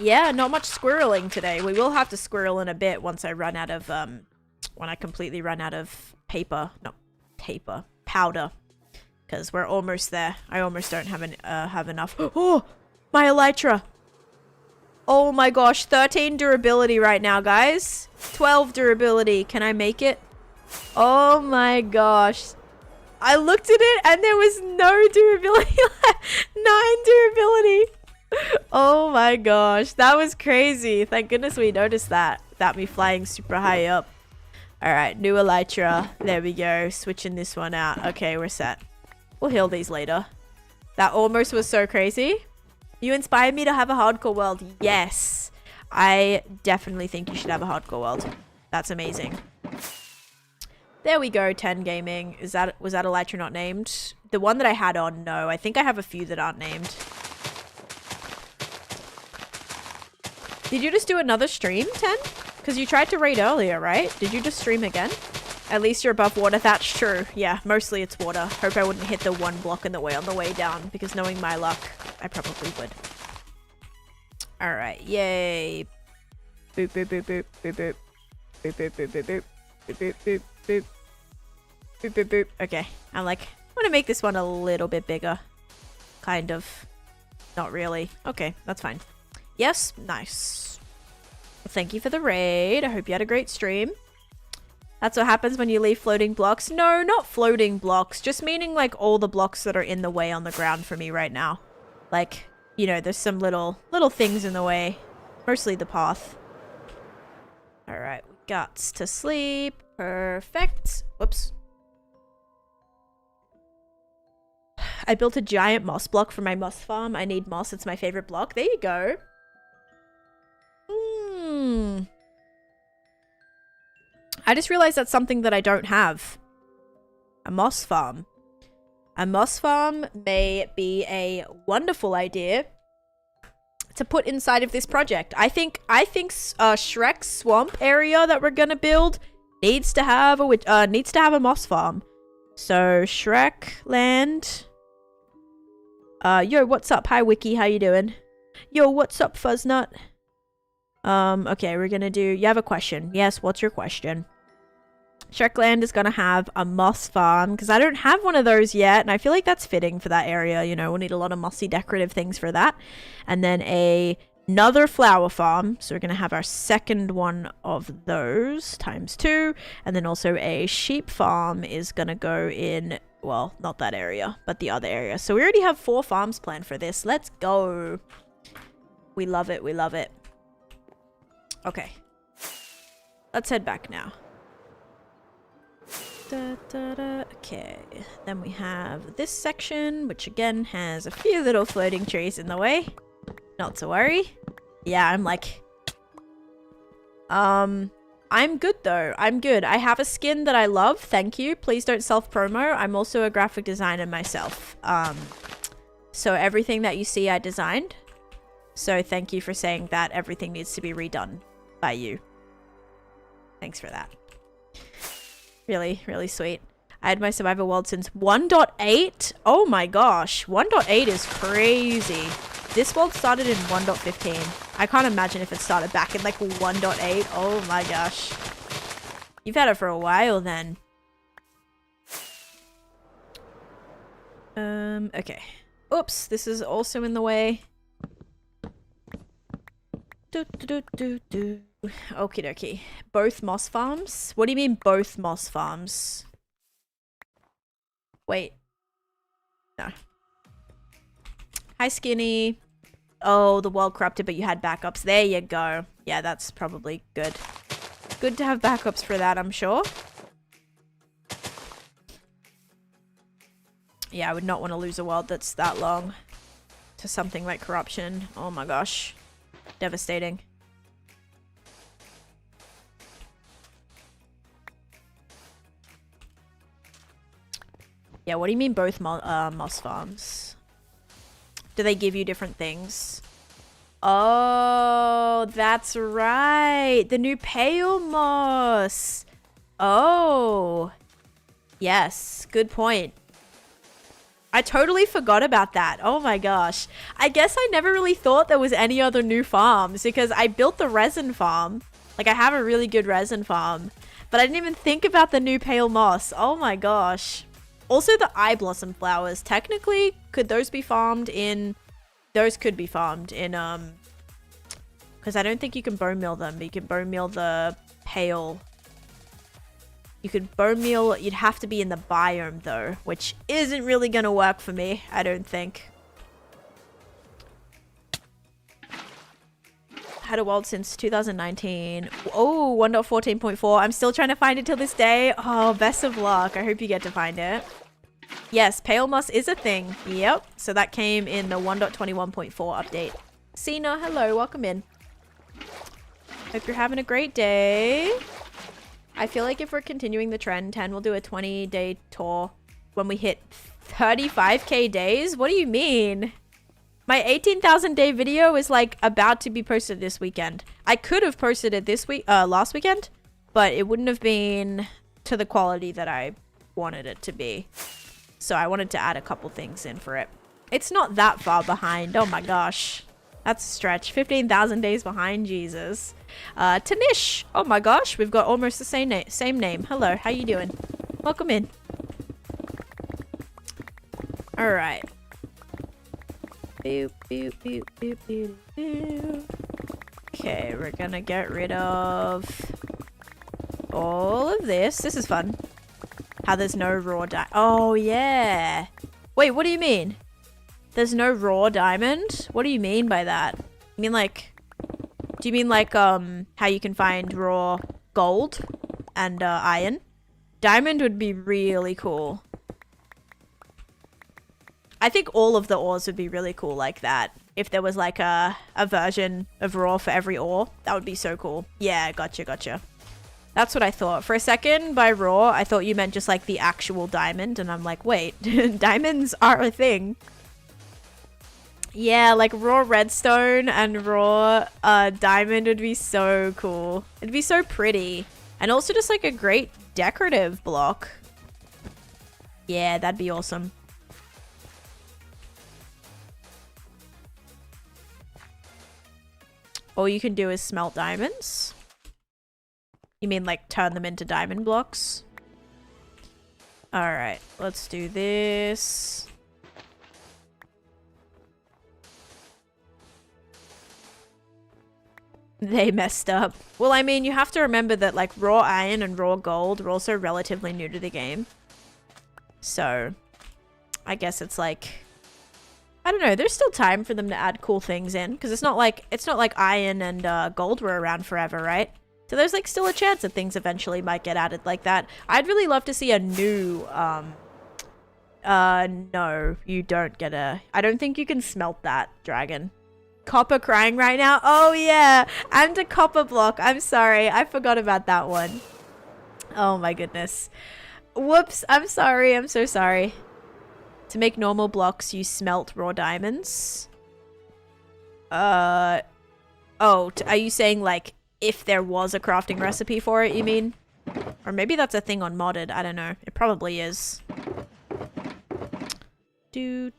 Yeah, not much squirreling today. We will have to squirrel in a bit once I run out of, when I completely run out of powder. Because we're almost there. I almost don't have enough. Oh, my elytra. Oh my gosh, 13 durability right now, guys. 12 durability. Can I make it? Oh my gosh. I looked at it and there was no durability. 9 durability. Oh my gosh, that was crazy. Thank goodness we noticed that without me flying super high up. Alright, new elytra. There we go. Switching this one out. Okay, we're set. We'll heal these later. That almost was so crazy. You inspired me to have a hardcore world. Yes. I definitely think you should have a hardcore world. That's amazing. There we go, 10 gaming. Was that elytra not named? The one that I had on, no. I think I have a few that aren't named. Did you just do another stream, 10? Because you tried to raid earlier, right? Did you just stream again? At least you're above water. That's true. Yeah, mostly it's water. Hope I wouldn't hit the one block in the way on the way down, because knowing my luck, I probably would. Alright, yay. Boop, boop, boop, boop, boop, boop. Boop, boop, boop, boop, boop. Boop, boop, boop, boop. Boop, boop, boop. Okay, I'm like, I want to make this one a little bit bigger. Kind of. Not really. Okay, that's fine. Yes, nice. Well, thank you for the raid. I hope you had a great stream. That's what happens when you leave floating blocks. No, not floating blocks. Just meaning like all the blocks that are in the way on the ground for me right now. Like, you know, there's some little things in the way. Mostly the path. Alright, we got to sleep. Perfect. Whoops. I built a giant moss block for my moss farm. I need moss. It's my favorite block. There you go. I just realized that's something that I don't have. A moss farm. A moss farm may be a wonderful idea to put inside of this project. I think Shrek's swamp area that we're gonna build needs to have a moss farm. So Shrek land. Yo, what's up? Hi Wiki, how you doing? Yo, what's up, Fuzznut? Okay, we're gonna do... You have a question. Yes, what's your question? Shrekland is gonna have a moss farm, because I don't have one of those yet, and I feel like that's fitting for that area. You know, we'll need a lot of mossy decorative things for that. And then another flower farm, so we're gonna have our second one of those, ×2. And then also a sheep farm is gonna go in... Well, not that area, but the other area. So we already have 4 farms planned for this. Let's go. We love it, we love it. Okay. Let's head back now. Okay. Then we have this section, which again has a few little floating trees in the way. Not to worry. Yeah, I'm like... I'm good though. I'm good. I have a skin that I love. Thank you. Please don't self-promo. I'm also a graphic designer myself. So everything that you see I designed. So thank you for saying that everything needs to be redone by you. Thanks for that. Really, really sweet. I had my survival world since 1.8. Oh my gosh. 1.8 is crazy. This world started in 1.15. I can't imagine if it started back in like 1.8. Oh my gosh. You've had it for a while then. Okay. Oops, this is also in the way. Okie dokie. Both moss farms? What do you mean both moss farms? Wait. No. Hi, Skinny. Oh, the world corrupted, but you had backups. There you go. Yeah, that's probably good. Good to have backups for that, I'm sure. Yeah, I would not want to lose a world that's that long to something like corruption. Oh my gosh. Devastating. Yeah, what do you mean both moss farms? Do they give you different things? Oh, that's right. The new pale moss. Oh. Yes, good point. I totally forgot about that. Oh my gosh. I guess I never really thought there was any other new farms because I built the resin farm. Like, I have a really good resin farm. But I didn't even think about the new pale moss. Oh my gosh. Also, the eye blossom flowers. Technically, could those be farmed in... Those could be farmed in, because I don't think you can bone meal them, but you can bone meal the pale. You could bone meal... You'd have to be in the biome, though, which isn't really going to work for me, I don't think. Had a world since 2019. Oh, 1.14.4. I'm still trying to find it till this day. Oh, best of luck. I hope you get to find it. Yes, pale moss is a thing. Yep. So that came in the 1.21.4 update. Cena, hello. Welcome in. Hope you're having a great day. I feel like if we're continuing the trend, 10 will do a 20-day tour when we hit 35k days? What do you mean? My 18,000 day video is like about to be posted this weekend. I could have posted it this week, last weekend, but it wouldn't have been to the quality that I wanted it to be. So I wanted to add a couple things in for it. It's not that far behind. Oh my gosh. That's a stretch. 15,000 days behind, Jesus. Taneesha. Oh my gosh, we've got almost the same name. Hello, how you doing? Welcome in. All right. Boop, boop, boop, boop, boop, boop. Okay, we're gonna get rid of all of this. This is fun. How there's no raw oh yeah. Wait, what do you mean? There's no raw diamond? What do you mean by that? You mean like, do you mean like how you can find raw gold and iron? Diamond would be really cool. I think all of the ores would be really cool like that. If there was like a version of raw for every ore, that would be so cool. Yeah, gotcha. That's what I thought. For a second, by raw, I thought you meant just like the actual diamond. And I'm like, wait, diamonds are a thing. Yeah, like raw redstone and raw diamond would be so cool. It'd be so pretty. And also just like a great decorative block. Yeah, that'd be awesome. All you can do is smelt diamonds. You mean like turn them into diamond blocks? Alright, let's do this. They messed up. Well, I mean, you have to remember that like raw iron and raw gold are also relatively new to the game. So, I guess it's like, I don't know, there's still time for them to add cool things in, because it's not like iron and gold were around forever, right? So there's like still a chance that things eventually might get added like that. I'd really love to see a new no, you don't get a, I don't think you can smelt that, dragon. Copper crying right now. Oh yeah, and a copper block. I'm sorry, I forgot about that one. Oh my goodness. Whoops, I'm sorry, I'm so sorry. To make normal blocks, you smelt raw diamonds. Oh, are you saying like if there was a crafting recipe for it, you mean? Or maybe that's a thing on modded, I don't know. It probably is. No,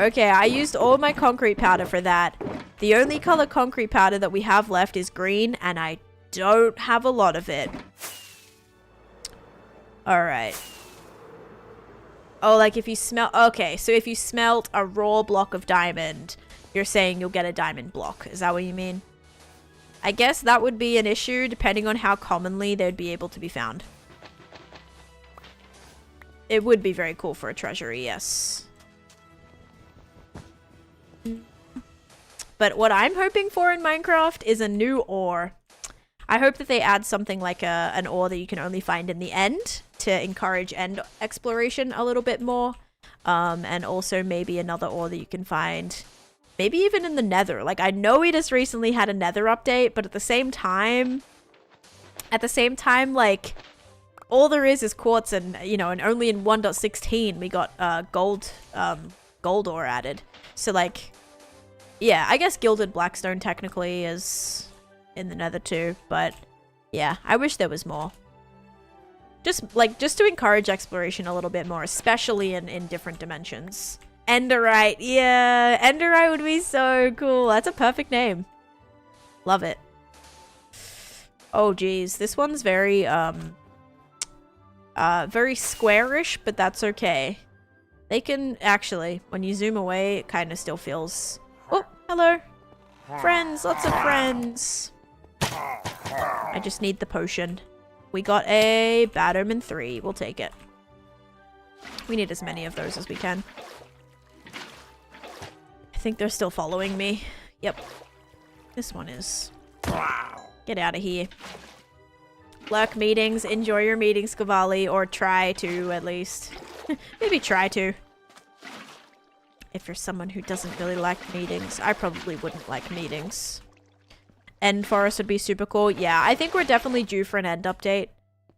okay, I used all my concrete powder for that. The only color concrete powder that we have left is green, and I don't have a lot of it. Alright. Oh, like if you smelt, okay, so if you smelt a raw block of diamond, you're saying you'll get a diamond block. Is that what you mean? I guess that would be an issue depending on how commonly they'd be able to be found. It would be very cool for a treasury, yes. But what I'm hoping for in Minecraft is a new ore. I hope that they add something like an ore that you can only find in the end to encourage end exploration a little bit more. And also maybe another ore that you can find maybe even in the nether. Like, I know we just recently had a nether update, but at the same time, like, all there is quartz, and, you know, and only in 1.16 we got gold ore added. So, like, yeah, I guess gilded blackstone technically is in the nether too, but yeah, I wish there was more. Just to encourage exploration a little bit more, especially in different dimensions. Enderite, yeah, Enderite would be so cool. That's a perfect name. Love it. Oh geez, this one's very very squarish, but that's okay. They can actually, when you zoom away, it kind of still feels. Oh, hello, friends, lots of friends. I just need the potion. We got a Bad Omen 3. We'll take it. We need as many of those as we can. I think they're still following me. Yep. This one is. Get out of here. Lurk meetings. Enjoy your meetings, Cavalli. Or try to, at least. Maybe try to. If you're someone who doesn't really like meetings. I probably wouldn't like meetings. End forest would be super cool. Yeah, I think we're definitely due for an end update.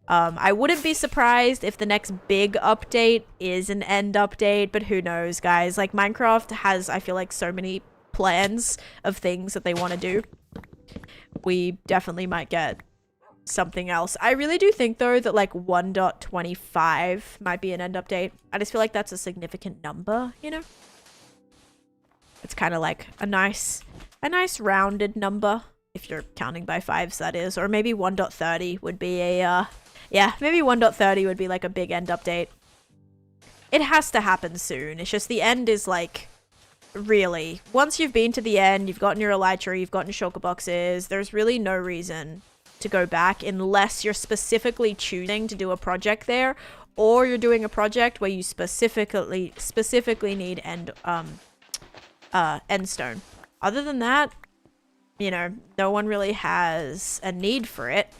I wouldn't be surprised if the next big update is an end update, but who knows, guys. Like, Minecraft has, I feel like, so many plans of things that they want to do. We definitely might get something else. I really do think, though, that, like, 1.25 might be an end update. I just feel like that's a significant number, you know? It's kind of like a nice rounded number, if you're counting by fives, that is. Or maybe 1.30 would be a, yeah, maybe 1.30 would be like a big end update. It has to happen soon. It's just the end is like, really, once you've been to the end, you've gotten your elytra, you've gotten shulker boxes, there's really no reason to go back unless you're specifically choosing to do a project there, or you're doing a project where you specifically need endstone. Other than that, you know, no one really has a need for it,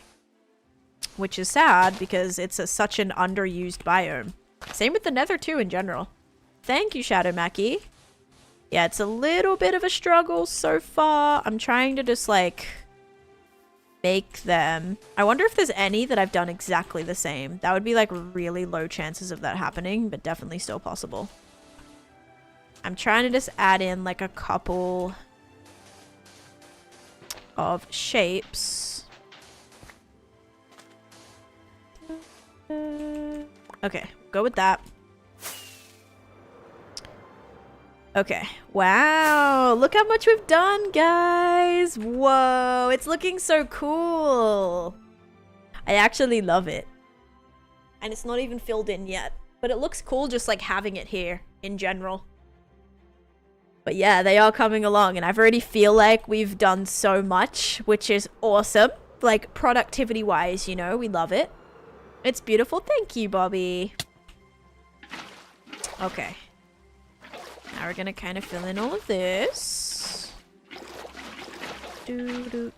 which is sad because it's such an underused biome. Same with the nether too in general. Thank you, Shadow Mackie. Yeah, it's a little bit of a struggle so far. I'm trying to just like make them. I wonder if there's any that I've done exactly the same. That would be like really low chances of that happening, but definitely still possible. I'm trying to just add in like a couple of shapes. Okay, go with that. Okay, wow, look how much we've done, guys. Whoa, it's looking so cool. I actually love it. And it's not even filled in yet, but it looks cool just like having it here in general. But yeah, they are coming along, and I already feel like we've done so much, which is awesome. Like, productivity-wise, you know, we love it. It's beautiful. Thank you, Bobby. Okay. Now we're gonna kind of fill in all of this. Oh,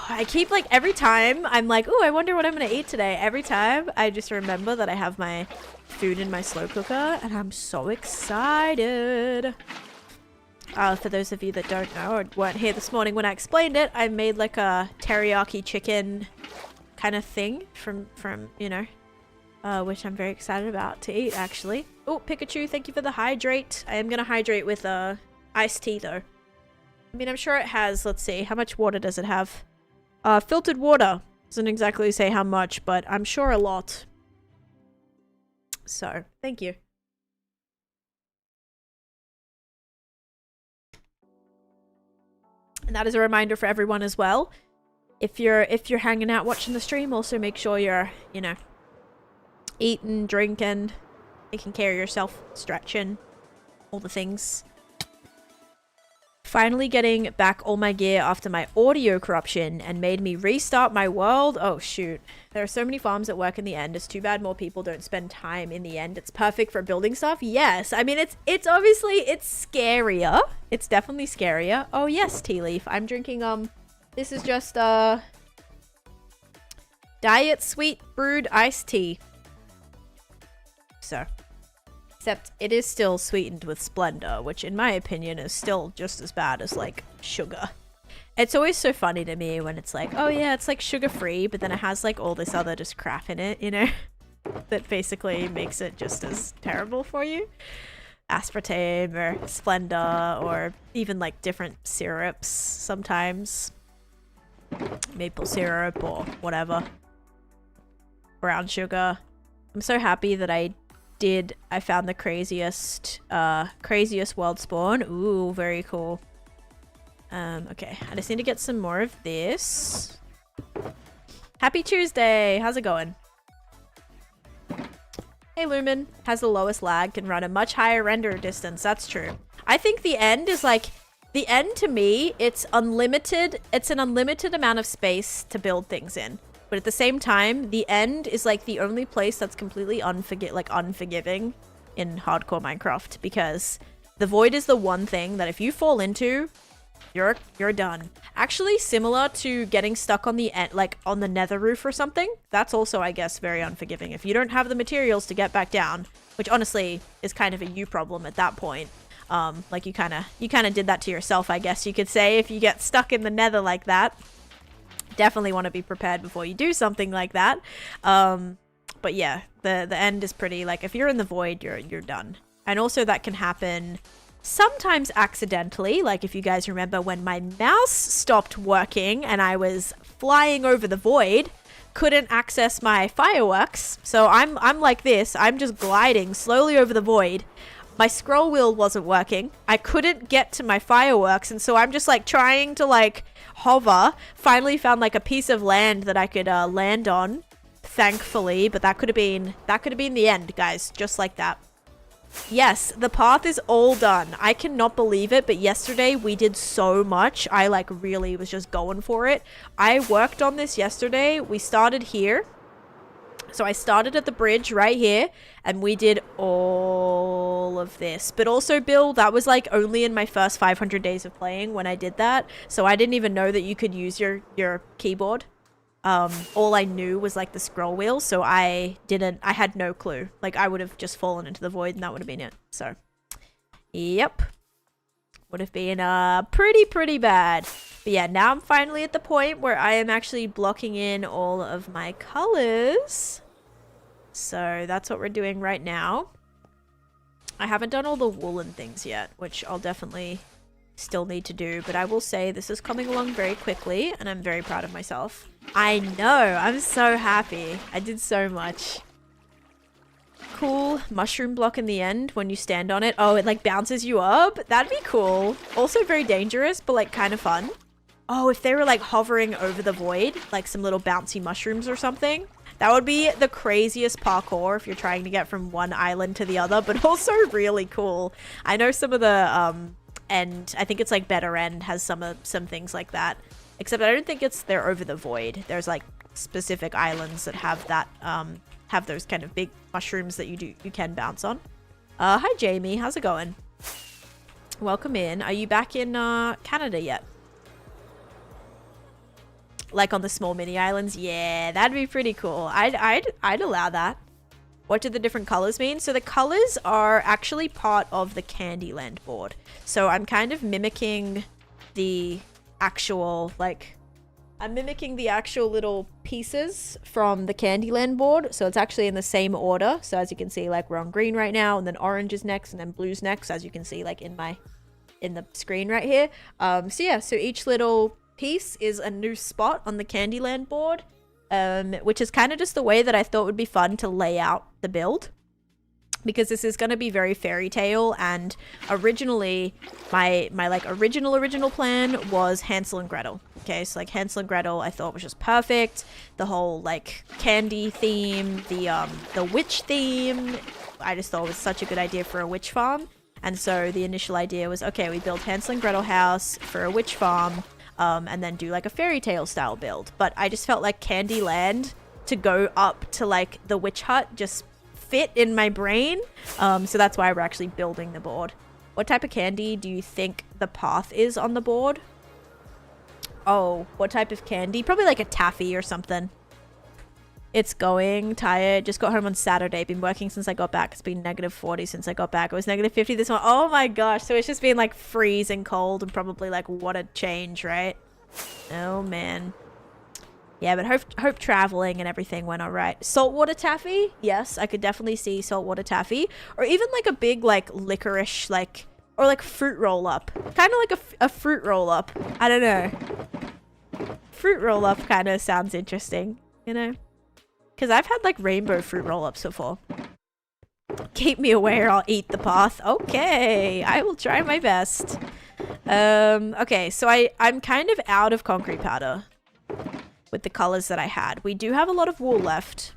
I keep, like, every time I'm like, oh, I wonder what I'm gonna eat today. Every time I just remember that I have my food in my slow cooker, and I'm so excited. For those of you that don't know or weren't here this morning when I explained it, I made like a teriyaki chicken kind of thing from you know, which I'm very excited about to eat, actually. Oh, Pikachu, thank you for the hydrate. I am going to hydrate with iced tea, though. I mean, I'm sure it has, let's see, how much water does it have? Filtered water. Doesn't exactly say how much, but I'm sure a lot. So, thank you. And that is a reminder for everyone as well. If you're hanging out watching the stream, also make sure you're, you know, eating, drinking, taking care of yourself, stretching, all the things. Finally getting back all my gear after my audio corruption and made me restart my world. Oh shoot. There are so many farms that work in the end. It's too bad more people don't spend time in the end. It's perfect for building stuff. Yes. I mean, it's obviously, it's scarier. It's definitely scarier. Oh yes, tea leaf. I'm drinking, this is just, diet sweet brewed iced tea. So. Except it is still sweetened with Splenda, which in my opinion is still just as bad as like sugar. It's always so funny to me when it's like, oh yeah, it's like sugar free, but then it has like all this other just crap in it, you know, that basically makes it just as terrible for you. Aspartame or Splenda or even like different syrups sometimes. Maple syrup or whatever. Brown sugar. I'm so happy that I found the craziest world spawn. Ooh, very cool. Okay, I just need to get some more of this. Happy Tuesday! How's it going? Hey, Lumen. Has the lowest lag, can run a much higher render distance. That's true. I think the end is like... The end, to me, it's unlimited. It's an unlimited amount of space to build things in. But at the same time, the end is like the only place that's completely unforgiving in hardcore Minecraft, because the void is the one thing that if you fall into, you're done. Actually, similar to getting stuck on the end, like on the nether roof or something. That's also, I guess, very unforgiving. If you don't have the materials to get back down, which honestly is kind of a you problem at that point. Like you kind of did that to yourself, I guess you could say, if you get stuck in the nether like that. Definitely want to be prepared before you do something like that. But yeah, the end is pretty, like, if you're in the void, you're done. And also that can happen sometimes accidentally, like if you guys remember when my mouse stopped working and I was flying over the void, couldn't access my fireworks. So I'm like this, I'm just gliding slowly over the void. My scroll wheel wasn't working. I couldn't get to my fireworks, and so I'm just like trying to like hover. Finally found like a piece of land that I could land on, thankfully, but that could have been the end, guys, just like that. Yes, the path is all done. I cannot believe it, but yesterday we did so much. I like really was just going for it. I worked on this yesterday. We started here. So I started at the bridge right here, and we did all of this. But also, Bill, that was like only in my first 500 days of playing when I did that. So I didn't even know that you could use your keyboard. All I knew was like the scroll wheel, so I had no clue. Like I would have just fallen into the void and that would have been it. So, yep. Would have been pretty bad. But yeah, now I'm finally at the point where I am actually blocking in all of my colors. So that's what we're doing right now. I haven't done all the woolen things yet, which I'll definitely still need to do, but I will say this is coming along very quickly and I'm very proud of myself. I know, I'm so happy. I did so much. Cool mushroom block in the end when you stand on it. Oh, it like bounces you up. That'd be cool. Also very dangerous, but like kind of fun. Oh, if they were like hovering over the void, like some little bouncy mushrooms or something, that would be the craziest parkour if you're trying to get from one island to the other, but also really cool. I know some of the and I think it's like Better End has some things like that, except I don't think they're over the void. There's like specific islands that have that have those kind of big mushrooms that you can bounce on. Hi Jamie, how's it going? Welcome in. Are you back in Canada yet? Like on the small mini islands? Yeah, that'd be pretty cool. I'd allow that. What do the different colors mean? So the colors are actually part of the Candyland board. So I'm kind of mimicking the actual, like, I'm mimicking the actual little pieces from the Candyland board. So it's actually in the same order. So as you can see, like we're on green right now, and then orange is next, and then blue's next, as you can see, like in the screen right here. So yeah, so each little piece is a new spot on the Candyland board. Which is kind of just the way that I thought would be fun to lay out the build, because this is going to be very fairy tale, and originally my like original plan was Hansel and Gretel. Okay, so like Hansel and Gretel I thought was just perfect. The whole like candy theme, the witch theme, I just thought was such a good idea for a witch farm. And so the initial idea was, okay, we build Hansel and Gretel house for a witch farm, and then do like a fairy tale style build. But I just felt like Candyland to go up to like the witch hut just fit in my brain. So that's why we're actually building the board. What type of candy do you think the path is on the board? Oh, what type of candy? Probably like a taffy or something. It's going. Tired. Just got home on Saturday. Been working since I got back. It's been -40 since I got back. It was -50 this one. Oh my gosh. So it's just been like freezing cold, and probably like what a change, right? Oh man. Yeah, but hope traveling and everything went all right. Saltwater taffy? Yes, I could definitely see saltwater taffy. Or even like a big like licorice, like, or like fruit roll up. Kind of like a fruit roll up. I don't know. Fruit roll up kind of sounds interesting, you know? Because I've had like rainbow fruit roll-ups before. Keep me away or I'll eat the path. Okay, I will try my best. Okay, so I'm kind of out of concrete powder with the colors that I had. We do have a lot of wool left.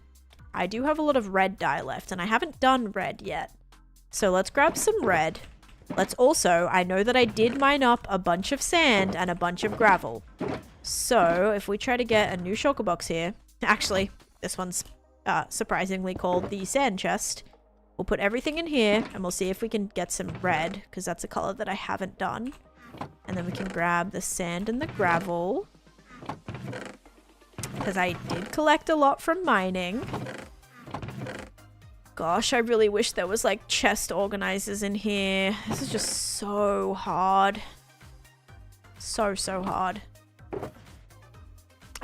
I do have a lot of red dye left, and I haven't done red yet. So let's grab some red. Let's also, I know that I did mine up a bunch of sand and a bunch of gravel. So if we try to get a new shulker box here, actually, this one's surprisingly called the sand chest. We'll put everything in here, and we'll see if we can get some red, because that's a color that I haven't done. And then we can grab the sand and the gravel, because I did collect a lot from mining. Gosh, I really wish there was like chest organizers in here. This is just so hard. So hard.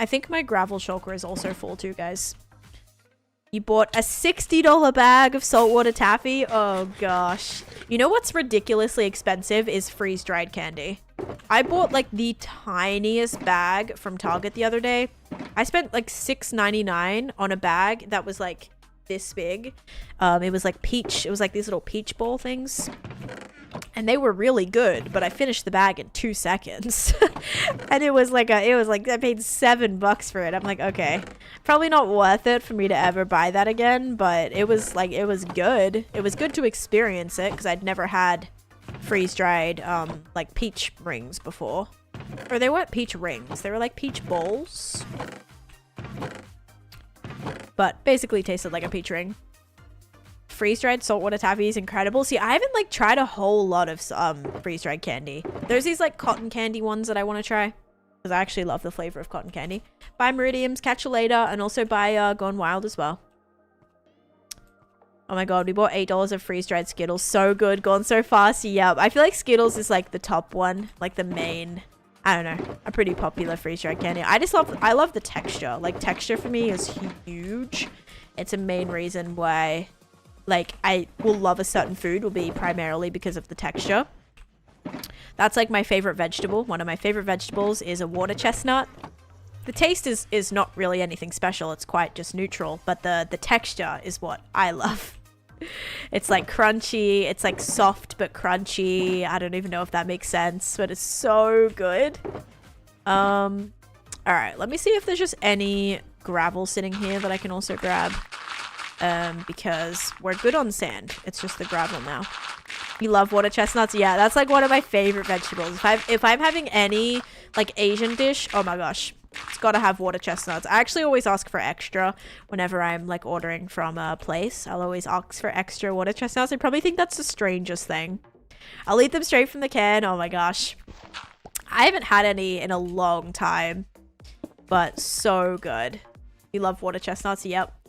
I think my gravel shulker is also full too, guys. You bought a $60 bag of saltwater taffy? Oh gosh. You know what's ridiculously expensive is freeze-dried candy. I bought like the tiniest bag from Target the other day. I spent like $6.99 on a bag that was like this big. It was like peach. It was like these little peach bowl things. And they were really good, but I finished the bag in 2 seconds. And it was like I paid $7 for it. I'm like, okay, probably not worth it for me to ever buy that again, but it was good. It was good to experience it because I'd never had freeze-dried like peach rings before. Or they weren't peach rings, they were like peach bowls. But basically tasted like a peach ring. Freeze-dried saltwater taffy is incredible. See, I haven't like tried a whole lot of freeze-dried candy. There's these like cotton candy ones that I want to try because I actually love the flavor of cotton candy. Buy Meridiums, catch you later, and also buy Gone Wild as well. Oh my god, we bought $8 of freeze-dried Skittles. So good, gone so fast. Yep, I feel like Skittles is like the top one, like the main, I don't know, a pretty popular freeze-dried candy. I love the texture. Like texture for me is huge. It's a main reason why like I will love a certain food will be primarily because of the texture. That's like my favorite vegetable. One of my favorite vegetables is a water chestnut. The taste is not really anything special. It's quite just neutral, but the texture is what I love. It's like crunchy. It's like soft but crunchy. I don't even know if that makes sense, but it's so good. All right, let me see if there's just any gravel sitting here that I can also grab. Because we're good on sand. It's just the gravel now. You love water chestnuts? Yeah, that's like one of my favorite vegetables. If I'm having any like Asian dish, oh my gosh, it's gotta have water chestnuts. I actually always ask for extra whenever I'm like ordering from a place. I'll always ask for extra water chestnuts. I probably think that's the strangest thing. I'll eat them straight from the can. Oh my gosh. I haven't had any in a long time, but so good. You love water chestnuts? Yep.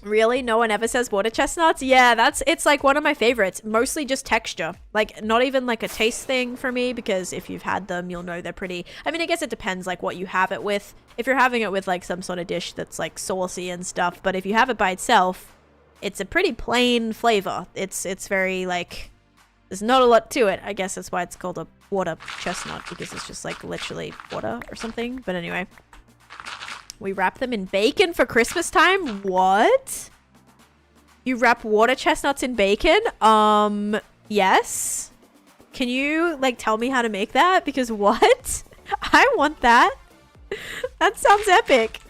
Really? No one ever says water chestnuts? Yeah, it's like one of my favorites. Mostly just texture. Like not even like a taste thing for me, because if you've had them, you'll know they're pretty. I mean, I guess it depends like what you have it with. If you're having it with like some sort of dish that's like saucy and stuff, but if you have it by itself, it's a pretty plain flavor. It's very like, there's not a lot to it. I guess that's why it's called a water chestnut, because it's just like literally water or something. But anyway. We wrap them in bacon for Christmas time? What? You wrap water chestnuts in bacon? Yes. Can you, like, tell me how to make that? Because what? I want that. That sounds epic.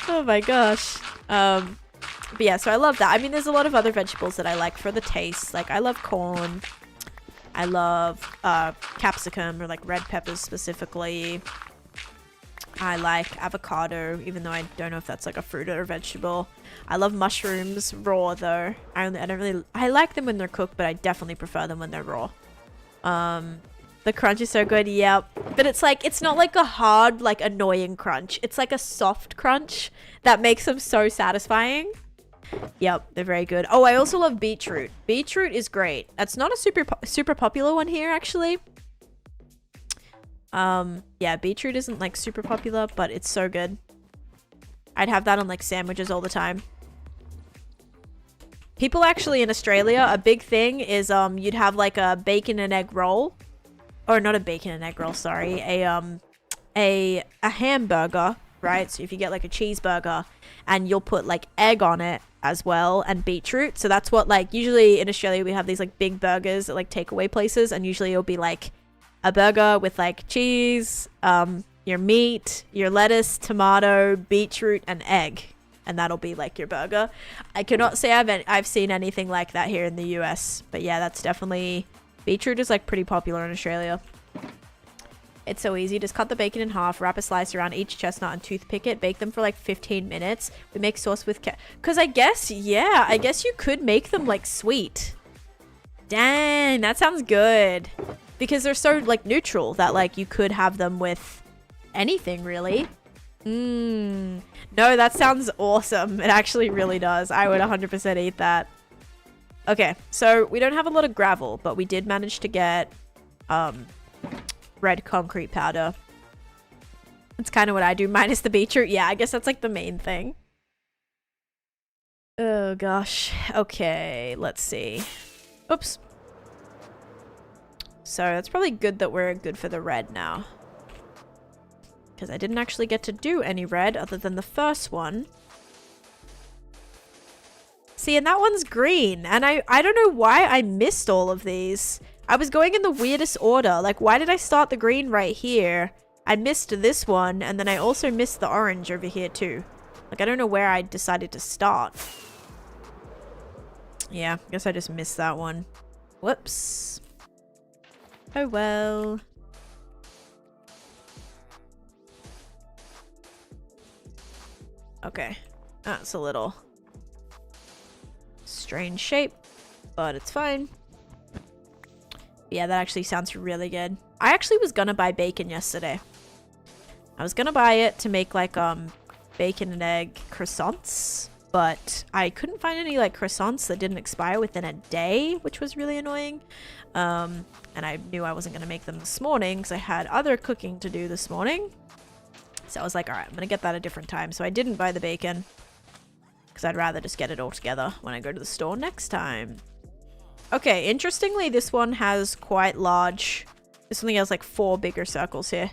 Oh my gosh. But yeah, so I love that. I mean, there's a lot of other vegetables that I like for the taste. Like, I love corn. I love capsicum, or like red peppers specifically. I like avocado, even though I don't know if that's like a fruit or a vegetable. I love mushrooms raw though. I like them when they're cooked, but I definitely prefer them when they're raw. The crunch is so good, yep. But it's like, it's not like a hard, like annoying crunch. It's like a soft crunch that makes them so satisfying. Yep, they're very good. Oh, I also love beetroot. Beetroot is great. That's not a super popular one here, actually. Yeah, beetroot isn't like super popular, but it's so good. I'd have that on like sandwiches all the time. People actually in Australia, a big thing is you'd have like a bacon and egg roll, or not a bacon and egg roll, sorry, a hamburger, right? So if you get like a cheeseburger, and you'll put like egg on it as well, and beetroot. So that's what, like, usually in Australia we have these like big burgers at like takeaway places, and usually it'll be like a burger with like cheese, your meat, your lettuce, tomato, beetroot, and egg, and that'll be like your burger. I cannot say I've seen anything like that here in the US, but yeah, that's definitely, beetroot is like pretty popular in Australia. It's so easy. Just cut the bacon in half, wrap a slice around each chestnut and toothpick it, bake them for like 15 minutes. We make sauce with because I guess, yeah, I guess you could make them like sweet. Dang, that sounds good. Because they're so like neutral that like you could have them with anything really. No, that sounds awesome. It actually really does. I would 100% eat that. Okay, so we don't have a lot of gravel, but we did manage to get red concrete powder. That's kind of what I do, minus the beetroot. Yeah, I guess that's like the main thing. Oh gosh. Okay, let's see. Oops. So that's probably good that we're good for the red now. Because I didn't actually get to do any red other than the first one. See, and that one's green. And I don't know why I missed all of these. I was going in the weirdest order. Like, why did I start the green right here? I missed this one, and then I also missed the orange over here too. Like, I don't know where I decided to start. Yeah, I guess I just missed that one. Whoops. Oh well. Okay. That's a little strange shape, but it's fine. Yeah, that actually sounds really good. I actually was gonna buy bacon yesterday. I was gonna buy it to make like bacon and egg croissants, but I couldn't find any like croissants that didn't expire within a day, which was really annoying. And I knew I wasn't gonna make them this morning because I had other cooking to do this morning. So I was like, all right, I'm gonna get that a different time. So I didn't buy the bacon because I'd rather just get it all together when I go to the store next time. Okay, interestingly, this one has quite large... This one has like 4 bigger circles here.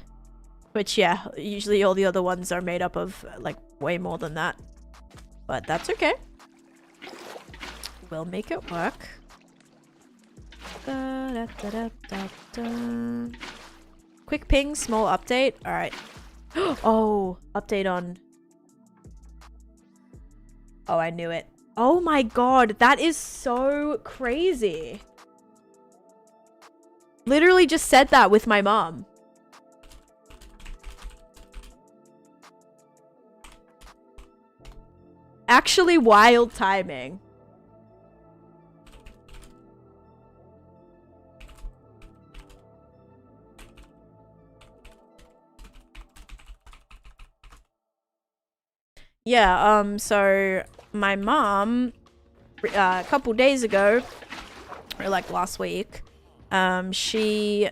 Which, yeah, usually all the other ones are made up of like way more than that. But that's okay. We'll make it work. Da, da, da, da, da. Quick ping, small update. Alright. Oh, update on... Oh, I knew it. Oh my god, that is so crazy. Literally just said that with my mom. Actually wild timing. Yeah, so my mom, a couple days ago, or like last week, she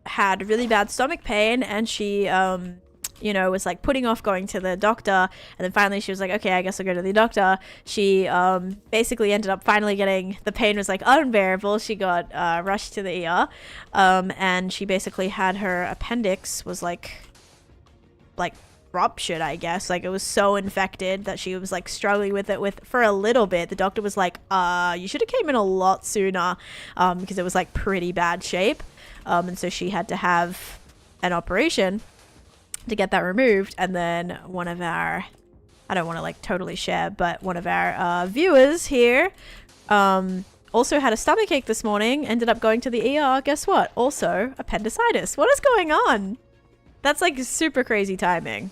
had really bad stomach pain, and she, you know, was like putting off going to the doctor, and then finally she was like, okay, I guess I'll go to the doctor. She basically ended up finally getting, the pain was like unbearable. She got rushed to the ER, and she basically had her appendix was like ruptured, I guess. Like, it was so infected that she was like struggling with it for a little bit. The doctor was like, you should have came in a lot sooner, because it was like pretty bad shape, and so she had to have an operation to get that removed. And then one of our, I don't want to like totally share, but one of our viewers here also had a stomachache this morning, ended up going to the ER. Guess what? Also appendicitis. What is going on? That's like super crazy timing.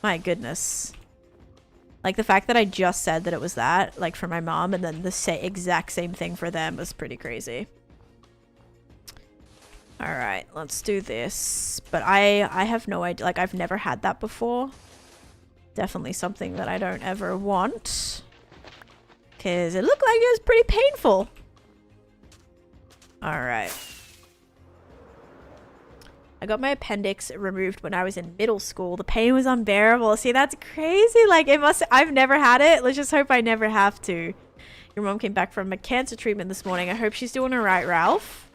My goodness. Like, the fact that I just said that it was that, like, for my mom, and then the exact same thing for them was pretty crazy. Alright, let's do this. But I have no idea. Like, I've never had that before. Definitely something that I don't ever want. Because it looked like it was pretty painful. Alright. I got my appendix removed when I was in middle school. The pain was unbearable. See, that's crazy. Like, it must... I've never had it. Let's just hope I never have to. Your mom came back from a cancer treatment this morning. I hope she's doing alright, Ralph.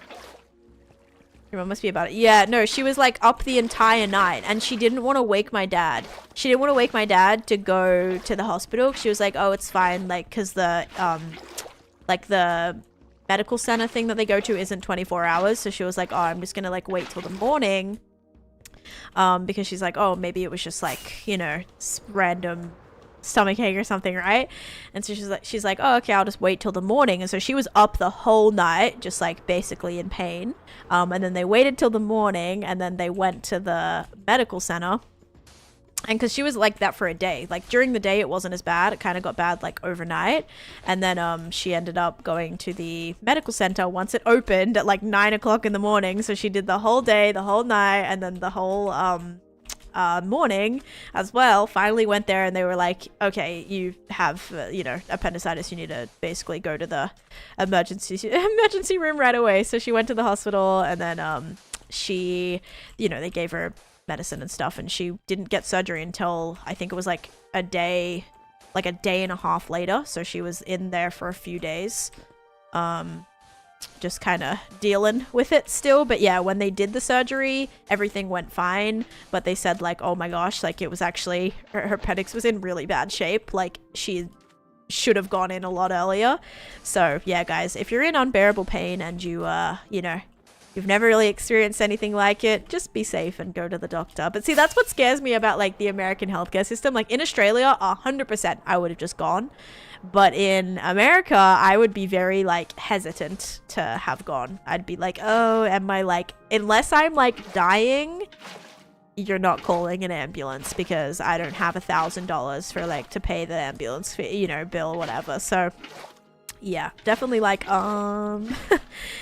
Your mom must be about it. Yeah, no, she was, like, up the entire night. And she didn't want to wake my dad. She didn't want to wake my dad to go to the hospital. She was like, oh, it's fine. Like, because the, like, the... medical center thing that they go to isn't 24 hours, so she was like, oh, I'm just gonna like wait till the morning, because she's like, oh, maybe it was just like, you know, random stomachache or something, right? And so she's like, oh, okay, I'll just wait till the morning. And so she was up the whole night, just like basically in pain, and then they waited till the morning, and then they went to the medical center. And because she was like that for a day, like during the day it wasn't as bad, it kind of got bad like overnight, and then she ended up going to the medical center once it opened at like 9 o'clock in the morning. So she did the whole day, the whole night, and then the whole morning as well. Finally went there, and they were like, okay, you have you know, appendicitis, you need to basically go to the emergency room right away. So she went to the hospital, and then she, you know, they gave her medicine and stuff, and she didn't get surgery until I think it was like a day and a half later. So she was in there for a few days, just kind of dealing with it still. But yeah, when they did the surgery, everything went fine, but they said like, oh my gosh, like it was actually her appendix was in really bad shape, like she should have gone in a lot earlier. So yeah, guys, if you're in unbearable pain and you you know, you've never really experienced anything like it, just be safe and go to the doctor. But see, that's what scares me about like the American healthcare system. Like in Australia, 100% I would have just gone. But in America, I would be very like hesitant to have gone. I'd be like, oh, am I like, unless I'm like dying, you're not calling an ambulance, because I don't have $1,000 for like to pay the ambulance fee, you know, bill or whatever. So yeah, definitely like,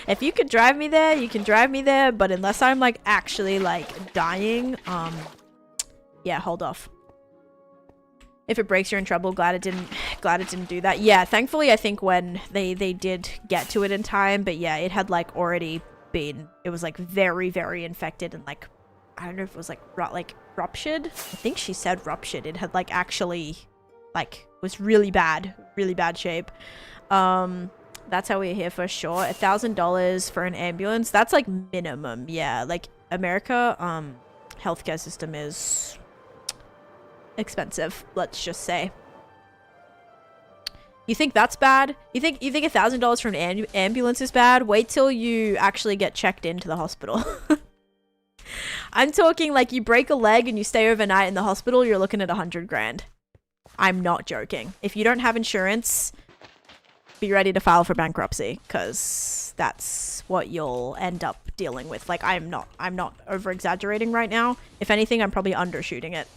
if you could drive me there, you can drive me there. But unless I'm like actually like dying, yeah, hold off. If it breaks, you're in trouble. Glad it didn't do that. Yeah, thankfully, I think when they did get to it in time, but yeah, it had like already been, it was like very, very infected and like, I don't know if it was like ruptured. I think she said ruptured. It had like actually like was really bad shape. That's how we're here for sure. $1,000 for an ambulance. That's like minimum. Yeah, like America, healthcare system is expensive, let's just say. You think that's bad? You think $1,000 for an ambulance is bad? Wait till you actually get checked into the hospital. I'm talking like you break a leg and you stay overnight in the hospital, you're looking at 100 grand. I'm not joking. If you don't have insurance, be ready to file for bankruptcy, because that's what you'll end up dealing with. Like I'm not over exaggerating right now. If anything, I'm probably undershooting it.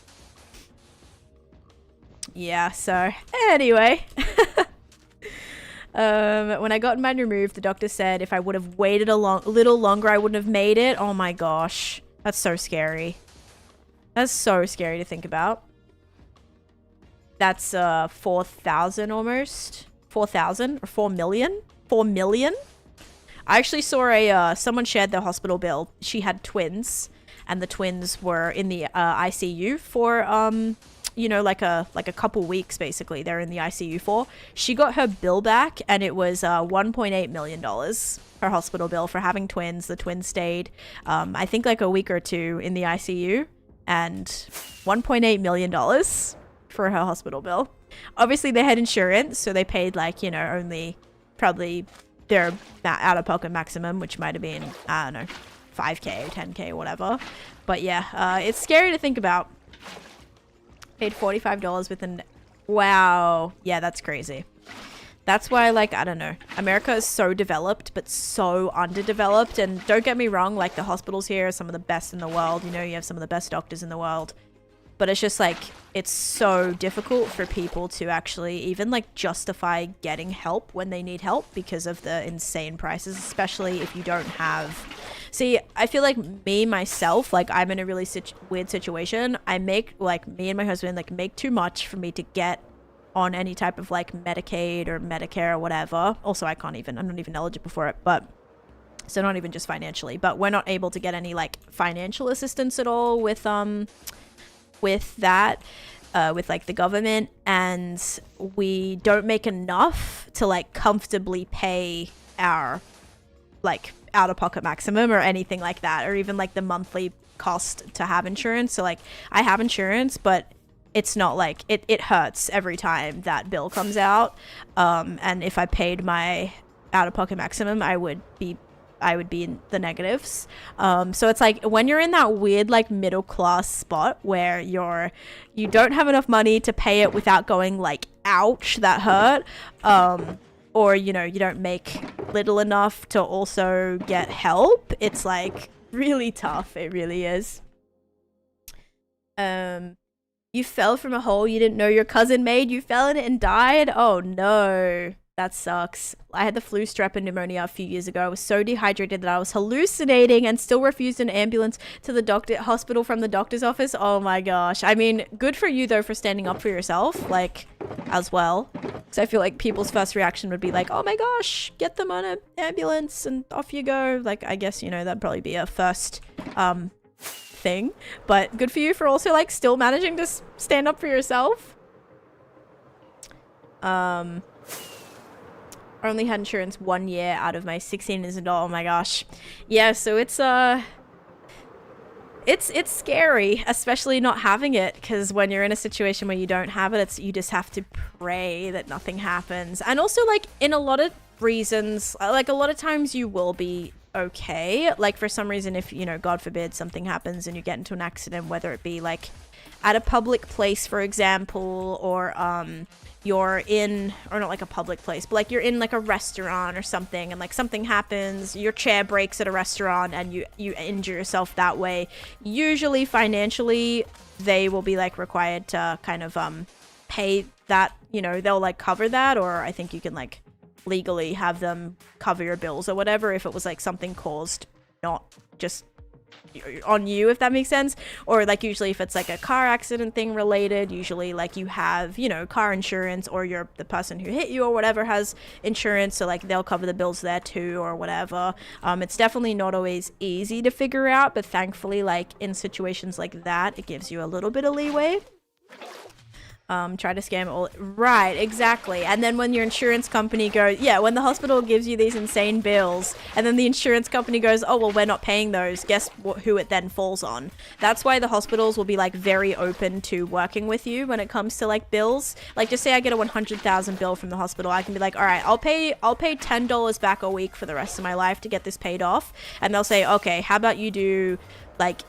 Yeah, so anyway. When I got mine removed, the doctor said if I would have waited a little longer, I wouldn't have made it. Oh my gosh. That's so scary. That's so scary to think about. That's 4,000 almost. 4,000 or 4 million? 4 million? I actually saw someone shared their hospital bill. She had twins, and the twins were in the ICU for you know, like a couple weeks basically. They're in the ICU for. She got her bill back, and it was $1.8 million. Her hospital bill for having twins. The twins stayed, I think, like a week or two in the ICU, and $1.8 million for her hospital bill. Obviously, they had insurance, so they paid like, you know, only probably their out-of-pocket maximum, which might have been, I don't know, 5K, 10K, whatever. But yeah, it's scary to think about. Paid $45 within. Wow. Yeah, that's crazy. That's why, like, I don't know. America is so developed, but so underdeveloped. And don't get me wrong, like, the hospitals here are some of the best in the world. You know, you have some of the best doctors in the world. But it's just, like, it's so difficult for people to actually even, like, justify getting help when they need help because of the insane prices, especially if you don't have... See, I feel like myself, like, I'm in a really weird situation. I make, like, me and my husband, like, make too much for me to get on any type of like Medicaid or Medicare or whatever. Also, I'm not even eligible for it, but so not even just financially, but we're not able to get any like financial assistance at all with that, with like the government, and we don't make enough to like comfortably pay our like out-of-pocket maximum or anything like that, or even like the monthly cost to have insurance. So like I have insurance, but it's not like it hurts every time that bill comes out. And if I paid my out-of-pocket maximum, I would be in the negatives. So it's like when you're in that weird like middle class spot where you don't have enough money to pay it without going like, ouch, that hurt. Or, you know, you don't make little enough to also get help. It's like really tough. It really is. You fell from a hole you didn't know your cousin made. You fell in it and died? Oh no, that sucks. I had the flu, strep, and pneumonia a few years ago. I was so dehydrated that I was hallucinating and still refused an ambulance to the hospital from the doctor's office. Oh my gosh. I mean, good for you though for standing up for yourself, like, as well. So I feel like people's first reaction would be like, oh my gosh, get them on an ambulance and off you go. Like, I guess, you know, that'd probably be a first thing. But good for you for also like still managing to stand up for yourself. Only had insurance 1 year out of my 16 years old. Oh my gosh. Yeah, so it's scary, especially not having it, because when you're in a situation where you don't have it, you just have to pray that nothing happens. And also, like, in a lot of reasons, like, a lot of times you will be okay. Like, for some reason, if, you know, God forbid something happens and you get into an accident, whether it be, like, at a public place, for example, or, you're in, or not like a public place, but like you're in like a restaurant or something, and like something happens, your chair breaks at a restaurant and you injure yourself that way. Usually financially, they will be like required to kind of pay that, you know, they'll like cover that, or I think you can like legally have them cover your bills or whatever if it was like something caused not just on you, if that makes sense. Or like usually if it's like a car accident thing related, usually like you have, you know, car insurance, or the person who hit you or whatever has insurance, so like they'll cover the bills there too or whatever. It's definitely not always easy to figure out, but thankfully like in situations like that it gives you a little bit of leeway. Try to scam all right, exactly. And then when your insurance company goes, yeah, when the hospital gives you these insane bills and then the insurance company goes, oh well, we're not paying those, guess who it then falls on. That's why the hospitals will be like very open to working with you when it comes to like bills. Like just say I get a 100,000 bill from the hospital, I can be like, all right, I'll pay $10 back a week for the rest of my life to get this paid off. And they'll say, okay, how about you do like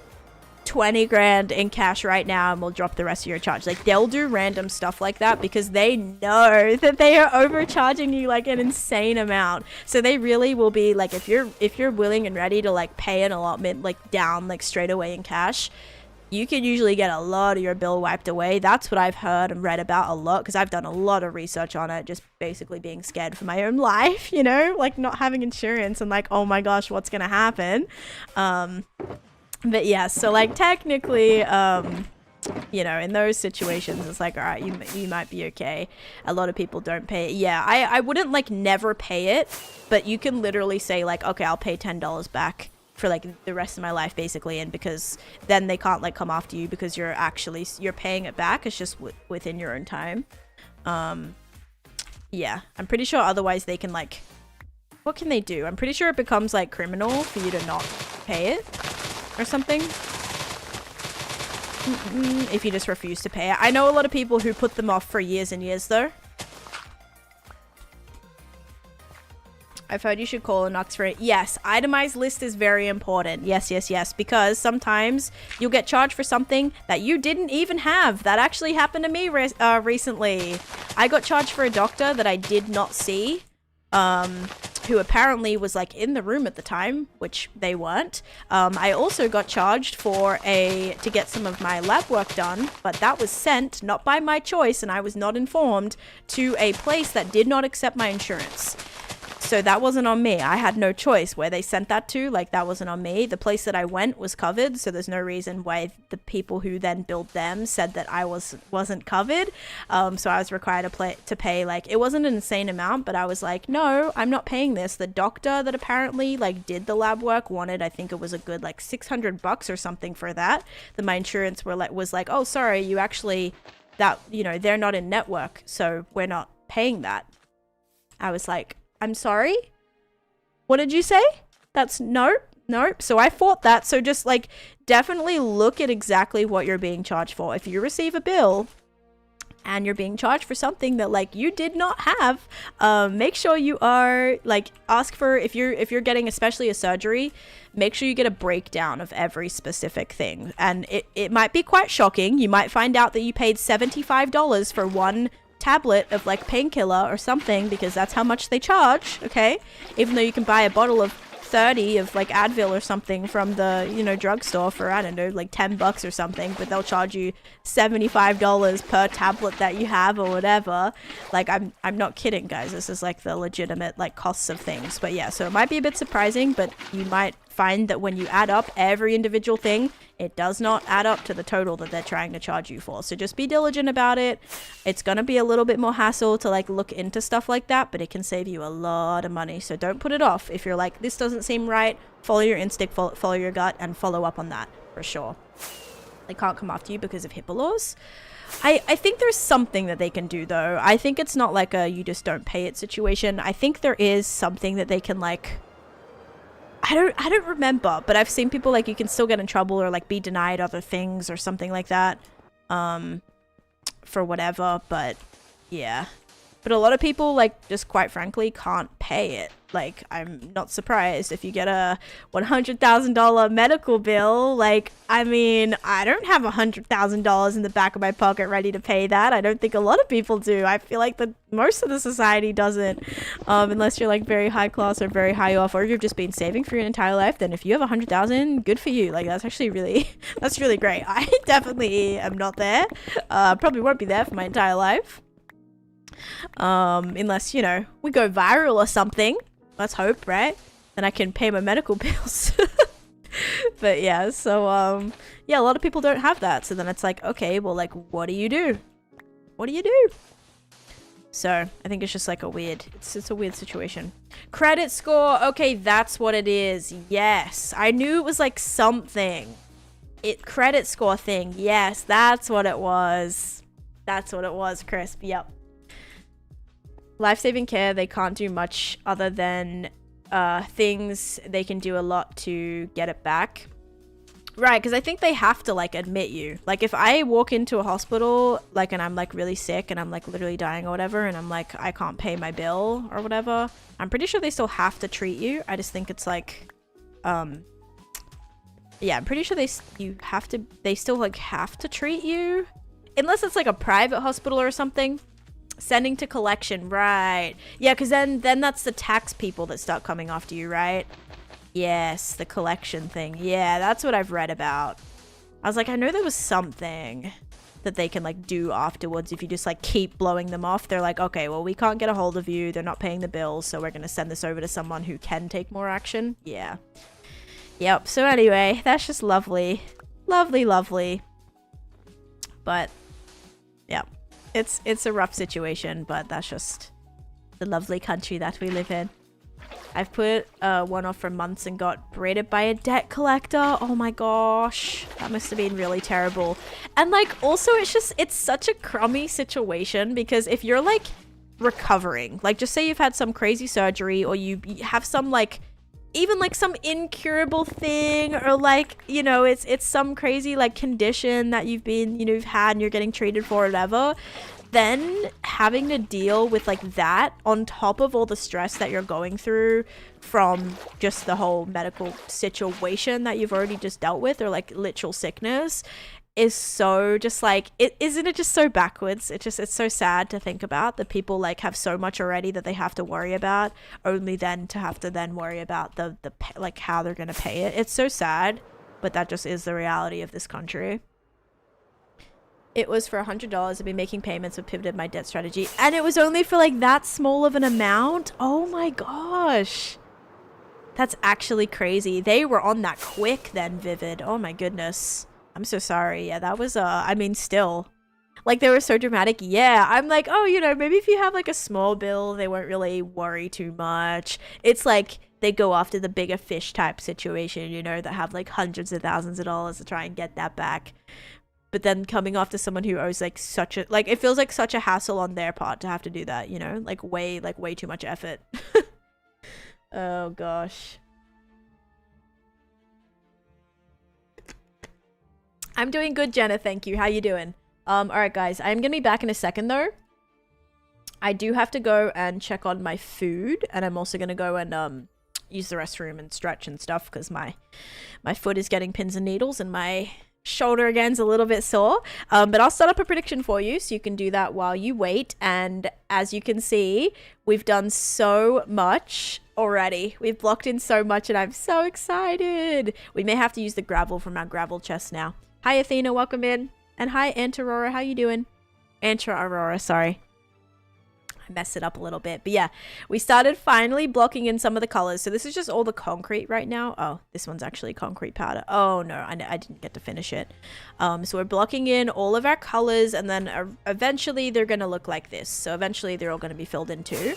20 grand in cash right now and we'll drop the rest of your charge. Like they'll do random stuff like that because they know that they are overcharging you like an insane amount. So they really will be like, if you're willing and ready to like pay an allotment like down like straight away in cash, you can usually get a lot of your bill wiped away. That's what I've heard and read about a lot, because I've done a lot of research on it, just basically being scared for my own life, you know, like not having insurance and like, oh my gosh, what's gonna happen? But yeah, so like technically, you know, in those situations, it's like, all right, you might be okay. A lot of people don't pay it. Yeah, I wouldn't like never pay it, but you can literally say like, okay, I'll pay $10 back for like the rest of my life basically, and because then they can't like come after you because you're paying it back. It's just within your own time. Yeah, I'm pretty sure otherwise they can like, what can they do? I'm pretty sure it becomes like criminal for you to not pay it or something, if you just refuse to pay it. I know a lot of people who put them off for years and years though. I've heard you should call an ox for it. Yes, itemized list is very important. Yes, because sometimes you'll get charged for something that you didn't even have. That actually happened to me recently. I got charged for a doctor that I did not see, who apparently was like in the room at the time, which they weren't. I also got charged to get some of my lab work done, but that was sent, not by my choice, and I was not informed, to a place that did not accept my insurance. So that wasn't on me. I had no choice where they sent that to. Like, that wasn't on me. The place that I went was covered, so there's no reason why the people who then billed them said that I wasn't covered. So I was required to pay, like, it wasn't an insane amount, but I was like, no, I'm not paying this. The doctor that apparently, like, did the lab work wanted, I think it was a good, like, $600 or something for that. Then my insurance was like, oh, sorry, you actually, that, you know, they're not in network, so we're not paying that. I was like, I'm sorry? What did you say? That's nope. So I fought that. So just like definitely look at exactly what you're being charged for. If you receive a bill and you're being charged for something that like you did not have, make sure you are like, ask for, if you're getting especially a surgery, make sure you get a breakdown of every specific thing. And it might be quite shocking. You might find out that you paid $75 for one tablet of like painkiller or something, because that's how much they charge, okay? Even though you can buy a bottle of 30 of like Advil or something from the, you know, drugstore for, I don't know, like $10 or something, but they'll charge you $75 per tablet that you have or whatever. Like, I'm not kidding, guys. This is like the legitimate like costs of things. But yeah, so it might be a bit surprising, but you might find that when you add up every individual thing, it does not add up to the total that they're trying to charge you for. So just be diligent about it. It's going to be a little bit more hassle to like look into stuff like that, but it can save you a lot of money. So don't put it off. If you're like, this doesn't seem right, follow your instinct, follow your gut, and follow up on that. for sure. They can't come after you because of HIPAA laws. I think there's something that they can do though. I think it's not like a you just don't pay it situation. I think there is something that they can like, I don't remember, but I've seen people like you can still get in trouble or like be denied other things or something like that for whatever, but yeah. But a lot of people like just quite frankly can't pay it. Like, I'm not surprised if you get a $100,000 medical bill. Like, I mean, I don't have $100,000 in the back of my pocket ready to pay that. I don't think a lot of people do. I feel like most of the society doesn't, unless you're like very high class or very high off, or you've just been saving for your entire life. Then if you have 100,000, good for you. Like, that's actually really, that's really great. I definitely am not there. Probably won't be there for my entire life. Unless, you know, we go viral or something. Let's hope, right? Then I can pay my medical bills. But yeah, so yeah, a lot of people don't have that. So then it's like, okay, well, like, what do you do? What do you do? So I think it's just like a weird, it's a weird situation. Credit score. Okay, that's what it is. Yes, I knew it was like something. Credit score thing. Yes, that's what it was. That's what it was, Crisp. Yep. Life-saving care, they can't do much other than things. They can do a lot to get it back. Right, because I think they have to like admit you. Like if I walk into a hospital like and I'm like really sick and I'm like literally dying or whatever and I'm like I can't pay my bill or whatever, I'm pretty sure they still have to treat you. I just think it's like yeah, I'm pretty sure they still like have to treat you unless it's like a private hospital or something. Sending to collection, right? Yeah, because then that's the tax people that start coming after you, right? Yes, the collection thing. Yeah, that's what I've read about. I was like, I know there was something that they can like do afterwards if you just like keep blowing them off. They're like, okay, well, we can't get a hold of you. They're not paying the bills, so we're gonna send this over to someone who can take more action. Yeah. Yep. So anyway, that's just lovely, lovely, lovely. But yeah. It's a rough situation, but that's just the lovely country that we live in. I've put one off for months and got braided by a debt collector. Oh my gosh. That must have been really terrible. And like also it's such a crummy situation because if you're like recovering, like just say you've had some crazy surgery or you have some like even like some incurable thing or like, you know, it's some crazy like condition that you've had and you're getting treated for or whatever, then having to deal with like that on top of all the stress that you're going through from just the whole medical situation that you've already just dealt with or like literal sickness is so just like isn't it just so backwards? It's so sad to think about that people like have so much already that they have to worry about only then to have to then worry about the like how they're gonna pay it. It's so sad, but that just is the reality of this country. It was for $100. I've been making payments, but pivoted my debt strategy, and it was only for like that small of an amount. Oh my gosh, that's actually crazy. They were on that quick then, Vivid. Oh my goodness. I'm so sorry. Yeah, that was, I mean, still. Like, they were so dramatic. Yeah, I'm like, oh, you know, maybe if you have, like, a small bill, they won't really worry too much. It's like they go after the bigger fish type situation, you know, that have, like, hundreds of thousands of dollars to try and get that back. But then coming after someone who owes, like, it feels like such a hassle on their part to have to do that, you know? Like, way too much effort. Oh, gosh. I'm doing good, Jenna. Thank you. How you doing? All right, guys. I'm going to be back in a second, though. I do have to go and check on my food. And I'm also going to go and use the restroom and stretch and stuff because my foot is getting pins and needles and my shoulder again's a little bit sore. But I'll set up a prediction for you so you can do that while you wait. And as you can see, we've done so much already. We've blocked in so much and I'm so excited. We may have to use the gravel from our gravel chest now. Hi, Athena. Welcome in. And hi, Aunt Aurora. How you doing? Aunt Aurora, sorry. I messed it up a little bit. But yeah, we started finally blocking in some of the colors. So this is just all the concrete right now. Oh, this one's actually concrete powder. Oh, no, I didn't get to finish it. So we're blocking in all of our colors. And then eventually they're going to look like this. So eventually they're all going to be filled in too.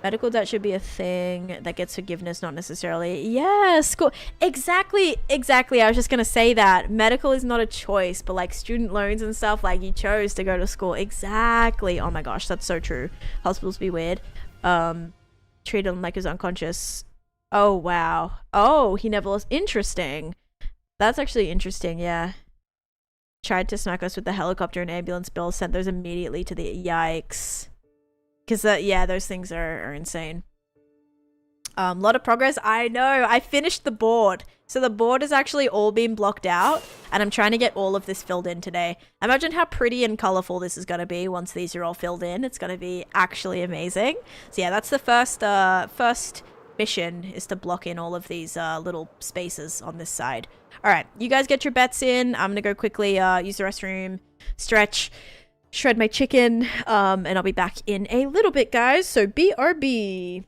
Medical debt should be a thing that gets forgiveness, not necessarily. Yeah, school. Exactly, exactly. I was just gonna say that. Medical is not a choice, but like student loans and stuff, like you chose to go to school. Exactly. Oh my gosh, that's so true. Hospitals be weird. Treated him like he was unconscious. Oh wow. Oh, he never lost. Interesting. That's actually interesting, yeah. Tried to smack us with the helicopter and ambulance bill, sent those immediately to the yikes. Because, yeah, those things are insane. A lot of progress. I know. I finished the board. So the board has actually all been blocked out. And I'm trying to get all of this filled in today. Imagine how pretty and colorful this is going to be once these are all filled in. It's going to be actually amazing. So yeah, that's the first mission, is to block in all of these little spaces on this side. All right, you guys get your bets in. I'm going to go quickly use the restroom, stretch, shred my chicken, and I'll be back in a little bit, guys. So BRB.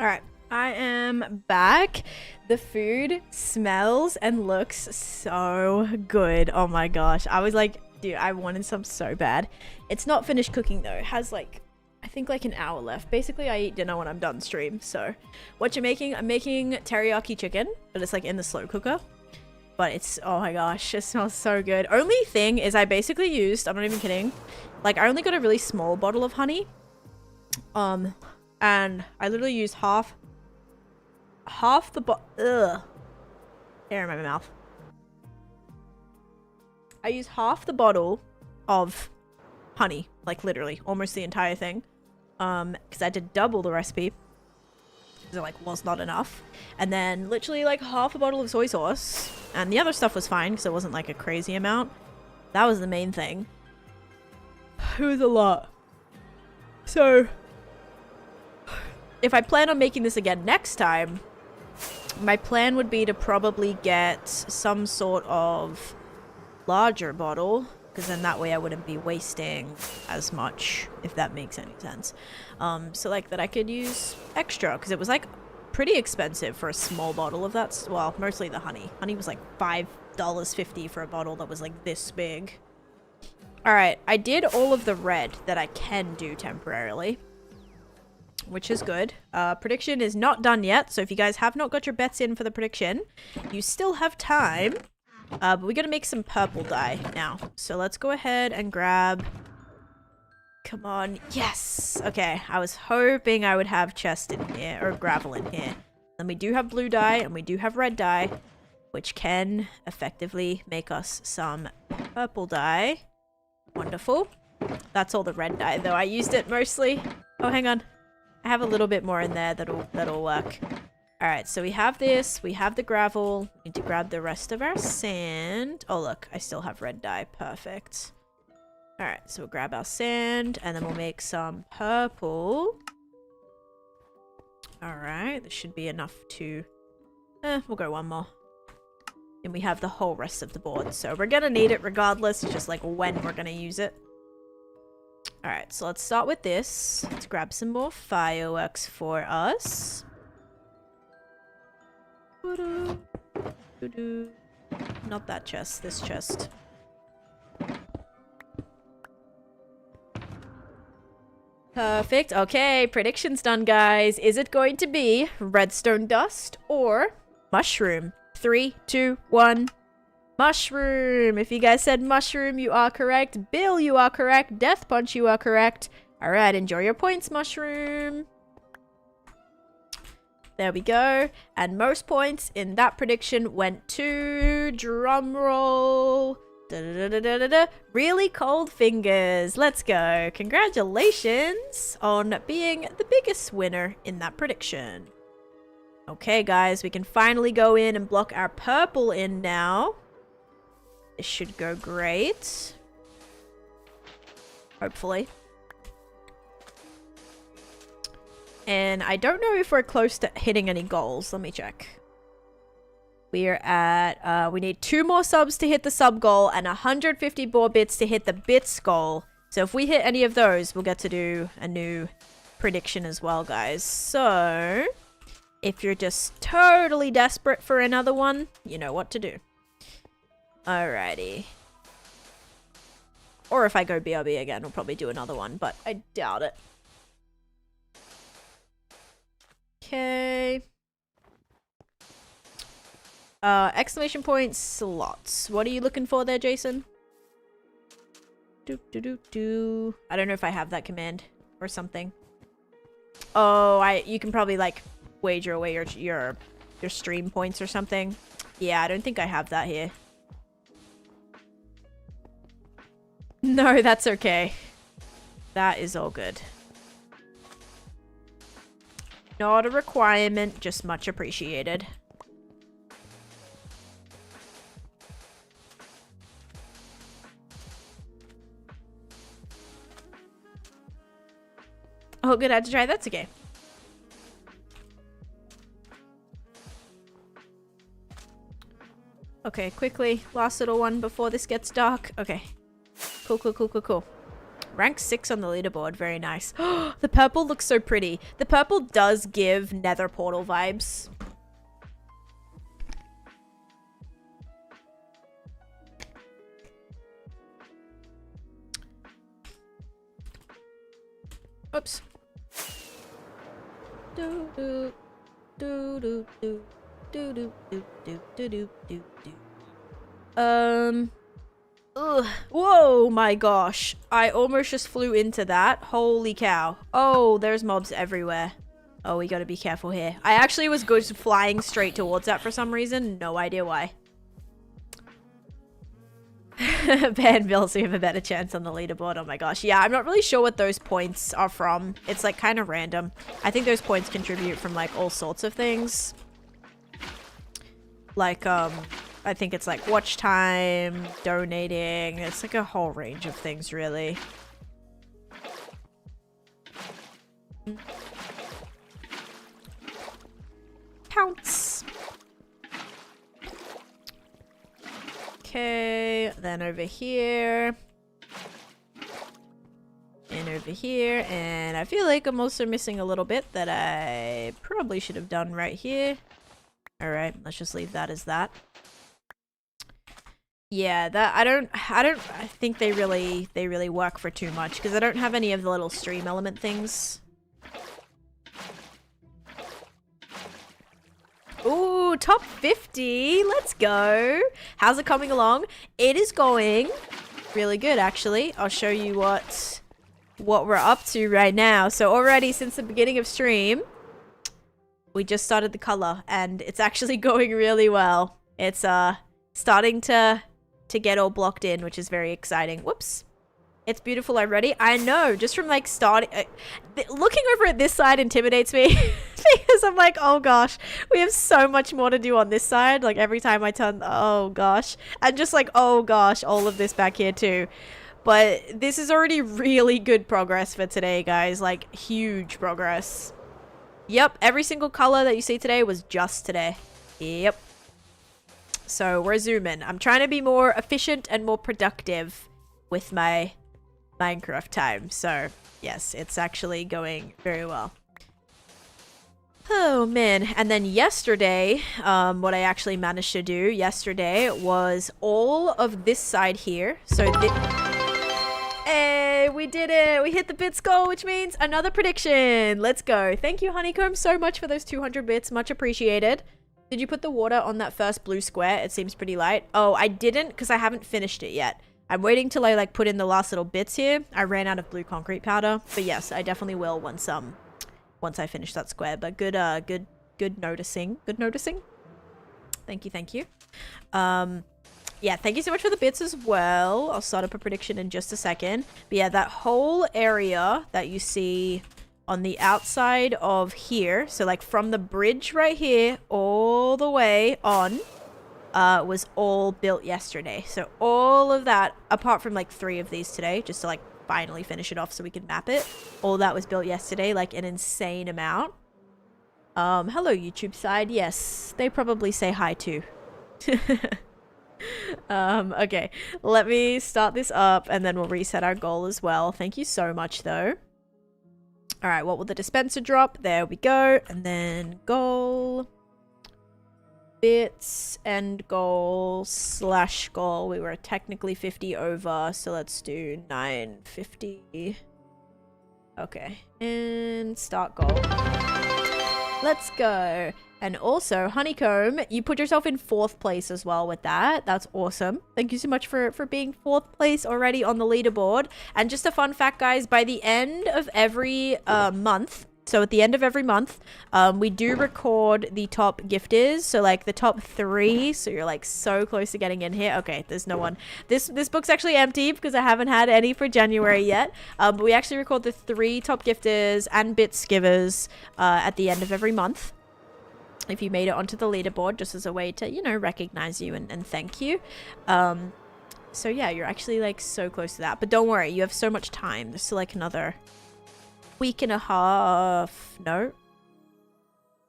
All right, I am back. The food smells and looks so good. Oh my gosh. I was like, dude, I wanted some so bad. It's not finished cooking though. It has like, I think like an hour left. Basically, I eat dinner when I'm done stream. So what you're making, I'm making teriyaki chicken, but it's like in the slow cooker. But it's, oh my gosh, it smells so good. Only thing is I basically used, I'm not even kidding, like I only got a really small bottle of honey. And I literally used half the air in my mouth. I used half the bottle of honey, like literally almost the entire thing, because I had to double the recipe because it like was not enough. And then literally like half a bottle of soy sauce, and the other stuff was fine because it wasn't like a crazy amount. That was the main thing. It was a lot. So if I plan on making this again next time, my plan would be to probably get some sort of larger bottle, because then that way I wouldn't be wasting as much, if that makes any sense. So like that I could use extra, because it was like pretty expensive for a small bottle of that. Well, mostly the honey. Honey was like $5.50 for a bottle that was like this big. All right, I did all of the red that I can do temporarily, which is good. Prediction is not done yet, so if you guys have not got your bets in for the prediction, you still have time. But we gotta make some purple dye now. So let's go ahead and grab... Come on. Yes! Okay, I was hoping I would have chest in here, or gravel in here. Then we do have blue dye, and we do have red dye, which can effectively make us some purple dye. Wonderful. That's all the red dye, though. I used it mostly... Oh, hang on. I have a little bit more in there that'll work. Alright, so we have this, we have the gravel. We need to grab the rest of our sand. Oh look, I still have red dye. Perfect. Alright, so we'll grab our sand and then we'll make some purple. Alright, this should be enough to... we'll go one more. And we have the whole rest of the board, so we're gonna need it regardless. It's just like when we're gonna use it. Alright, so let's start with this. Let's grab some more fireworks for us. Not that chest, this chest. Perfect. Okay, prediction's done, guys. Is it going to be redstone dust or mushroom? 3, 2, 1. Mushroom. If you guys said mushroom, you are correct. Bill, you are correct. Death Punch, you are correct. All right, enjoy your points, mushroom. There we go. And most points in that prediction went to, drum roll, really cold fingers. Let's go. Congratulations on being the biggest winner in that prediction. Okay, guys, we can finally go in and block our purple in now. This should go great. Hopefully. And I don't know if we're close to hitting any goals. Let me check. We are at, we need 2 more subs to hit the sub goal and 150 more bits to hit the bits goal. So if we hit any of those, we'll get to do a new prediction as well, guys. So if you're just totally desperate for another one, you know what to do. Alrighty. Or if I go BRB again, we'll probably do another one, but I doubt it. Okay. Exclamation point slots. What are you looking for there, Jason? I don't know if I have that command or something. Oh, you can probably like wager away your stream points or something. Yeah, I don't think I have that here. No, that's okay. That is all good. Not a requirement, just much appreciated. Oh, good, I had to try. That's okay. Okay, quickly. Last little one before this gets dark. Okay. Cool. Rank 6 on the leaderboard. Very nice. The purple looks so pretty. The purple does give Nether Portal vibes. Oops. Do do do do do do do do do do do do. Ugh. Whoa, my gosh. I almost just flew into that. Holy cow. Oh, there's mobs everywhere. Oh, we gotta be careful here. I actually was good flying straight towards that for some reason. No idea why. Ban Bill, so we have a better chance on the leaderboard. Oh my gosh. Yeah, I'm not really sure what those points are from. It's like kind of random. I think those points contribute from like all sorts of things. Like, I think it's like watch time, donating. It's like a whole range of things, really. Pounce. Okay, then over here. And over here. And I feel like I'm also missing a little bit that I probably should have done right here. Alright, let's just leave that as that. Yeah, that I think they really work for too much because I don't have any of the little stream element things. Ooh, top 50. Let's go. How's it coming along? It is going really good, actually. I'll show you what we're up to right now. So already since the beginning of stream, we just started the color and it's actually going really well. It's starting to get all blocked in, which is very exciting. Whoops. It's beautiful already. I know, just from like starting... looking over at this side intimidates me because I'm like, oh gosh, we have so much more to do on this side. Like every time I turn, oh gosh. And just like, oh gosh, all of this back here too. But this is already really good progress for today, guys. Like huge progress. Yep, every single color that you see today was just today. Yep. So we're zooming. I'm trying to be more efficient and more productive with my Minecraft time. So yes, it's actually going very well. Oh man. And then yesterday, what I actually managed to do yesterday was all of this side here. So hey, we did it. We hit the bits goal, which means another prediction. Let's go. Thank you, Honeycomb, so much for those 200 bits. Much appreciated. Did you put the water on that first blue square? It seems pretty light. Oh, I didn't because I haven't finished it yet. I'm waiting till I like put in the last little bits here. I ran out of blue concrete powder, but yes, I definitely will once I finish that square. But good noticing. Good noticing. Thank you, thank you. Yeah, thank you so much for the bits as well. I'll start up a prediction in just a second. But yeah, that whole area that you see on the outside of here, so like from the bridge right here all the way on, was all built yesterday. So all of that, apart from like 3 of these today, just to like finally finish it off so we can map it, all that was built yesterday, like an insane amount. Hello YouTube side. Yes, they probably say hi too. Okay, let me start this up and then we'll reset our goal as well. Thank you so much though. All right, what will the dispenser drop? There we go. And then goal, bits, and goal / goal. We were technically 50 over, so let's do 950. Okay, and start goal. Let's go. And also, Honeycomb, you put yourself in 4th place as well with that. That's awesome. Thank you so much for being 4th place already on the leaderboard. And just a fun fact, guys, by the end of every month, so at the end of every month, we do record the top gifters. So like the top 3. So you're like so close to getting in here. Okay, there's no one. This book's actually empty because I haven't had any for January yet. But we actually record the 3 top gifters and bits givers at the end of every month. If you made it onto the leaderboard, just as a way to, you know, recognize you and thank you. So yeah, you're actually like so close to that. But don't worry, you have so much time. There's still like another week and a half. No,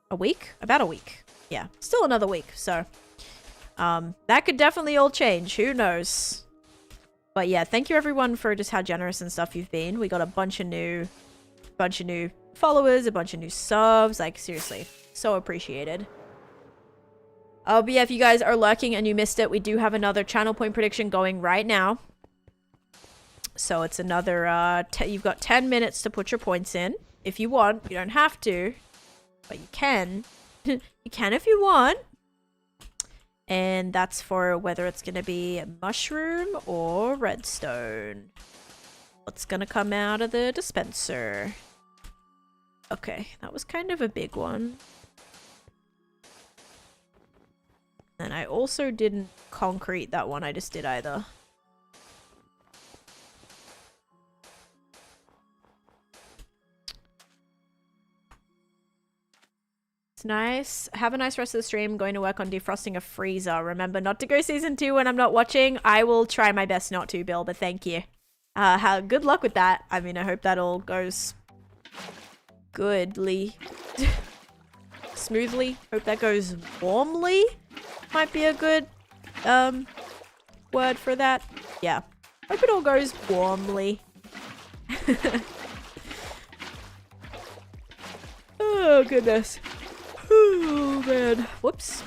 a week? About a week. Yeah, still another week. So that could definitely all change. Who knows? But yeah, thank you everyone for just how generous and stuff you've been. We got a bunch of new followers, a bunch of new subs. Like, seriously, so appreciated. But yeah, if you guys are lurking and you missed it, we do have another channel point prediction going right now. So it's another, you've got 10 minutes to put your points in. If you want, you don't have to, but you can. You can if you want. And that's for whether it's going to be mushroom or redstone. What's going to come out of the dispenser? Okay, that was kind of a big one. And I also didn't concrete that one I just did either. It's nice. Have a nice rest of the stream. Going to work on defrosting a freezer. Remember not to go season 2 when I'm not watching. I will try my best not to, Bill, but thank you. Good luck with that. I mean, I hope that all goes goodly. Smoothly. Hope that goes warmly. Might be a good word for that. Yeah. Hope it all goes warmly. Oh, goodness. Oh, man. Whoops.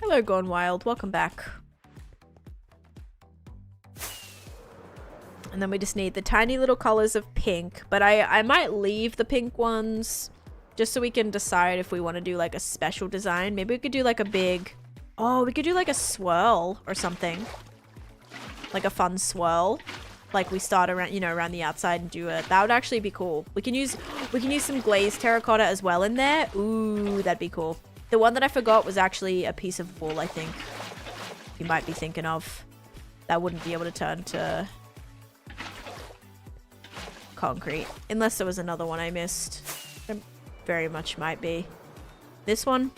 Hello, Gone Wild. Welcome back. And then we just need the tiny little colors of pink. But I might leave the pink ones just so we can decide if we want to do like a special design. Maybe we could do like a big... Oh, we could do like a swirl or something. Like a fun swirl. Like we start around, you know, around the outside and do it. That would actually be cool. We can use some glazed terracotta as well in there. Ooh, that'd be cool. The one that I forgot was actually a piece of wool, I think. You might be thinking of. That wouldn't be able to turn to concrete. Unless there was another one I missed. There very much might be. This one?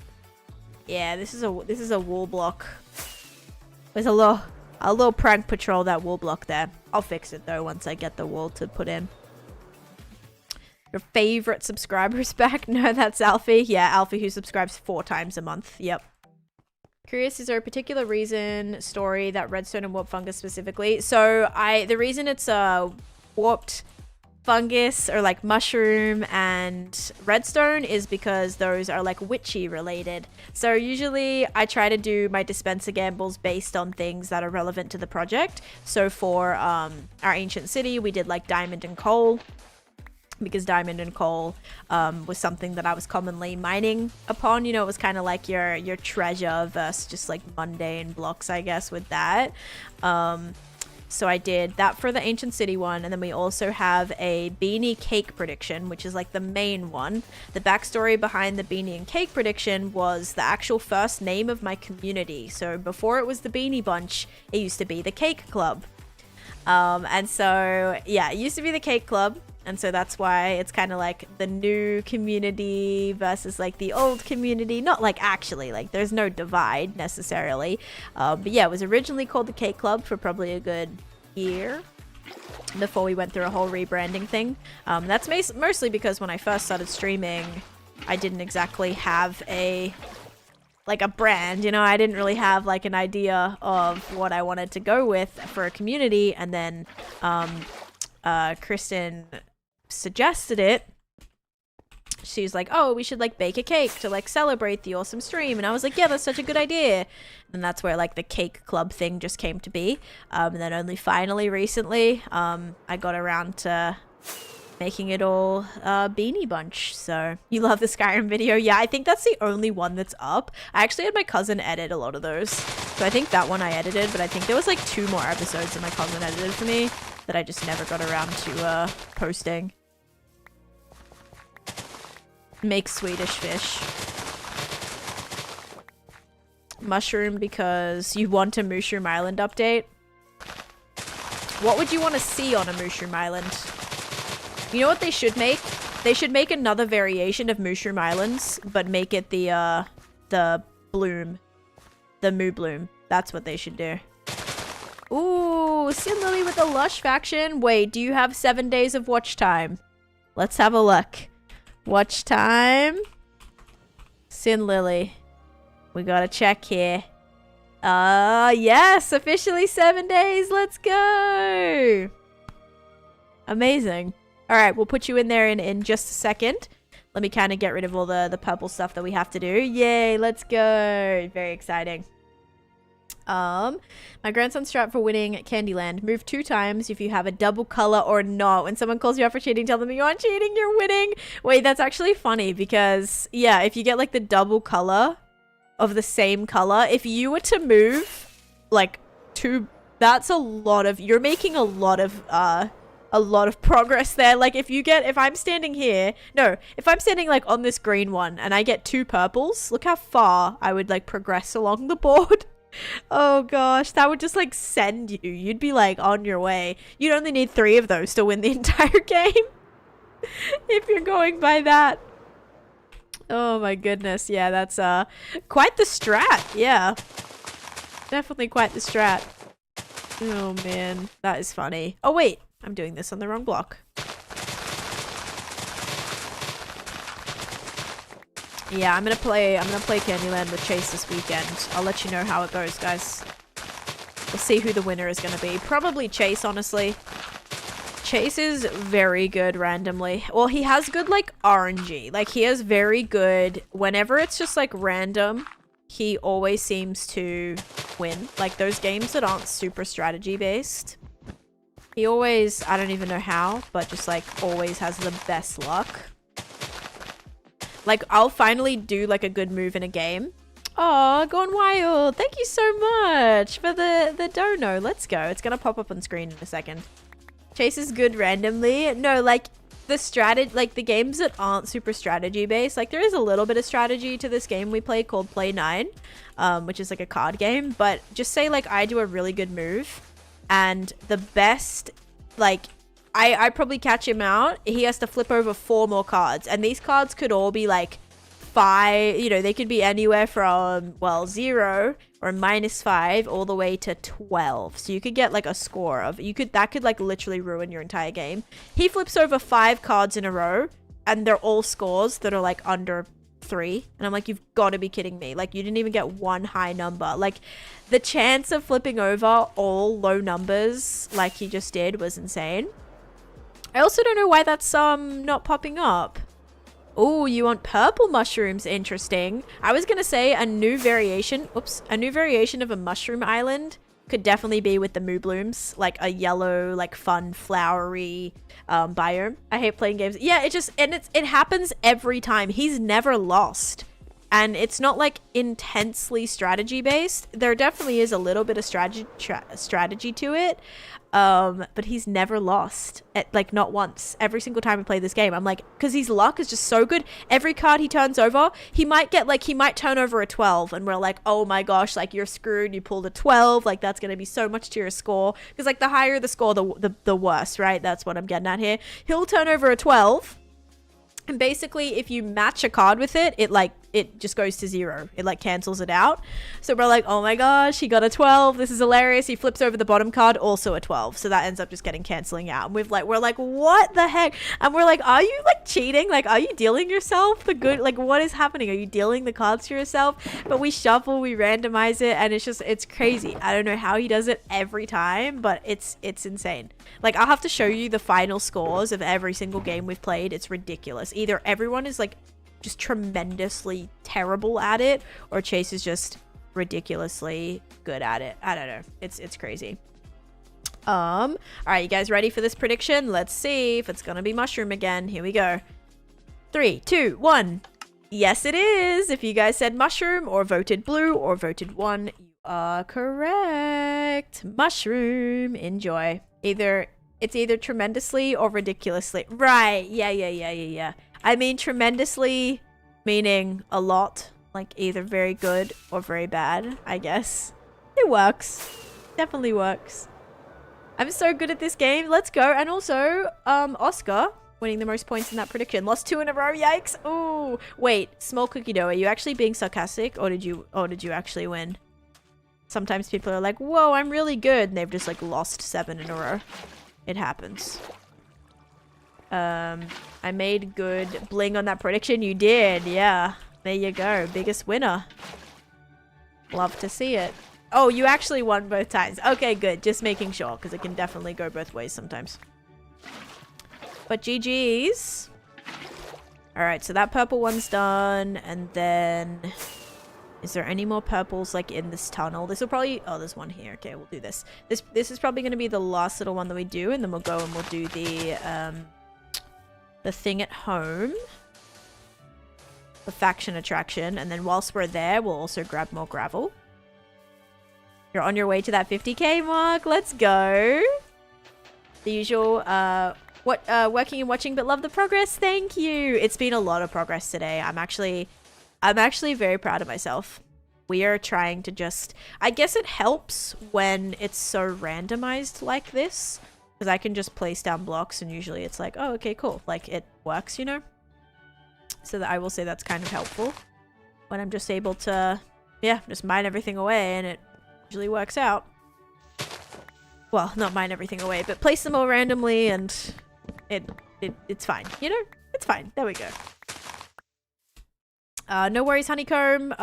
Yeah, this is a wool block. There's a little prank patrol that wool block there. I'll fix it though once I get the wool to put in. Your favorite subscriber's back? No, that's Alfie. Yeah, Alfie who subscribes 4 times a month. Yep. Curious, is there a particular reason, story that redstone and warp fungus specifically? So the reason it's warped fungus or like mushroom and redstone is because those are like witchy related. So usually I try to do my dispenser gambles based on things that are relevant to the project. So for our ancient city, we did like diamond and coal, because diamond and coal was something that I was commonly mining upon. You know, it was kind of like your treasure versus just like mundane blocks, I guess, with that. So I did that for the ancient city one, and then we also have a beanie cake prediction, which is like the main one. The backstory behind the beanie and cake prediction was the actual first name of my community. So before it was the Beanie Bunch, it used to be the Cake Club. And so yeah, it used to be the Cake Club. And so that's why it's kind of like the new community versus like the old community. Not like actually, like there's no divide necessarily. But yeah, it was originally called the Cake Club for probably a good year before we went through a whole rebranding thing. That's mostly because when I first started streaming, I didn't exactly have a brand, you know. I didn't really have like an idea of what I wanted to go with for a community. And then Kristen suggested it. She's like, oh, we should like bake a cake to like celebrate the awesome stream. And I was like, yeah, that's such a good idea. And that's where like the Cake Club thing just came to be. And then only finally recently I got around to making it all Beanie Bunch. So you love the Skyrim video? Yeah, I think that's the only one that's up. I actually had my cousin edit a lot of those, so I think that one I edited, but I think there was like 2 more episodes that my cousin edited for me that I just never got around to posting. Make Swedish fish. Mushroom because you want a Mushroom Island update. What would you want to see on a Mushroom Island? You know what they should make? They should make another variation of Mushroom Islands, but make it the bloom. The Moo Bloom. That's what they should do. Ooh, Sin Lily with the Lush faction. Wait, do you have 7 days of watch time? Let's have a look. Watch time. Sin Lily. We gotta check here. Yes, officially 7 days. Let's go. Amazing. All right, we'll put you in there in just a second. Let me kind of get rid of all the purple stuff that we have to do. Yay, let's go. Very exciting. My grandson's strapped for winning Candyland. Move 2 times if you have a double color or not. When someone calls you out for cheating, tell them you aren't cheating, you're winning. Wait, that's actually funny because, yeah, if you get like the double color of the same color, if you were to move like 2, that's a lot of, you're making a lot of progress there. Like if I'm standing here, no, if I'm standing like on this green one and I get 2 purples, look how far I would like progress along the board. Oh gosh, that would just like send you. You'd be like on your way. You'd only need 3 of those to win the entire game. If you're going by that. Oh my goodness. Yeah, that's quite the strat. Yeah. Definitely quite the strat. Oh man, that is funny. Oh wait, I'm doing this on the wrong block. Yeah, I'm gonna play Candyland with Chase this weekend. I'll let you know how it goes, guys. We'll see who the winner is gonna be. Probably Chase, honestly. Chase is very good randomly. Well, he has good, like, RNG. Like, he has very good... Whenever it's just, like, random, he always seems to win. Like, those games that aren't super strategy-based. He always... I don't even know how, but just, like, always has the best luck. Like, I'll finally do, like, a good move in a game. Oh, Gone Wild. Thank you so much for the dono. Let's go. It's gonna pop up on screen in a second. Chase is good randomly. No, like, the games that aren't super strategy based, like, there is a little bit of strategy to this game we play called Play 9, which is, like, a card game. But just say, like, I do a really good move, and the best, like... I probably catch him out. He has to flip over 4 more cards. And these cards could all be like 5, you know, they could be anywhere from, well, 0 or -5 all the way to 12. So you could get like a score of, that could like literally ruin your entire game. He flips over 5 cards in a row and they're all scores that are like under 3. And I'm like, you've got to be kidding me. Like, you didn't even get 1 high number. Like, the chance of flipping over all low numbers like he just did was insane. I also don't know why that's not popping up. Oh, you want purple mushrooms? Interesting. I was gonna say a new variation. Oops, a new variation of a mushroom island could definitely be with the moo blooms, like a yellow, like fun, flowery biome. I hate playing games. Yeah, it happens every time. He's never lost. And it's not like intensely strategy based. There definitely is a little bit of strategy to it. But he's never lost, like not once. Every single time we play this game, I'm like, because his luck is just so good. Every card he turns over, he might turn over a 12 and we're like, oh my gosh, like you're screwed. You pulled a 12. Like that's going to be so much to your score. Because like the higher the score, the worse, right? That's what I'm getting at here. He'll turn over a 12. And basically, if you match a card with it, it just goes to 0. It like cancels it out. So we're like, oh my gosh, he got a 12. This is hilarious. He flips over the bottom card, also a 12. So that ends up just getting canceling out. And we're like, what the heck? And we're like, are you like cheating? Like, are you dealing yourself the good? Like, what is happening? Are you dealing the cards to yourself? But we shuffle, we randomize it, and it's crazy. I don't know how he does it every time, but it's insane. Like, I'll have to show you the final scores of every single game we've played. It's ridiculous. Either everyone is like just tremendously terrible at it, or Chase is just ridiculously good at it. I don't know. It's crazy. All right, you guys ready for this prediction? Let's see if it's gonna be mushroom again. Here we go. 3, 2, 1. Yes, it is. If you guys said mushroom or voted blue or voted 1, you are correct. Mushroom. Enjoy. It's either tremendously or ridiculously. Right. Yeah. I mean, tremendously meaning a lot. Like, either very good or very bad, I guess. It works. Definitely works. I'm so good at this game. Let's go. And also, Oscar winning the most points in that prediction. Lost 2 in a row. Yikes. Ooh. Wait, small cookie dough. Are you actually being sarcastic, or did you actually win? Sometimes people are like, whoa, I'm really good. And they've just, like, lost 7 in a row. It happens. I made good bling on that prediction. You did, yeah. There you go. Biggest winner. Love to see it. Oh, you actually won both times. Okay, good. Just making sure, because it can definitely go both ways sometimes. But GG's. Alright, so that purple one's done. And then... Is there any more purples, like, in this tunnel? This will probably... Oh, there's one here. Okay, we'll do this. This is probably going to be the last little one that we do. And then we'll go and we'll do the thing at home. The faction attraction. And then whilst we're there, we'll also grab more gravel. You're on your way to that 50k mark. Let's go. The usual, working and watching, but love the progress. Thank you. It's been a lot of progress today. I'm actually very proud of myself. We are trying to just... I guess it helps when it's so randomized like this. Because I can just place down blocks and usually it's like, oh, okay, cool. Like, it works, you know? So that I will say that's kind of helpful. When I'm just able to, yeah, just mine everything away and it usually works out. Well, not mine everything away, but place them all randomly and it's fine, you know? It's fine. There we go. No worries, Honeycomb.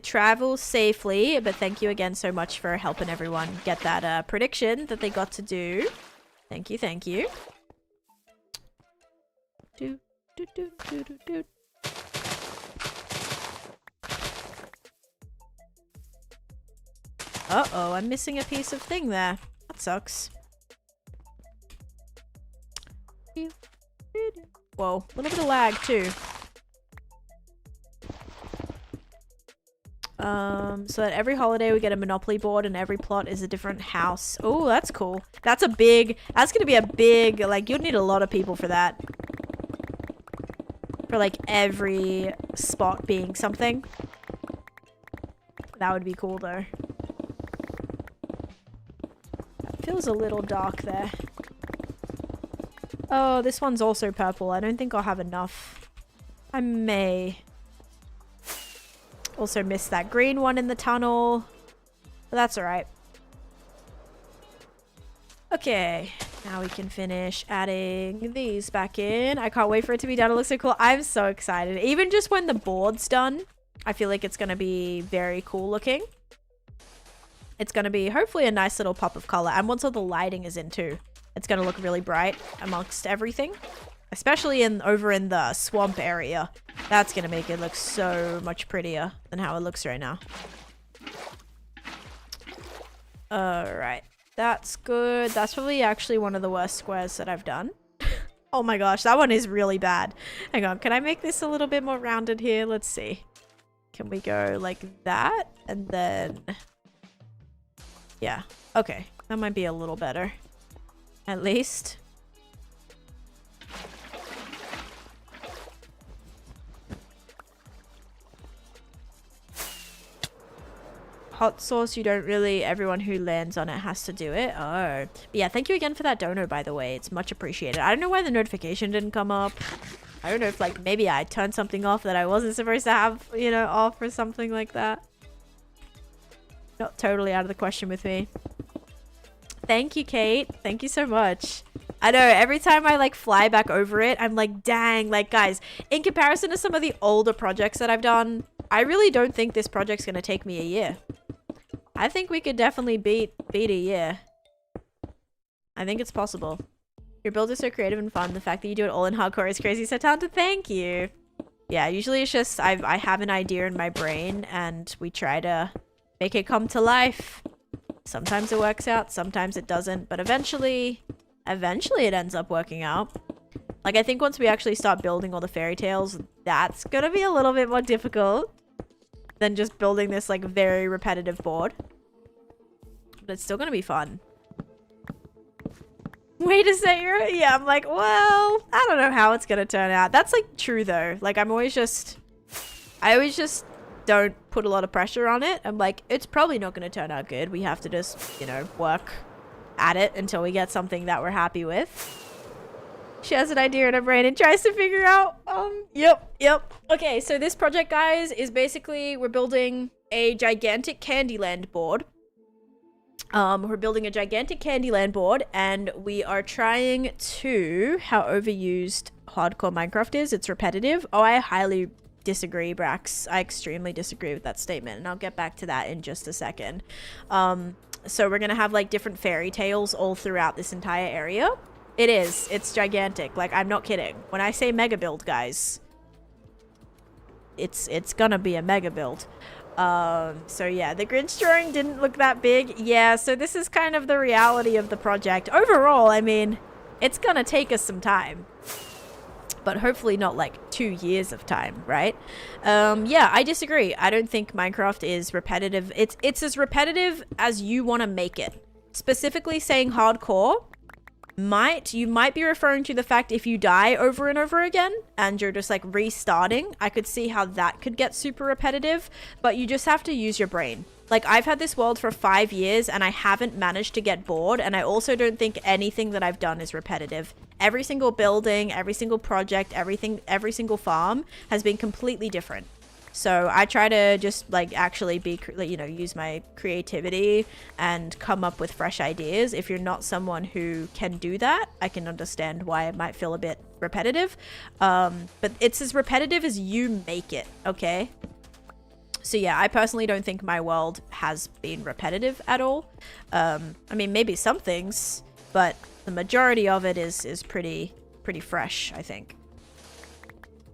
Travel safely, but thank you again so much for helping everyone get that prediction that they got to do. Thank you, thank you. Uh-oh, I'm missing a piece of thing there. That sucks. Whoa, a little bit of lag too. So that every holiday we get a Monopoly board and every plot is a different house. Oh, that's cool. That's gonna be a big, like, you'd need a lot of people for that. For, like, every spot being something. That would be cool, though. It feels a little dark there. Oh, this one's also purple. I don't think I'll have enough. I may. Also missed that green one in the tunnel. But that's alright. Okay. Now we can finish adding these back in. I can't wait for it to be done. It looks so cool. I'm so excited. Even just when the board's done, I feel like it's going to be very cool looking. It's going to be hopefully a nice little pop of color. And once all the lighting is in too, it's going to look really bright amongst everything. Especially over in the swamp area. That's going to make it look so much prettier than how it looks right now. Alright. That's good. That's probably actually one of the worst squares that I've done. Oh my gosh, that one is really bad. Hang on, can I make this a little bit more rounded here? Let's see. Can we go like that? And then... Yeah. Okay. That might be a little better. At least. Hot sauce, you don't really... Everyone who lands on it has to do it. Oh. But yeah, thank you again for that dono, by the way. It's much appreciated. I don't know why the notification didn't come up. I don't know if, like, maybe I turned something off that I wasn't supposed to have, you know, off or something like that. Not totally out of the question with me. Thank you, Kate. Thank you so much. I know, every time I, like, fly back over it, I'm like, dang. Like, guys, in comparison to some of the older projects that I've done, I really don't think this project's gonna take me a year. I think we could definitely beat a year. I think it's possible. Your build is so creative and fun. The fact that you do it all in hardcore is crazy. So talented. Thank you. Yeah, usually it's just I have an idea in my brain and we try to make it come to life. Sometimes it works out, sometimes it doesn't, but eventually it ends up working out. Like, I think once we actually start building all the fairy tales, that's gonna be a little bit more difficult than just building this, like, very repetitive board. But it's still gonna be fun. Wait a second. Yeah, I'm like, well, I don't know how it's gonna turn out. That's, like, true, though. Like, I always just don't put a lot of pressure on it. I'm like, it's probably not gonna turn out good. We have to just, you know, work at it until we get something that we're happy with. She has an idea in her brain and tries to figure out, yep. Okay, so this project, guys, is basically we're building a gigantic Candyland board. We're building a gigantic Candyland board, and we are trying to... How overused hardcore Minecraft is. It's repetitive. Oh, I highly disagree, Brax. I extremely disagree with that statement, and I'll get back to that in just a second. So we're gonna have like different fairy tales all throughout this entire area. It is. It's gigantic. Like, I'm not kidding. When I say mega build, guys, it's gonna be a mega build. So yeah, the Grinch drawing didn't look that big. Yeah, so this is kind of the reality of the project. Overall, I mean, it's gonna take us some time. But hopefully not like 2 years of time, right? Yeah, I disagree. I don't think Minecraft is repetitive. It's as repetitive as you want to make it. Specifically saying hardcore, you might be referring to the fact if you die over and over again and you're just like restarting, I could see how that could get super repetitive, but you just have to use your brain. Like, I've had this world for 5 years and I haven't managed to get bored, and I also don't think anything that I've done is repetitive. Every single building, every single project, every single farm has been completely different. So I try to just like actually be, you know, use my creativity and come up with fresh ideas. If you're not someone who can do that, I can understand why it might feel a bit repetitive. But it's as repetitive as you make it, okay? So yeah, I personally don't think my world has been repetitive at all. I mean, maybe some things, but the majority of it is pretty fresh, I think.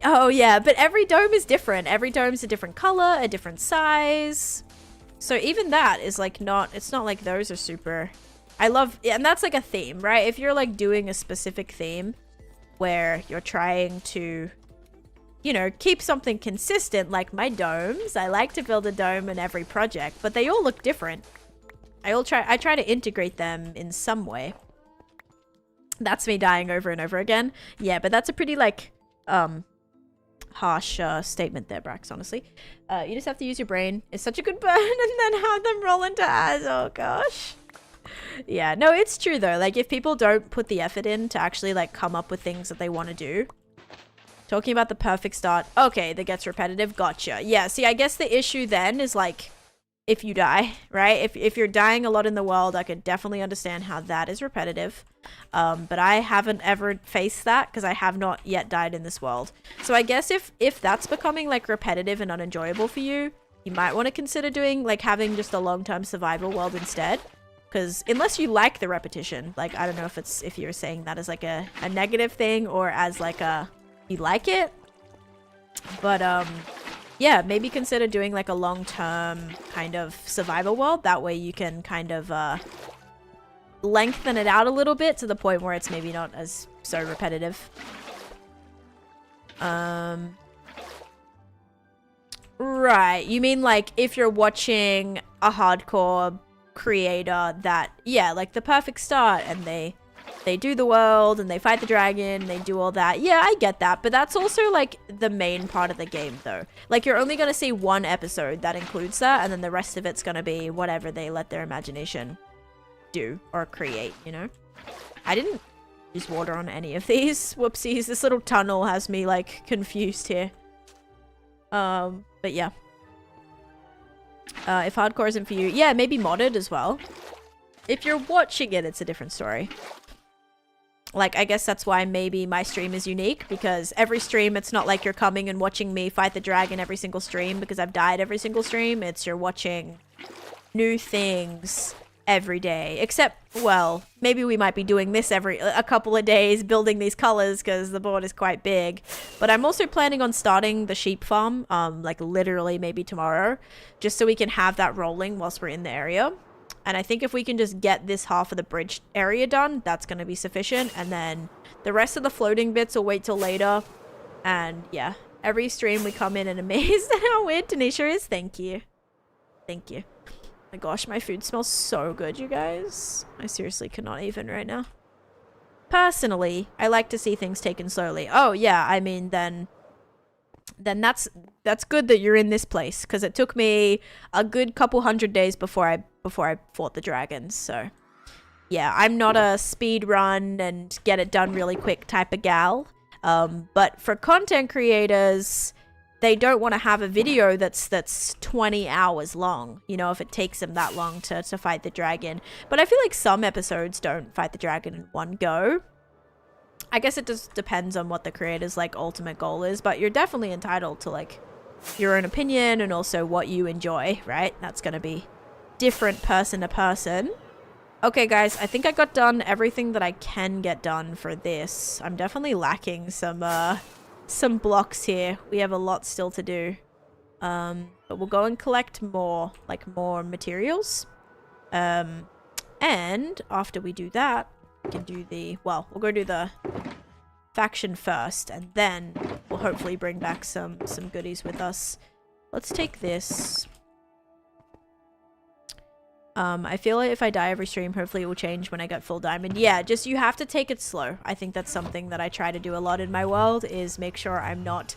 Oh yeah, but every dome is different. Every dome's a different color, a different size. So even that is like it's not like those are super... and that's like a theme, right? If you're like doing a specific theme where you're trying to, you know, keep something consistent, like my domes. I like to build a dome in every project, but they all look different. I try to integrate them in some way. That's me dying over and over again. Yeah, but that's a pretty like harsh statement there, Brax, honestly. You just have to use your brain. It's such a good burn, and then have them roll into ads. Oh gosh. Yeah, no, it's true though. Like, if people don't put the effort in to actually like come up with things that they want to do. Talking about the perfect start. Okay, that gets repetitive. Gotcha. Yeah, see, I guess the issue then is like if you die, right? If you're dying a lot in the world, I could definitely understand how that is repetitive. But I haven't ever faced that because I have not yet died in this world. So I guess if that's becoming like repetitive and unenjoyable for you, you might want to consider doing like having just a long-term survival world instead. Because unless you like the repetition, like I don't know if you're saying that as like a negative thing or as like a you like it. But yeah, maybe consider doing like a long-term kind of survival world. That way you can kind of lengthen it out a little bit to the point where it's maybe not as so repetitive. Right, you mean like if you're watching a hardcore creator that, yeah, like the perfect start, and they do the world and they fight the dragon, they do all that. Yeah, I get that, but that's also like the main part of the game though. Like, you're only gonna see one episode that includes that, and then the rest of it's gonna be whatever they let their imagination do or create, you know? I didn't use water on any of these. Whoopsies, this little tunnel has me like confused here. But yeah. If hardcore isn't for you, yeah, maybe modded as well. If you're watching it, it's a different story. Like, I guess that's why maybe my stream is unique, because every stream, it's not like you're coming and watching me fight the dragon every single stream because I've died every single stream. It's you're watching new things every day. Except, well, maybe we might be doing this a couple of days, building these colors because the board is quite big. But I'm also planning on starting the sheep farm, like literally maybe tomorrow, just so we can have that rolling whilst we're in the area. And I think if we can just get this half of the bridge area done, that's going to be sufficient. And then the rest of the floating bits will wait till later. And yeah, every stream we come in and amazed at how weird Taneesha is. Thank you. Thank you. My gosh, my food smells so good, you guys. I seriously cannot even right now. Personally, I like to see things taken slowly. Oh yeah, I mean, then that's good that you're in this place, because it took me a good couple 100 days before I fought the dragons. So yeah, I'm not a speed run and get it done really quick type of gal. But for content creators, they don't want to have a video that's 20 hours long, you know, if it takes them that long to fight the dragon. But I feel like some episodes don't fight the dragon in one go. I guess it just depends on what the creator's like ultimate goal is, but you're definitely entitled to like your own opinion and also what you enjoy, right? That's gonna be different person to person. Okay, guys, I think I got done everything that I can get done for this. I'm definitely lacking some blocks here. We have a lot still to do. But we'll go and collect more, like more materials. And after we do that, we can do the, well, we'll go do the faction first, and then we'll hopefully bring back some goodies with us. Let's take this. I feel like if I die every stream, hopefully it will change when I get full diamond. Yeah, just you have to take it slow. I think that's something that I try to do a lot in my world, is make sure I'm not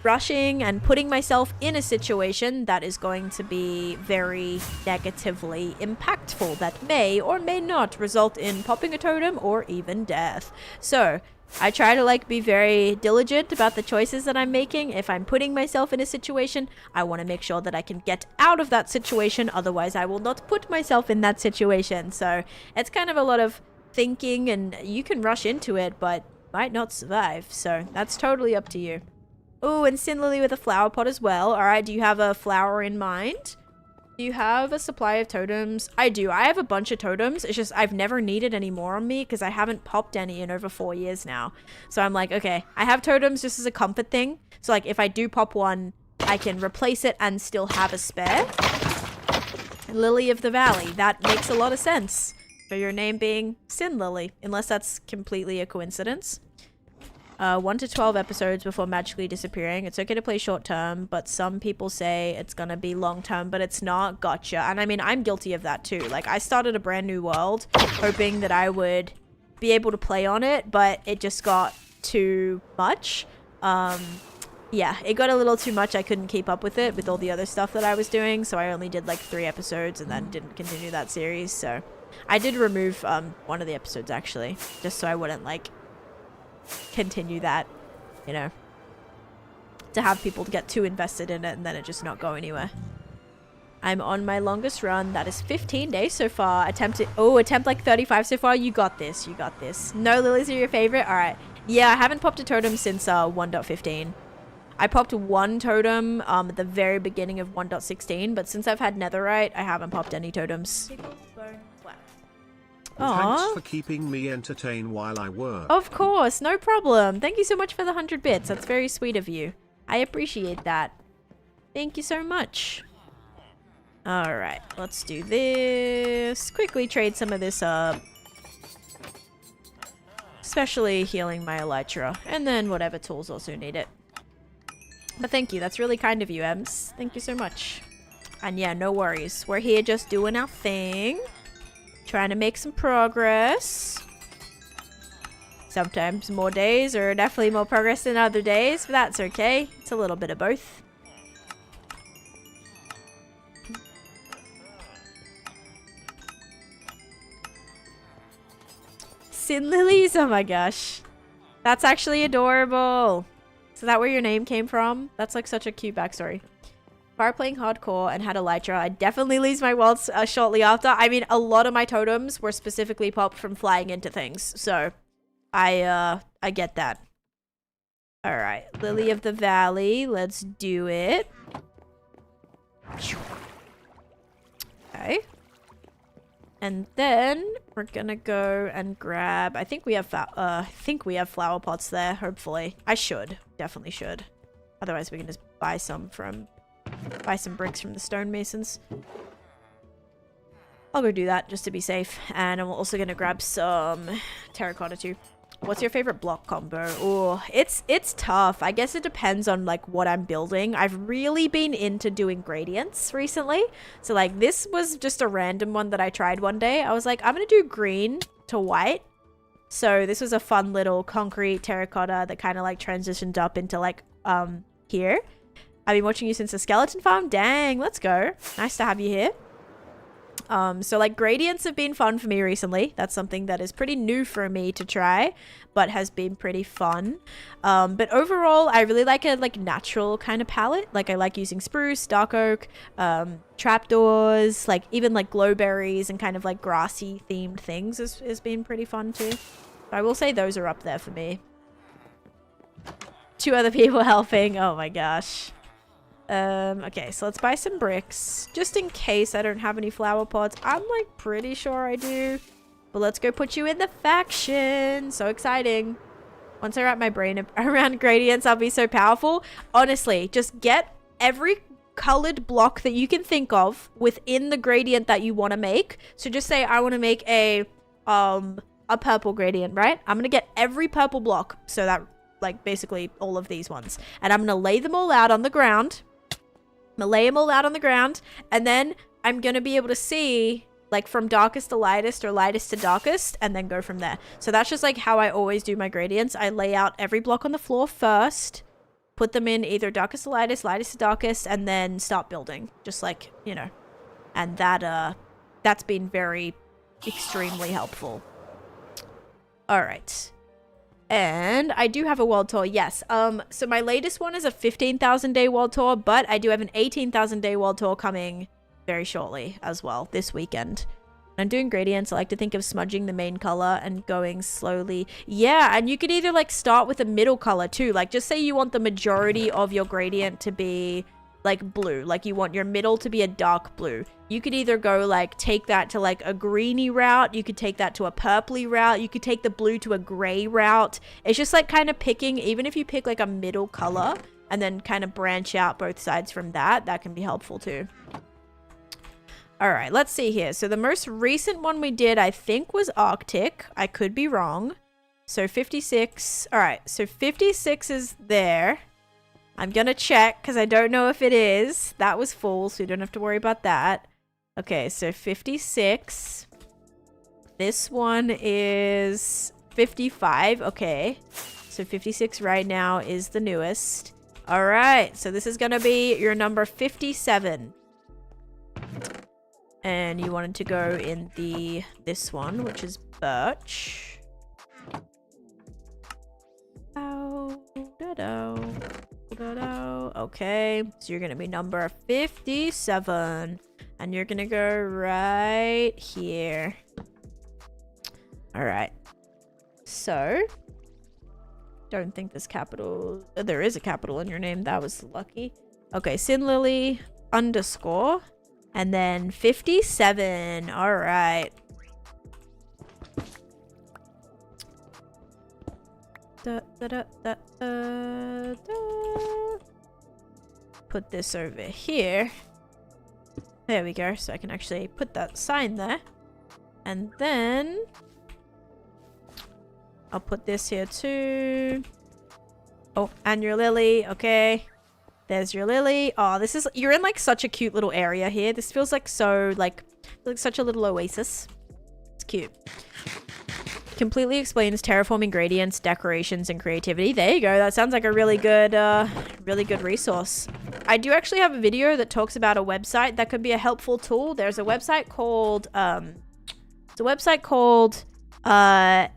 rushing and putting myself in a situation that is going to be very negatively impactful, that may or may not result in popping a totem or even death. So I try to like be very diligent about the choices that I'm making. If I'm putting myself in a situation, I want to make sure that I can get out of that situation. Otherwise, I will not put myself in that situation. So it's kind of a lot of thinking, and you can rush into it, but might not survive. So that's totally up to you. Oh, and Sin Lily with a flower pot as well. All right, do you have a flower in mind? Do you have a supply of totems? I do. I have a bunch of totems. It's just I've never needed any more on me because I haven't popped any in over 4 years now. So I'm like, okay, I have totems just as a comfort thing. So like if I do pop one, I can replace it and still have a spare. Lily of the Valley. That makes a lot of sense for your name being Sin Lily, unless that's completely a coincidence. 1 to 12 episodes before magically disappearing. It's okay to play short term, but some people say it's gonna be long term, but it's not. Gotcha. And I mean, I'm guilty of that too. Like, I started a brand new world hoping that I would be able to play on it, but it just got too much. Yeah, it got a little too much. I couldn't keep up with it with all the other stuff that I was doing, so I only did like 3 episodes and then didn't continue that series. So I did remove one of the episodes actually, just so I wouldn't like continue that, you know, to have people get too invested in it and then it just not go anywhere. I'm on my longest run. That is 15 days so far. Attempt like 35 so far. You got this. You got this. No lilies are your favorite? All right. Yeah, I haven't popped a totem since 1.15. I popped one totem at the very beginning of 1.16, but since I've had netherite, I haven't popped any totems. Thanks for keeping me entertained while I work. Of course, no problem. Thank you so much for the 100 bits. That's very sweet of you. I appreciate that. Thank you so much. Alright, let's do this. Quickly trade some of this up. Especially healing my elytra. And then whatever tools also need it. But thank you. That's really kind of you, Ems. Thank you so much. And yeah, no worries. We're here just doing our thing. Trying to make some progress. Sometimes more days or definitely more progress than other days, but that's okay. It's a little bit of both. Sin lilies? Oh my gosh. That's actually adorable. Is that where your name came from? That's like such a cute backstory. Far playing hardcore and had elytra. I definitely lose my worlds shortly after. I mean, a lot of my totems were specifically popped from flying into things, so I get that. All right, Lily of the Valley. Let's do it. Okay. And then we're gonna go and grab. I think we have flower pots there. Hopefully, I should. Definitely should. Otherwise, we can just buy some bricks from the stonemasons. I'll go do that just to be safe. And I'm also going to grab some terracotta too. What's your favorite block combo? Oh, it's tough. I guess it depends on like what I'm building. I've really been into doing gradients recently. So like this was just a random one that I tried one day. I was like, I'm going to do green to white. So this was a fun little concrete terracotta that kind of like transitioned up into like here. I've been watching you since the skeleton farm. Dang, let's go. Nice to have you here. So like gradients have been fun for me recently. That's something that is pretty new for me to try, but has been pretty fun. But overall, I really like a like natural kind of palette. Like I like using spruce, dark oak, trapdoors, like even like glowberries and kind of like grassy themed things has been pretty fun too. I will say those are up there for me. 2 other people helping. Oh my gosh. Okay, so let's buy some bricks. Just in case I don't have any flower pots. I'm like pretty sure I do. But let's go put you in the faction. So exciting. Once I wrap my brain around gradients, I'll be so powerful. Honestly, just get every colored block that you can think of within the gradient that you want to make. So just say I want to make a purple gradient, right? I'm going to get every purple block. So that, like, basically all of these ones. And I'm going to lay them all out on the ground. I'm going to lay them all out on the ground. And then I'm going to be able to see, like, from darkest to lightest or lightest to darkest, and then go from there. So that's just like how I always do my gradients. I lay out every block on the floor first, put them in either darkest to lightest, lightest to darkest, and then start building. Just like, you know. And that's been very extremely helpful. All right. And I do have a world tour, yes. So my latest one is a 15,000 day world tour, but I do have an 18,000 day world tour coming very shortly as well this weekend. When I'm doing gradients, I like to think of smudging the main color and going slowly. Yeah, and you could either like start with a middle color too. Like just say you want the majority of your gradient to be like blue, like you want your middle to be a dark blue. You could either go like take that to like a greeny route, you could take that to a purpley route, you could take the blue to a gray route. It's just like kind of picking, even if you pick like a middle color and then kind of branch out both sides from that, that can be helpful too. All right, let's see here. So the most recent one we did, I think, was Arctic. I could be wrong. So 56. All right, so 56 is there. I'm going to check because I don't know if it is. That was full, so you don't have to worry about that. Okay, so 56. This one is 55. Okay, so 56 right now is the newest. All right, so this is going to be your number 57. And you wanted to go in this one, which is birch. Okay, so you're gonna be number 57, and you're gonna go right here. All right. So, don't think there's capital. There is a capital in your name. That was lucky. Okay, Sin Lily _ and then 57. All right. Put this over here. There we go. So I can actually put that sign there. And then I'll put this here too. Oh, and your lily. Okay. There's your lily. Oh, this is, you're in like such a cute little area here. This feels like so like such a little oasis. It's cute. Completely explains terraforming gradients, decorations, and creativity. There you go. That sounds like a really good resource. I do actually have a video that talks about a website that could be a helpful tool. There's a website called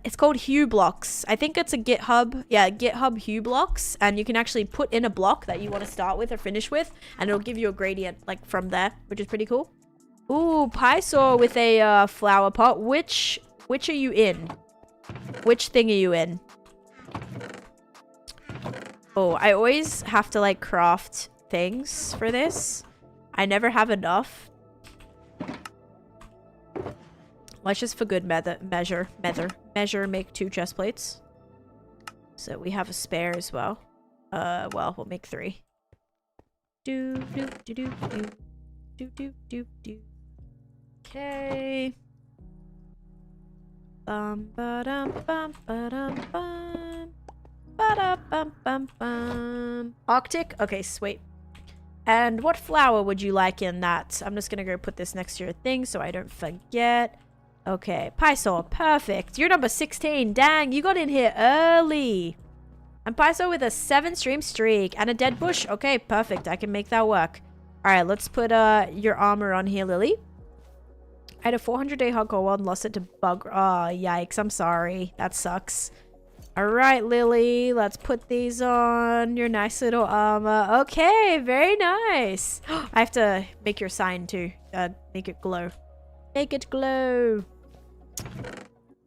it's called HueBlocks. I think it's a GitHub. Yeah, GitHub HueBlocks. And you can actually put in a block that you want to start with or finish with, and it'll give you a gradient like from there, which is pretty cool. Ooh, Pysaur with a flower pot. Which are you in? Which thing are you in? Oh, I always have to like craft things for this. I never have enough. Let's just for good measure make 2 chest plates. So we have a spare as well. Well, we'll make 3. Okay. Arctic? Okay, sweet. And what flower would you like in that? I'm just gonna go put this next to your thing so I don't forget. Okay, Pysaur, perfect. You're number 16. Dang, you got in here early. And Pysaur with a 7-stream streak and a dead bush. Okay, perfect. I can make that work. All right, let's put your armor on here, Lily. I had a 400-day hardcore world and lost it to bug. Oh, yikes. I'm sorry. That sucks. All right, Lily. Let's put these on your nice little armor. Okay, very nice. I have to make your sign too. Make it glow. Make it glow.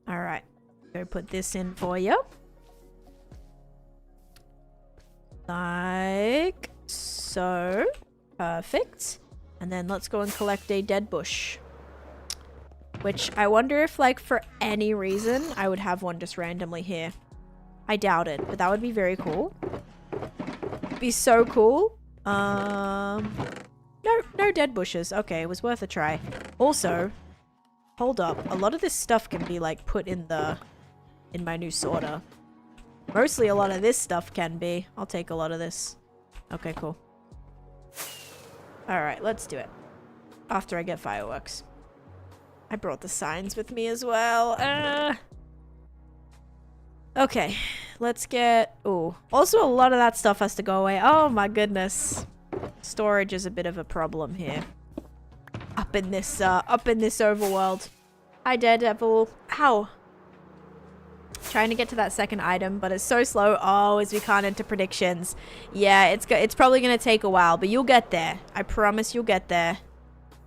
All right. Go put this in for you. Like so. Perfect. And then let's go and collect a dead bush. Which I wonder if, like, for any reason, I would have one just randomly here. I doubt it, but that would be very cool. Be so cool. No dead bushes. Okay, it was worth a try. Also, hold up. A lot of this stuff can be, like, put in my new sorter. Mostly a lot of this stuff can be. I'll take a lot of this. Okay, cool. Alright, let's do it. After I get fireworks. I brought the signs with me as well. Okay, let's get... Ooh. Also, a lot of that stuff has to go away. Oh my goodness. Storage is a bit of a problem here. Up in this overworld. Hi, Daredevil. Ow. Trying to get to that second item, but it's so slow. Oh, as we can't enter predictions. Yeah, it's probably going to take a while, but you'll get there. I promise you'll get there.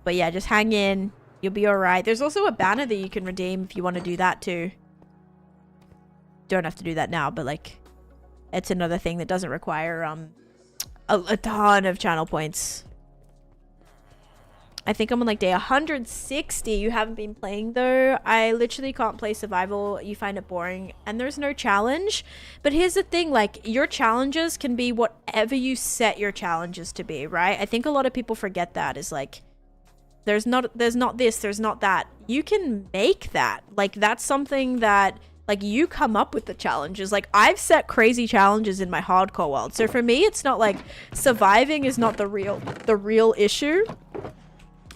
But yeah, just hang in. You'll be alright. There's also a banner that you can redeem if you want to do that too. Don't have to do that now, but like, it's another thing that doesn't require a ton of channel points. I think I'm on like day 160. You haven't been playing though. I literally can't play survival. You find it boring and there's no challenge. But here's the thing, like, your challenges can be whatever you set your challenges to be, right? I think a lot of people forget that is like, there's not this, there's not that. You can make that. Like, that's something that, like, you come up with the challenges. Like, I've set crazy challenges in my hardcore world. So for me, it's not like surviving is not the real issue.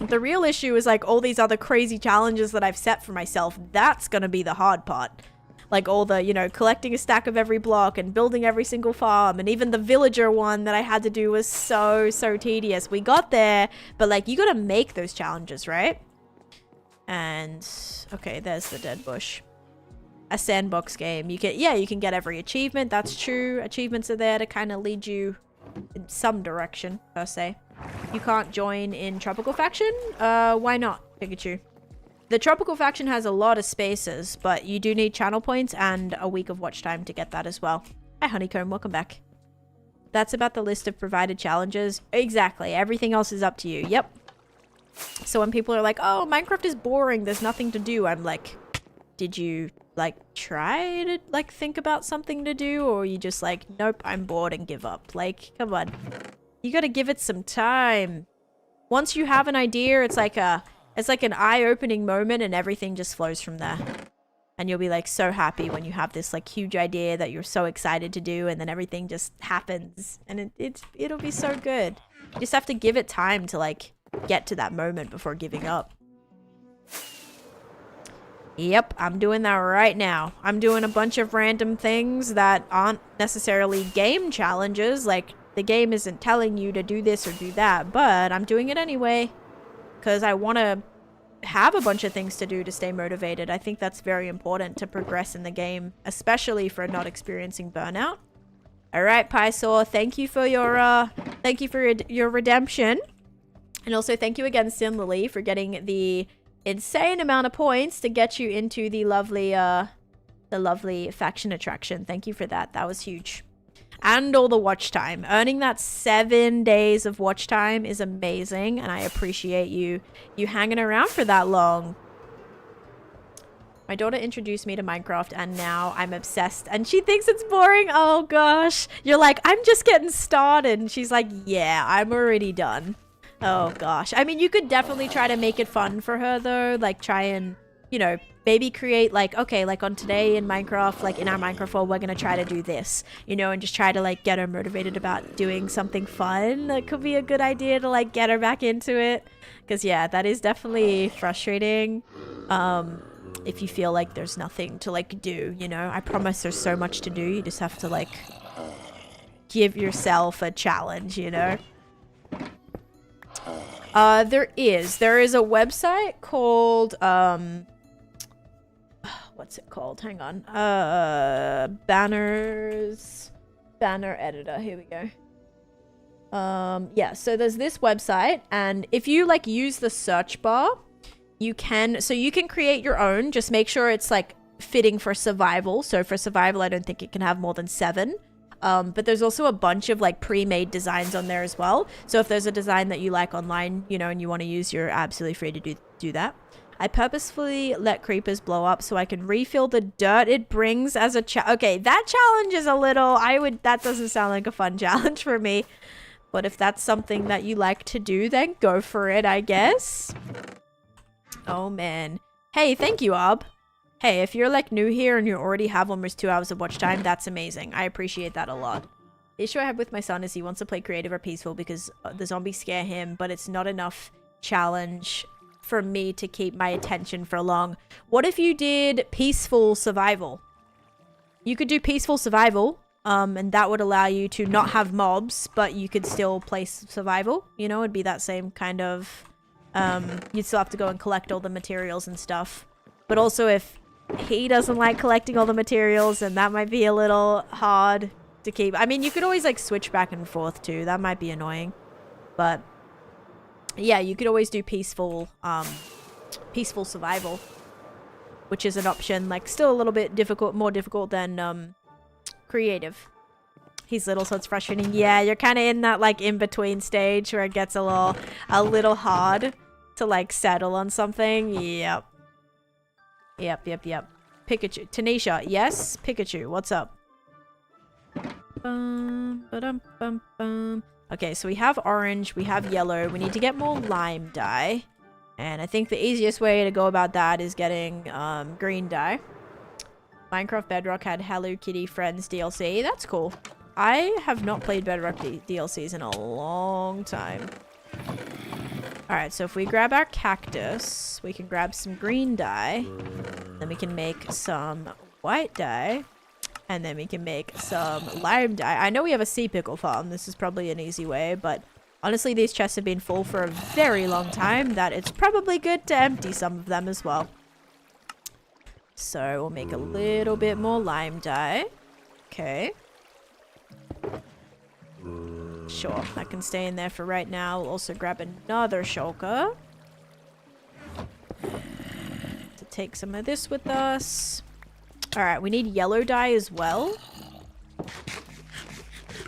The real issue is like all these other crazy challenges that I've set for myself. That's gonna be the hard part. Like all the, you know, collecting a stack of every block and building every single farm, and even the villager one that I had to do was so tedious. We got there, but like, you gotta make those challenges, right? And okay, there's the dead bush. A sandbox game. You can get every achievement. That's true. Achievements are there to kind of lead you in some direction, per se. You can't join in Tropical Faction? Why not, Pikachu? The Tropical Faction has a lot of spaces, but you do need channel points and a week of watch time to get that as well. Hi, Honeycomb. Welcome back. That's about the list of provided challenges. Exactly. Everything else is up to you. Yep. So when people are like, oh, Minecraft is boring, there's nothing to do, I'm like, did you, like, try to, like, think about something to do? Or are you just like, nope, I'm bored and give up? Like, come on. You gotta give it some time. Once you have an idea, it's like an eye-opening moment and everything just flows from there. And you'll be like so happy when you have this like huge idea that you're so excited to do, and then everything just happens. And it'll be so good. You just have to give it time to like get to that moment before giving up. Yep, I'm doing that right now. I'm doing a bunch of random things that aren't necessarily game challenges. Like, the game isn't telling you to do this or do that, but I'm doing it anyway. Because I want to have a bunch of things to do to stay motivated. I think that's very important to progress in the game, especially for not experiencing burnout. Alright, Pysaur, thank you for your redemption. And also thank you again, Sin Lily, for getting the insane amount of points to get you into the lovely faction attraction. Thank you for that. That was huge. And all the watch time. Earning that 7 days of watch time is amazing, and I appreciate you hanging around for that long. My daughter introduced me to Minecraft, and now I'm obsessed, and she thinks it's boring. Oh gosh. You're like, I'm just getting started, and she's like, yeah, I'm already done. Oh gosh. I mean, you could definitely try to make it fun for her though. Like, try and, you know, maybe create like, okay, like on today in Minecraft, like in our Minecraft world, we're gonna try to do this, you know, and just try to like get her motivated about doing something fun. That could be a good idea to like get her back into it. Because yeah, that is definitely frustrating. If you feel like there's nothing to like do, you know. I promise there's so much to do. You just have to like give yourself a challenge, you know. There is a website called what's it called? Hang on. Banner editor. Here we go. Yeah, so there's this website, and if you like use the search bar, you can create your own. Just make sure it's like fitting for survival. So for survival, I don't think it can have more than 7. But there's also a bunch of like pre-made designs on there as well. So if there's a design that you like online, you know, and you want to use, you're absolutely free to do that. I purposefully let creepers blow up so I can refill the dirt it brings as a okay, that challenge is a little, that doesn't sound like a fun challenge for me. But if that's something that you like to do, then go for it, I guess. Oh man. Hey, thank you, Ob. Hey, if you're like new here and you already have almost 2 hours of watch time, that's amazing. I appreciate that a lot. The issue I have with my son is he wants to play creative or peaceful because the zombies scare him, but it's not enough challenge for me to keep my attention for long. What if you did peaceful survival? You could do peaceful survival, and that would allow you to not have mobs, but you could still play survival. You know, it'd be that same kind of... you'd still have to go and collect all the materials and stuff. But also if he doesn't like collecting all the materials, and that might be a little hard to keep. I mean, you could always like switch back and forth too. That might be annoying. But yeah, you could always do peaceful survival, which is an option. Like still a little bit difficult, more difficult than creative. He's little, so it's frustrating. Yeah, you're kind of in that like in-between stage where it gets a little hard to like settle on something. Yep. Pikachu. Taneesha, yes? Pikachu, what's up? Okay, so we have orange, we have yellow. We need to get more lime dye. And I think the easiest way to go about that is getting green dye. Minecraft Bedrock had Hello Kitty Friends DLC. That's cool. I have not played Bedrock DLCs in a long time. Alright, so if we grab our cactus, we can grab some green dye. Then we can make some white dye. And then we can make some lime dye. I know we have a sea pickle farm. This is probably an easy way, but honestly, these chests have been full for a very long time that it's probably good to empty some of them as well. So we'll make a little bit more lime dye. Okay. Sure, that can stay in there for right now. We'll also grab another shulker to take some of this with us. Alright, we need yellow dye as well.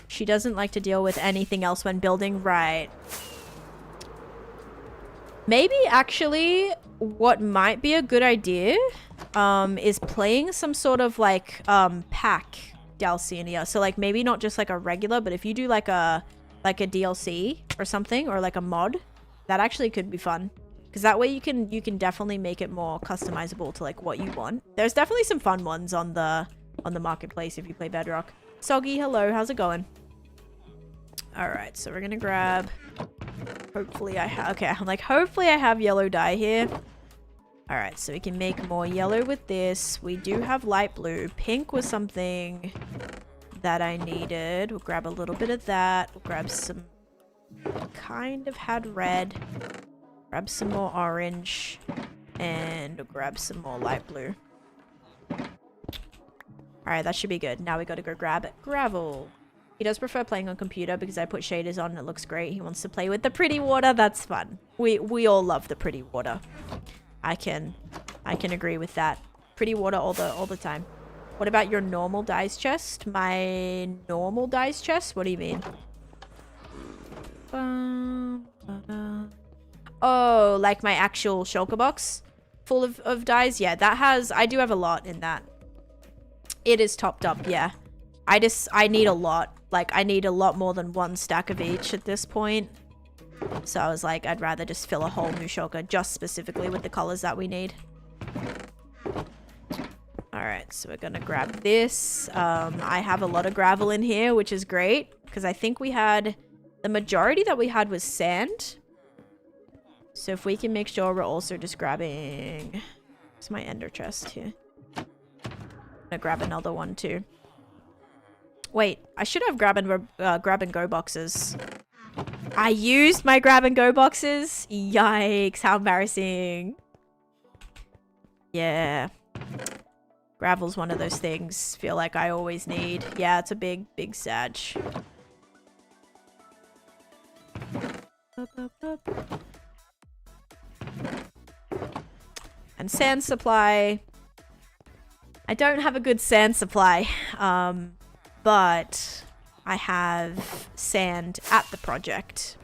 She doesn't like to deal with anything else when building. Right. Maybe actually what might be a good idea is playing some sort of like pack DLC in here. So like maybe not just like a regular, but if you do like a DLC or something, or like a mod, that actually could be fun. Because that way you can definitely make it more customizable to like what you want. There's definitely some fun ones on the marketplace if you play Bedrock. Soggy, hello, how's it going? Alright, so we're gonna grab... Hopefully I have... Okay, I'm like, hopefully I have yellow dye here. Alright, so we can make more yellow with this. We do have light blue. Pink was something that I needed. We'll grab a little bit of that. We'll grab some... Kind of had red. Grab some more orange. And we'll grab some more light blue. Alright, that should be good. Now we gotta go grab gravel. He does prefer playing on computer because I put shaders on and it looks great. He wants to play with the pretty water. That's fun. We all love the pretty water. I can agree with that. Pretty water all the time. What about your normal dice chest? My normal dice chest? What do you mean? Oh, like my actual shulker box full of dies? Yeah, that has... I do have a lot in that. It is topped up, yeah. I need a lot. Like, I need a lot more than one stack of each at this point. So I was like, I'd rather just fill a whole new shulker just specifically with the colors that we need. Alright, so we're gonna grab this. I have a lot of gravel in here, which is great. Because I think we had... The majority that we had was sand. So if we can make sure we're also just grabbing... Where's my ender chest here? I'm gonna grab another one too. Wait, I should have grab and go boxes. I used my grab and go boxes. Yikes, how embarrassing. Yeah. Gravel's one of those things feel like I always need. Yeah, it's a big sag. And sand supply. I don't have a good sand supply, but I have sand at the project,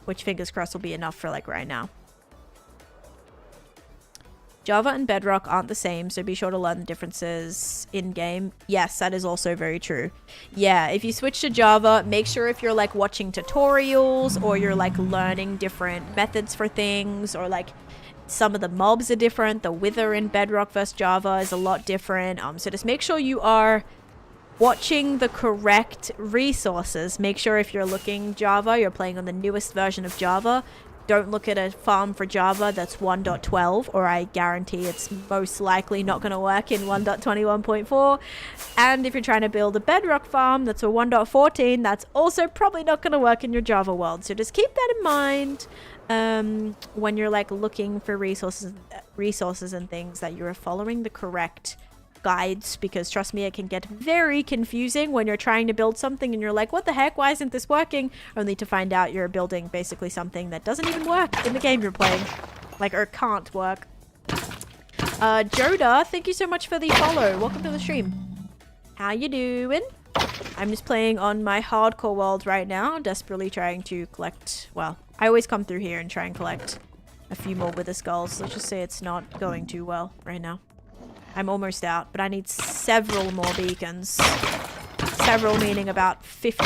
which fingers crossed will be enough for like right now. Java and Bedrock aren't the same, so be sure to learn the differences in-game. Yes, that is also very true. Yeah, if you switch to Java, make sure if you're like watching tutorials or you're like learning different methods for things, or like some of the mobs are different. The wither in Bedrock versus Java is a lot different. So just make sure you are watching the correct resources. Make sure if you're looking Java, you're playing on the newest version of Java. Don't look at a farm for Java that's 1.12, or I guarantee it's most likely not going to work in 1.21.4. And if you're trying to build a Bedrock farm that's a 1.14, that's also probably not going to work in your Java world. So just keep that in mind when you're like looking for resources and things, that you're following the correct guides, because trust me, it can get very confusing when you're trying to build something and you're like, what the heck, why isn't this working, only to find out you're building basically something that doesn't even work in the game you're playing, like, or can't work. Joda, thank you so much for the follow. Welcome to the stream. How you doing? I'm just playing on my hardcore world right now, desperately trying to collect, well, I always come through here and try and collect a few more wither skulls. Let's just say it's not going too well right now. I'm almost out, but I need several more beacons. Several meaning about 50.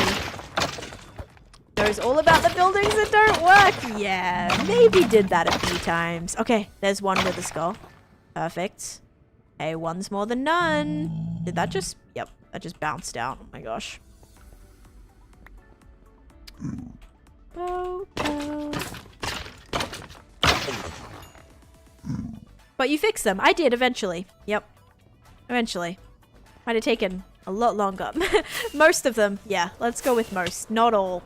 Knows all about the buildings that don't work. Yeah, maybe did that a few times. Okay, there's one with a skull. Perfect. Hey, one's more than none. Did that just... Yep, that just bounced out. Oh my gosh. But you fixed them. I did eventually. Yep. Eventually. Might have taken a lot longer. Most of them. Yeah, let's go with most. Not all.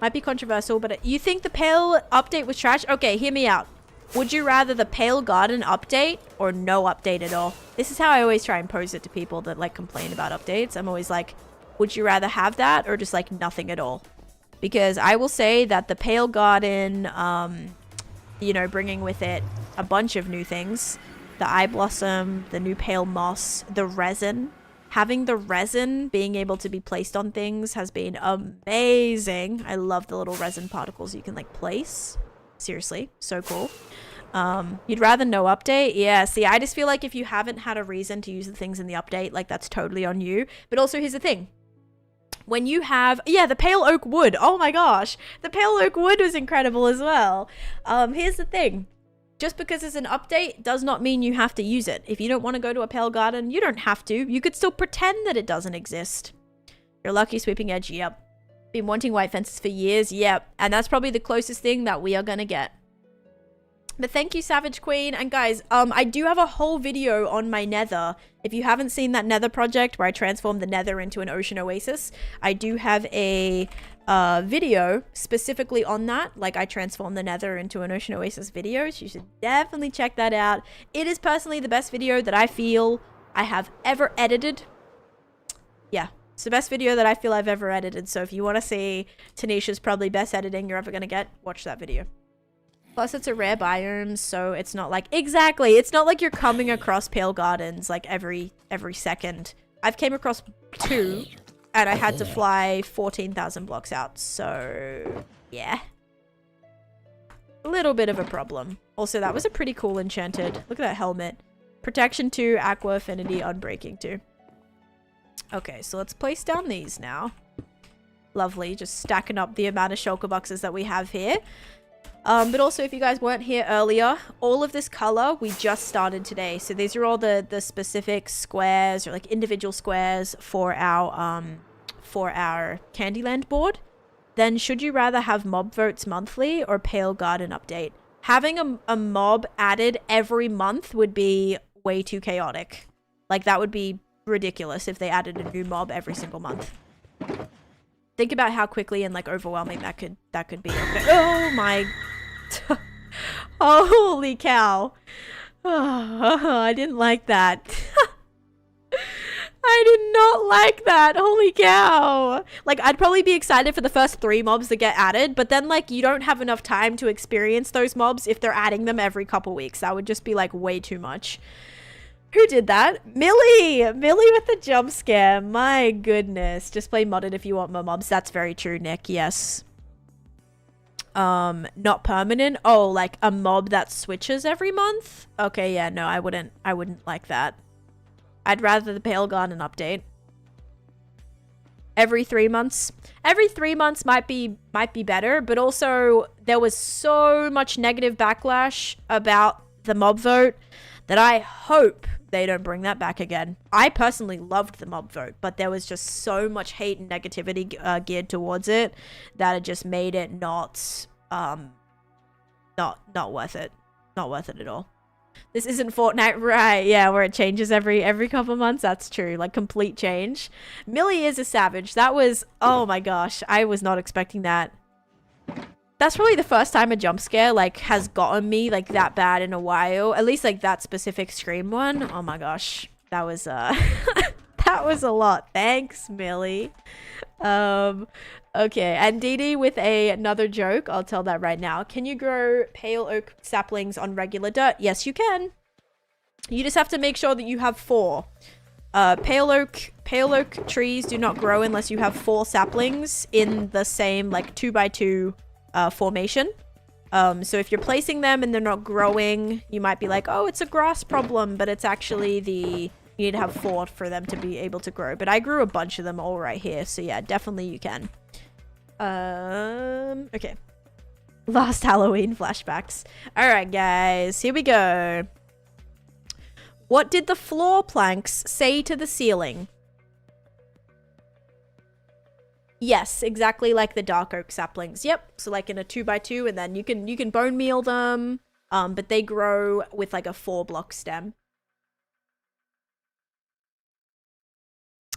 Might be controversial, but you think the Pale update was trash? Okay, hear me out. Would you rather the Pale Garden update or no update at all? This is how I always try and pose it to people that like complain about updates. I'm always like, would you rather have that or just like nothing at all? Because I will say that the Pale Garden, you know, bringing with it a bunch of new things. The Eye Blossom, the new Pale Moss, the resin. Having the resin being able to be placed on things has been amazing. I love the little resin particles you can like place. Seriously, so cool. You'd rather no update? Yeah, see, I just feel like if you haven't had a reason to use the things in the update, like that's totally on you. But also here's the thing. When you have, yeah, the Pale Oak Wood. Oh my gosh. The Pale Oak Wood was incredible as well. Here's the thing. Just because it's an update does not mean you have to use it. If you don't want to go to a Pale Garden, you don't have to. You could still pretend that it doesn't exist. You're lucky, Sweeping Edge. Yep. Been wanting white fences for years. Yep. And that's probably the closest thing that we are going to get. But thank you, Savage Queen. And guys, I do have a whole video on my nether. If you haven't seen that nether project where I transformed the nether into an ocean oasis, I do have a video specifically on that. Like, I transformed the nether into an ocean oasis video. So you should definitely check that out. It is personally the best video that I feel I have ever edited. Yeah. It's the best video that I feel I've ever edited. So if you want to see Taneesha's probably best editing you're ever going to get, watch that video. Plus, it's a rare biome, so it's not like... Exactly! It's not like you're coming across Pale Gardens, like, every second. I've came across 2, and I had to fly 14,000 blocks out, so... Yeah. A little bit of a problem. Also, that was a pretty cool enchanted... Look at that helmet. Protection 2, Aqua Affinity, Unbreaking 2. Okay, so let's place down these now. Lovely, just stacking up the amount of shulker boxes that we have here. But also, if you guys weren't here earlier, all of this color we just started today. So these are all the specific squares or like individual squares for our Candyland board. Then should you rather have mob votes monthly or Pale Garden update? Having a mob added every month would be way too chaotic. Like, that would be ridiculous if they added a new mob every single month. Think about how quickly and like overwhelming that could be. Okay. Oh my... Holy cow. Oh, I didn't like that. I did not like that. Holy cow. Like, I'd probably be excited for the first 3 mobs that get added, but then like you don't have enough time to experience those mobs if they're adding them every couple weeks. That would just be like way too much. Who did that? Millie! Millie with the jump scare. My goodness. Just play modded if you want more mobs. That's very true, Nick. Yes. Not permanent. Oh, like a mob that switches every month? Okay, yeah, no, I wouldn't like that. I'd rather the Pale Garden update. Every 3 months. Every 3 months might be better, but also there was so much negative backlash about the mob vote that I hope they don't bring that back again. I personally loved the mob vote, but there was just so much hate and negativity geared towards it that it just made it not worth it. Not worth it at all. This isn't Fortnite, right? Yeah, where it changes every couple months. That's true. Like complete change. Millie is a savage. That was, oh my gosh, I was not expecting that. That's probably the first time a jump scare like has gotten me like that bad in a while. At least like that specific Scream one. Oh my gosh. That was that was a lot. Thanks, Millie. Okay, and Dee Dee with another joke. I'll tell that right now. Can you grow pale oak saplings on regular dirt? Yes, you can. You just have to make sure that you have 4. Pale oak trees do not grow unless you have 4 saplings in the same like 2x2 formation. So if you're placing them and they're not growing, you might be like, oh, it's a grass problem, but it's actually you need to have 4 for them to be able to grow. But I grew a bunch of them all right here, so yeah, definitely you can. Okay. Last Halloween flashbacks. All right, guys, here we go. What did the floor planks say to the ceiling? Yes, exactly like the dark oak saplings. Yep. So like in a 2x2, and then you can bone meal them. But they grow with like a 4-block stem.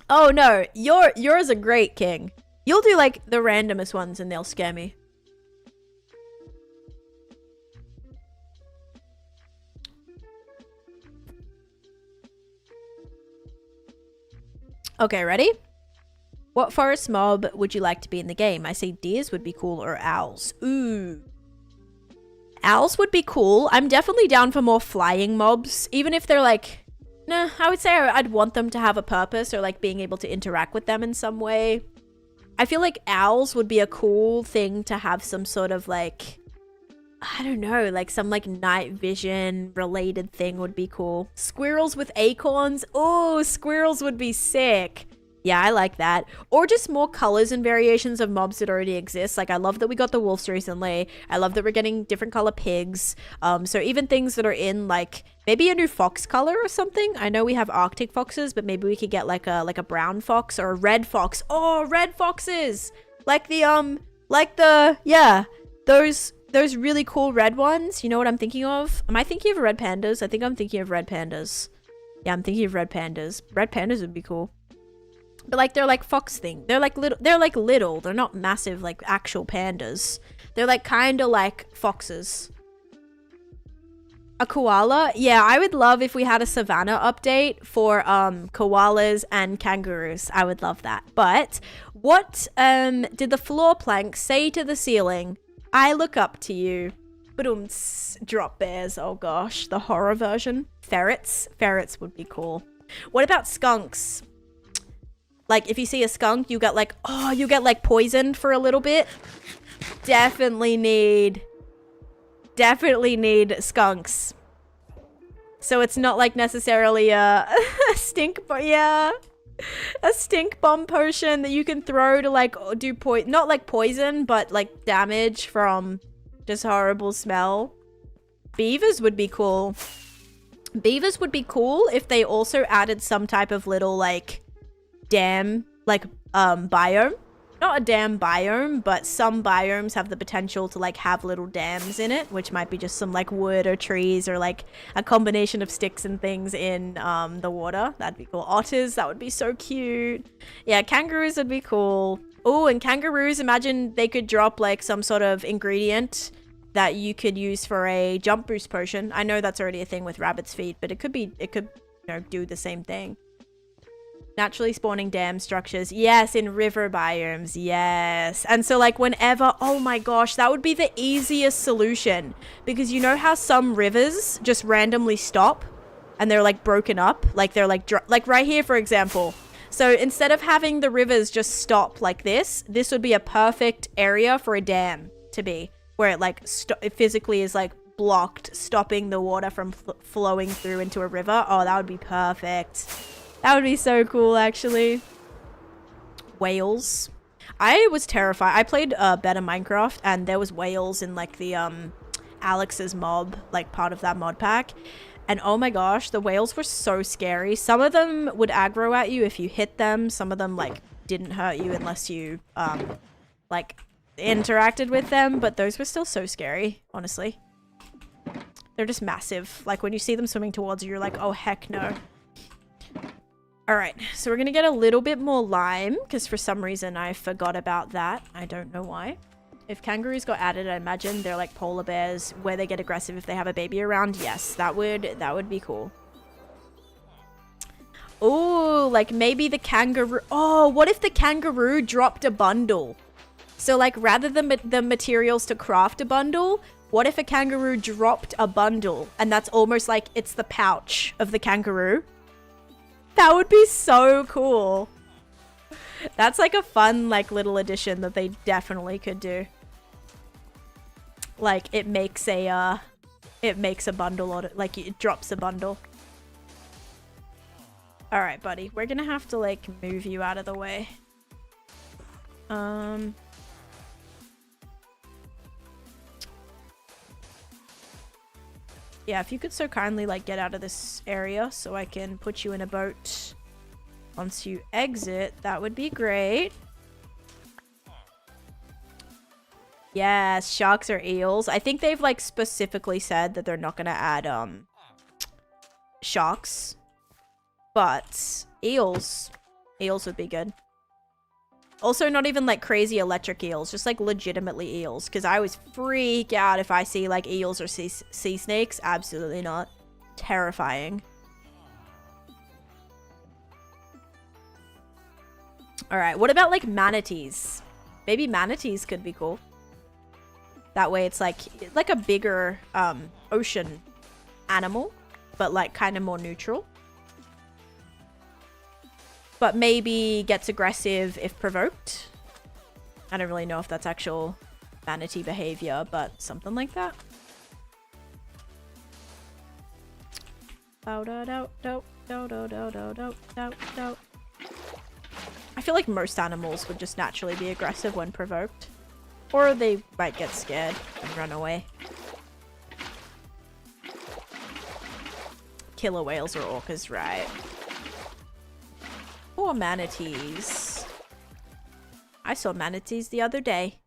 Oh no, yours are great, King. You'll do like the randomest ones and they'll scare me. Okay, ready? What forest mob would you like to be in the game? I say deers would be cool or owls. Ooh. Owls would be cool. I'm definitely down for more flying mobs. Even if they're like... Nah, I would say I'd want them to have a purpose or like being able to interact with them in some way. I feel like owls would be a cool thing to have some sort of like... I don't know, like some like night vision related thing would be cool. Squirrels with acorns. Oh, squirrels would be sick. Yeah, I like that. Or just more colors and variations of mobs that already exist. Like I love that we got the wolves recently. I love that we're getting different color pigs. So even things that are in like maybe a new fox color or something. I know we have Arctic foxes, but maybe we could get like a brown fox or a red fox. Oh, red foxes. Like yeah, those really cool red ones. You know what I'm thinking of? Am I thinking of red pandas? I think I'm thinking of red pandas. Yeah, I'm thinking of red pandas. Red pandas would be cool. But like they're like fox thing. They're like little. They're not massive like actual pandas. They're like kind of like foxes. A koala? Yeah, I would love if we had a savannah update for koalas and kangaroos. I would love that. But what did the floor plank say to the ceiling? I look up to you. Drop bears. Oh gosh, the horror version. Ferrets? Ferrets would be cool. What about skunks? Like if you see a skunk, you get like poisoned for a little bit. Definitely need skunks. So it's not like necessarily a stink, but yeah, a stink bomb potion that you can throw to like do not like poison, but like damage from just horrible smell. Beavers would be cool. Beavers would be cool if they also added some type of little like dam like biome. Not a dam biome, but some biomes have the potential to like have little dams in it, which might be just some like wood or trees or like a combination of sticks and things in the water. That'd be cool. Otters, that would be so cute. Yeah, kangaroos would be cool. Oh, and kangaroos, imagine they could drop like some sort of ingredient that you could use for a jump boost potion. I know that's already a thing with rabbit's feet, but it could you know, do the same thing. Naturally spawning dam structures. Yes, in river biomes. Yes. And so like whenever, oh my gosh, that would be the easiest solution. Because you know how some rivers just randomly stop and they're like broken up, like they're like like right here for example. So instead of having the rivers just stop like this would be a perfect area for a dam to be, where it like it physically is like blocked, stopping the water from flowing through into a river. Oh, that would be perfect. That would be so cool, actually. Whales. I was terrified. I played better Minecraft, and there was whales in like the Alex's mob, like part of that mod pack. And oh my gosh, the whales were so scary. Some of them would aggro at you if you hit them. Some of them like didn't hurt you unless you like interacted with them. But those were still so scary, honestly. They're just massive. Like when you see them swimming towards you, you're like, oh heck no. Alright, so we're gonna get a little bit more lime, because for some reason I forgot about that. I don't know why. If kangaroos got added, I imagine they're like polar bears, where they get aggressive if they have a baby around. Yes, that would be cool. Oh, like maybe the kangaroo. Oh, what if the kangaroo dropped a bundle? So like rather than the materials to craft a bundle, what if a kangaroo dropped a bundle? And that's almost like it's the pouch of the kangaroo. That would be so cool. That's like a fun like little addition that they definitely could do. Like it makes a bundle, or like it drops a bundle. All right, buddy. We're gonna have to like move you out of the way. Yeah, if you could so kindly like get out of this area so I can put you in a boat once you exit, that would be great. Yes, sharks or eels. I think they've like specifically said that they're not gonna add sharks. But eels would be good. Also, not even like crazy electric eels, just like legitimately eels. Because I always freak out if I see like eels or sea snakes. Absolutely not. Terrifying. Alright, what about like manatees? Maybe manatees could be cool. That way it's like a bigger ocean animal, but like kind of more neutral. But maybe gets aggressive if provoked. I don't really know if that's actual manatee behavior, but something like that. I feel like most animals would just naturally be aggressive when provoked. Or they might get scared and run away. Killer whales or orcas, right? Or manatees. I saw manatees the other day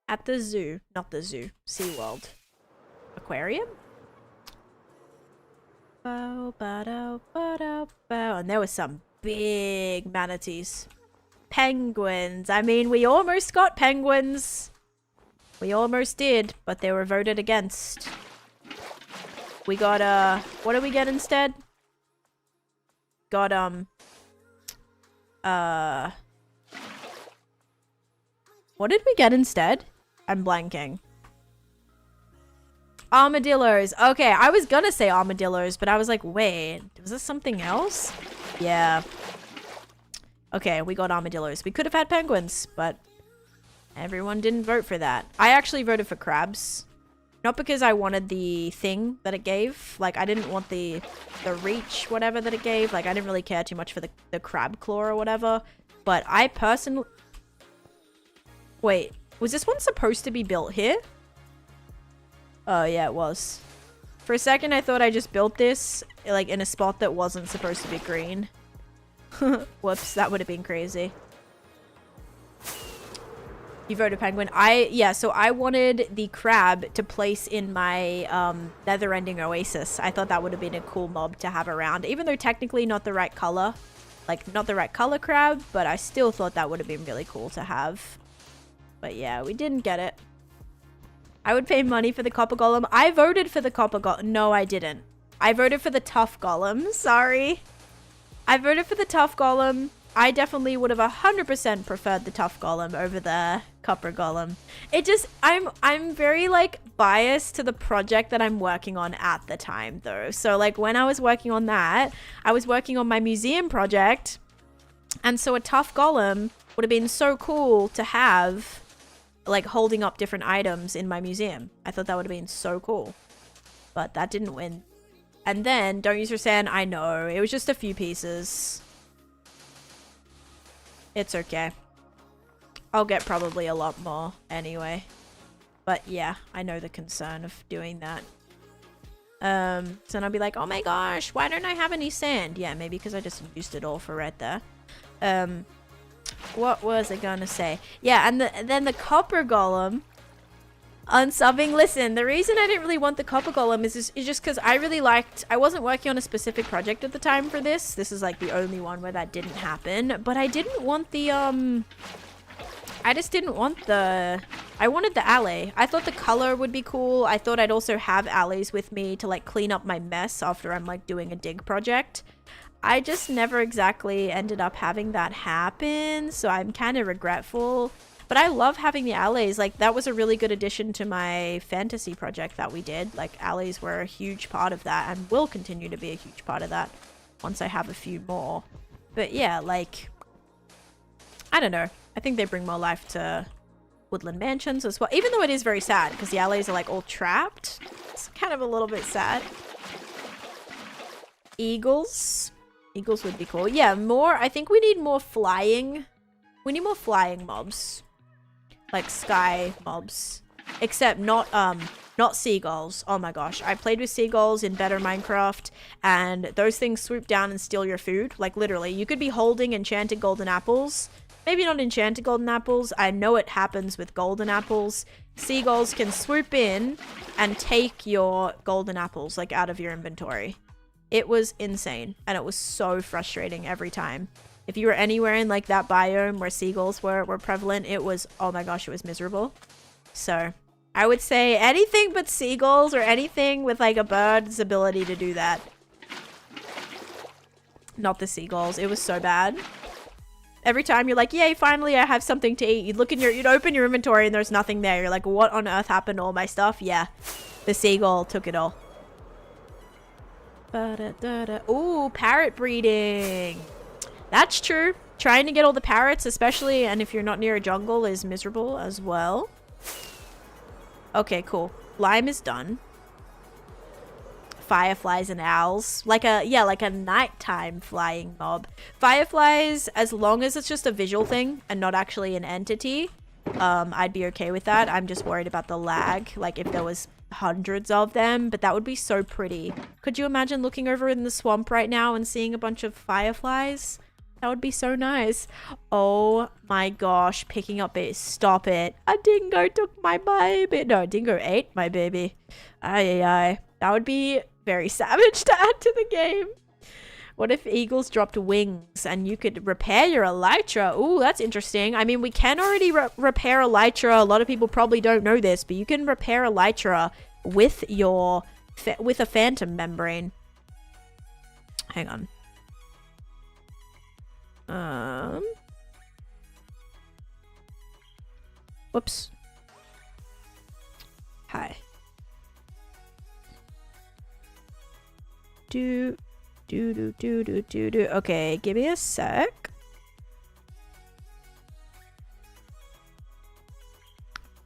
at the zoo. Not the zoo. SeaWorld. Aquarium? Bow, ba-dow, ba-dow, bow. And there was some big manatees. Penguins. I mean, we almost got penguins. We almost did, but they were voted against. We got, what did we get instead? Got, what did we get instead? I'm blanking. Armadillos. Okay, I was gonna say armadillos, but I was like, wait, was this something else? Yeah. Okay, we got armadillos. We could have had penguins, but everyone didn't vote for that. I actually voted for crabs. Not because I wanted the thing that it gave. Like, I didn't want the reach, whatever that it gave. Like, I didn't really care too much for the crab claw or whatever. But I personally... Wait, was this one supposed to be built here? Oh, yeah, it was. For a second, I thought I just built this, like, in a spot that wasn't supposed to be green. Whoops, that would have been crazy. You voted penguin. Yeah, so I wanted the crab to place in my nether-ending oasis. I thought that would have been a cool mob to have around, even though technically not the right color. Like, not the right color crab, but I still thought that would have been really cool to have. But yeah, we didn't get it. I would pay money for the copper golem. I voted for the copper golem. No, I didn't. I voted for the tough golem. Sorry. I voted for the tough golem I definitely would have 100% preferred the tough golem over the copper golem. It just, I'm very like biased to the project that I'm working on at the time though. So like when I was working on that, I was working on my museum project, and so a tough golem would have been so cool to have, like holding up different items in my museum. I thought that would have been so cool, but that didn't win. And then don't use your sand. I know it was just a few pieces. It's okay. I'll get probably a lot more anyway. But yeah, I know the concern of doing that. So then I'll be like, oh my gosh, why don't I have any sand? Yeah, maybe because I just used it all for right there. What was I gonna say? Yeah, and then the copper golem unsubbing. Listen, the reason I didn't really want the copper golem is just because I wasn't working on a specific project at the time for this. This is like the only one where that didn't happen. But I didn't want the I just didn't want I wanted the alley. I thought the color would be cool. I thought I'd also have alleys with me to like clean up my mess after I'm like doing a dig project. I just never exactly ended up having that happen, so I'm kind of regretful. But I love having the alleys. Like, that was a really good addition to my fantasy project that we did. Like, alleys were a huge part of that and will continue to be a huge part of that once I have a few more. But yeah, like, I don't know. I think they bring more life to woodland mansions as well. Even though it is very sad because the alleys are like all trapped. It's kind of a little bit sad. Eagles. Eagles would be cool. Yeah, more. I think we need more flying. We need more flying mobs. Like sky mobs. Except not seagulls. Oh my gosh. I played with seagulls in Better Minecraft, and those things swoop down and steal your food. Like literally. You could be holding enchanted golden apples. Maybe not enchanted golden apples. I know it happens with golden apples. Seagulls can swoop in and take your golden apples like out of your inventory. It was insane, and it was so frustrating every time. If you were anywhere in like that biome where seagulls were prevalent, it was, oh my gosh, it was miserable. So I would say anything but seagulls or anything with like a bird's ability to do that. Not the seagulls. It was so bad. Every time you're like, yay, finally I have something to eat. You'd open your inventory and there's nothing there. You're like, what on earth happened to all my stuff? Yeah, the seagull took it all. Ooh, parrot breeding. That's true. Trying to get all the parrots, especially, and if you're not near a jungle, is miserable as well. Okay, cool. Lime is done. Fireflies and owls. Like a nighttime flying mob. Fireflies, as long as it's just a visual thing and not actually an entity, I'd be okay with that. I'm just worried about the lag. Like if there was hundreds of them, but that would be so pretty. Could you imagine looking over in the swamp right now and seeing a bunch of fireflies? That would be so nice. Oh my gosh, picking up it. Stop it. A dingo took my baby. No, a dingo ate my baby. Ay. That would be very savage to add to the game. What if eagles dropped wings and you could repair your elytra? Ooh, that's interesting. I mean, we can already repair elytra. A lot of people probably don't know this, but you can repair elytra with with a phantom membrane. Hang on. Whoops. Hi. Okay, give me a sec.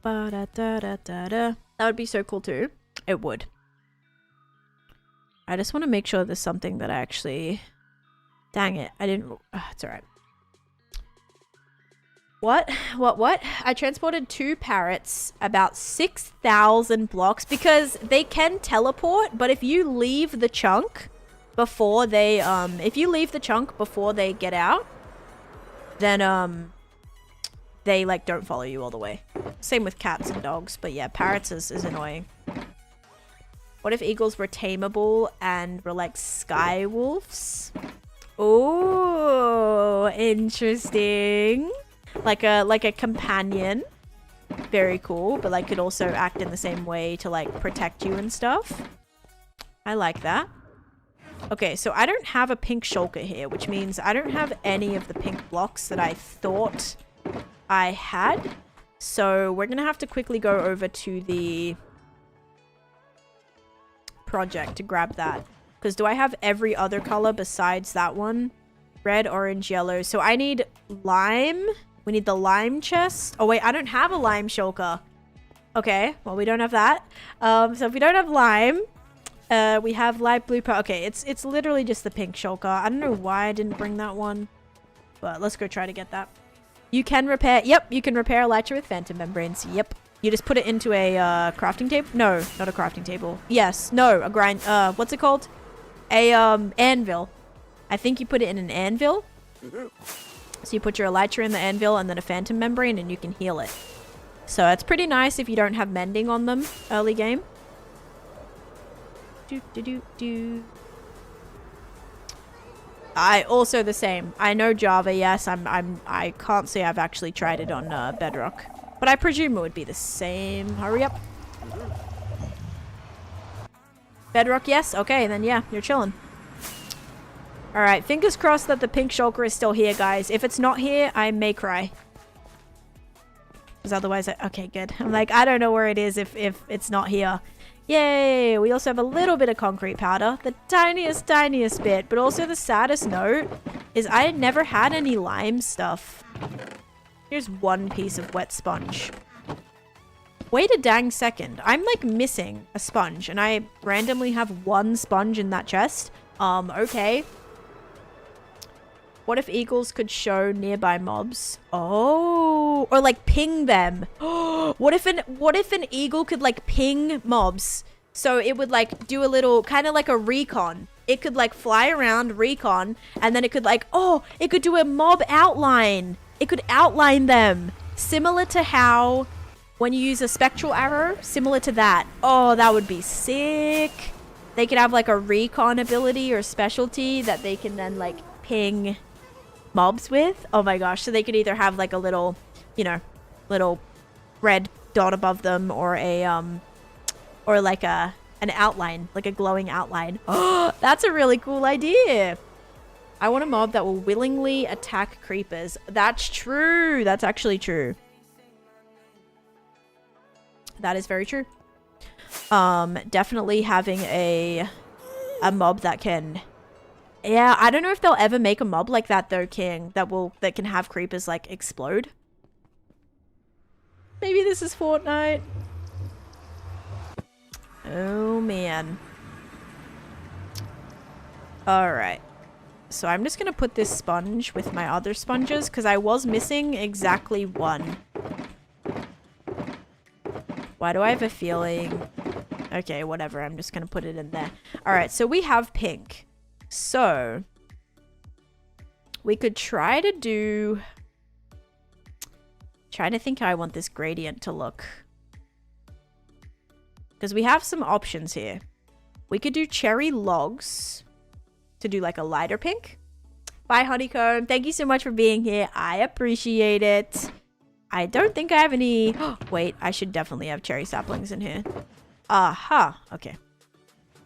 That would be so cool too. It would. I just want to make sure there's something that I actually... Dang it. I didn't... it's alright. What? I transported 2 parrots about 6,000 blocks because they can teleport, but if you leave the chunk before they, get out, then, they, like, don't follow you all the way. Same with cats and dogs, but yeah, parrots is annoying. What if eagles were tameable and were like sky wolves? Oh, interesting. Like a companion. Very cool, but like could also act in the same way to like protect you and stuff. I like that. Okay, so I don't have a pink shulker here, which means I don't have any of the pink blocks that I thought I had. So we're gonna have to quickly go over to the project to grab that. Because do I have every other color besides that one? Red, orange, yellow. So I need lime. We need the lime chest. Oh wait, I don't have a lime shulker. Okay, well we don't have that. So if we don't have lime, we have light blue. Okay, it's literally just the pink shulker. I don't know why I didn't bring that one, but let's go try to get that. You can repair. Yep, you can repair elytra with phantom membranes. Yep. You just put it into a crafting table. No, not a crafting table. Yes, no, a grind. What's it called? A anvil. I think you put it in an anvil. So you put your elytra in the anvil and then a phantom membrane, and you can heal it. So it's pretty nice if you don't have mending on them early game. I also the same. I know Java, yes. I can't say I've actually tried it on Bedrock, but I presume it would be the same. Hurry up. Bedrock, yes. Okay, then yeah, you're chilling. All right, fingers crossed that the pink shulker is still here, guys. If it's not here, I may cry. Because otherwise, okay, good. I'm like, I don't know where it is if it's not here. Yay! We also have a little bit of concrete powder. The tiniest bit. But also the saddest note is I never had any lime stuff. Here's one piece of wet sponge. Wait a dang second. I'm like missing a sponge. And I randomly have one sponge in that chest. Okay. What if eagles could show nearby mobs? Oh, or like ping them. What if an eagle could like ping mobs? So it would like do a little kind of like a recon. It could like fly around, recon, and then it could like, oh, it could do a mob outline. It could outline them. Similar to how when you use a spectral arrow, similar to that. Oh, that would be sick. They could have like a recon ability or specialty that they can then like ping mobs with. Oh my gosh. So they could either have like a little, you know, little red dot above them, or a or like an outline, like a glowing outline. Oh, that's a really cool idea. I want a mob that will willingly attack creepers. That's true. That's actually true. That is very true. Definitely having a mob that can. Yeah, I don't know if they'll ever make a mob like that though, King, that can have creepers like explode. Maybe this is Fortnite. Oh man. All right. So I'm just going to put this sponge with my other sponges because I was missing exactly one. Why do I have a feeling? Okay, whatever. I'm just going to put it in there. All right, so we have pink. So we could try to do... Trying to think how I want this gradient to look. Because we have some options here. We could do cherry logs to do like a lighter pink. Bye, Honeycomb. Thank you so much for being here. I appreciate it. I don't think I have any... Wait, I should definitely have cherry saplings in here. Aha. Okay.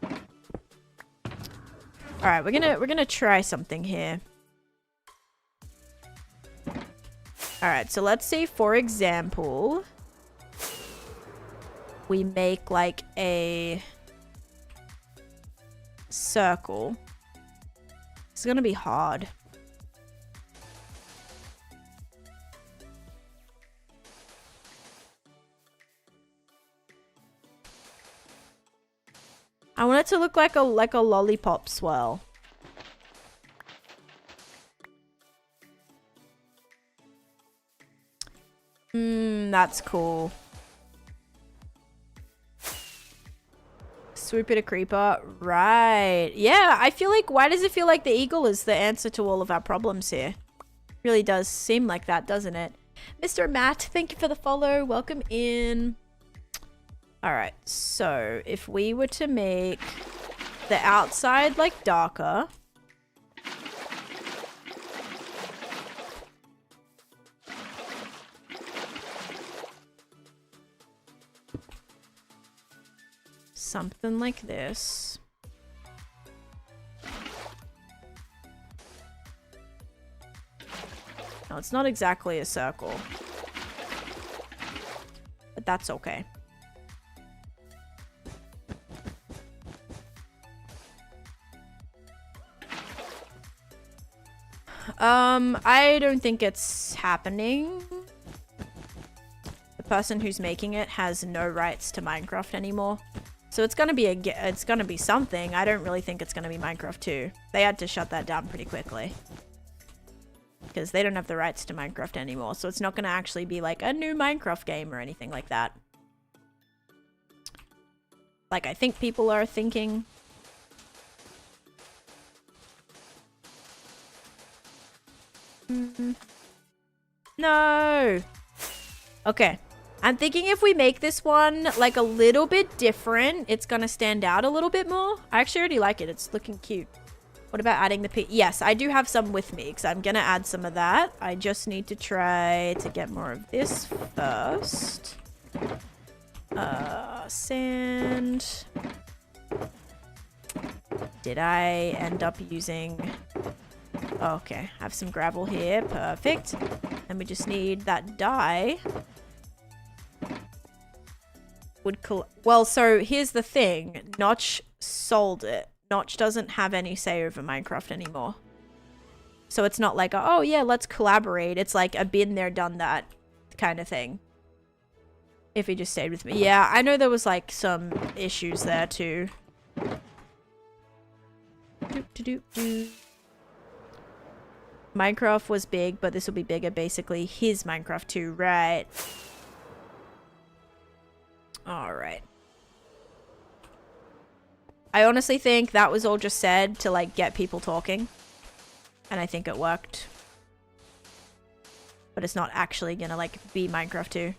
All right, we're gonna try something here. All right, so let's say, for example, we make like a circle. It's gonna be hard. I want it to look like a lollipop swirl. That's cool. Swoop at a creeper. Right. Yeah, I feel like, why does it feel like the eagle is the answer to all of our problems here? Really does seem like that, doesn't it? Mr. Matt, thank you for the follow. Welcome in. All right, so if we were to make the outside like darker. Something like this. No, it's not exactly a circle. But that's okay. I don't think it's happening. The person who's making it has no rights to Minecraft anymore. So it's gonna be something. I don't really think it's gonna be Minecraft 2. They had to shut that down pretty quickly. Because they don't have the rights to Minecraft anymore. So it's not gonna actually be like a new Minecraft game or anything like that. Like I think people are thinking. No. Okay. I'm thinking if we make this one like a little bit different, it's gonna stand out a little bit more. I actually already like it. It's looking cute. What about adding the yes, I do have some with me because I'm gonna add some of that. I just need to try to get more of this first. Sand. Did I end up using... Okay, I have some gravel here. Perfect. And we just need that dye. Well, so here's the thing. Notch sold it. Notch doesn't have any say over Minecraft anymore. So it's not like, oh yeah, let's collaborate. It's like a been there, done that kind of thing. If he just stayed with me. Yeah, I know there was like some issues there too. Minecraft was big, but this will be bigger. Basically, his Minecraft too, right? Alright. I honestly think that was all just said to like get people talking. And I think it worked. But it's not actually gonna like be Minecraft 2.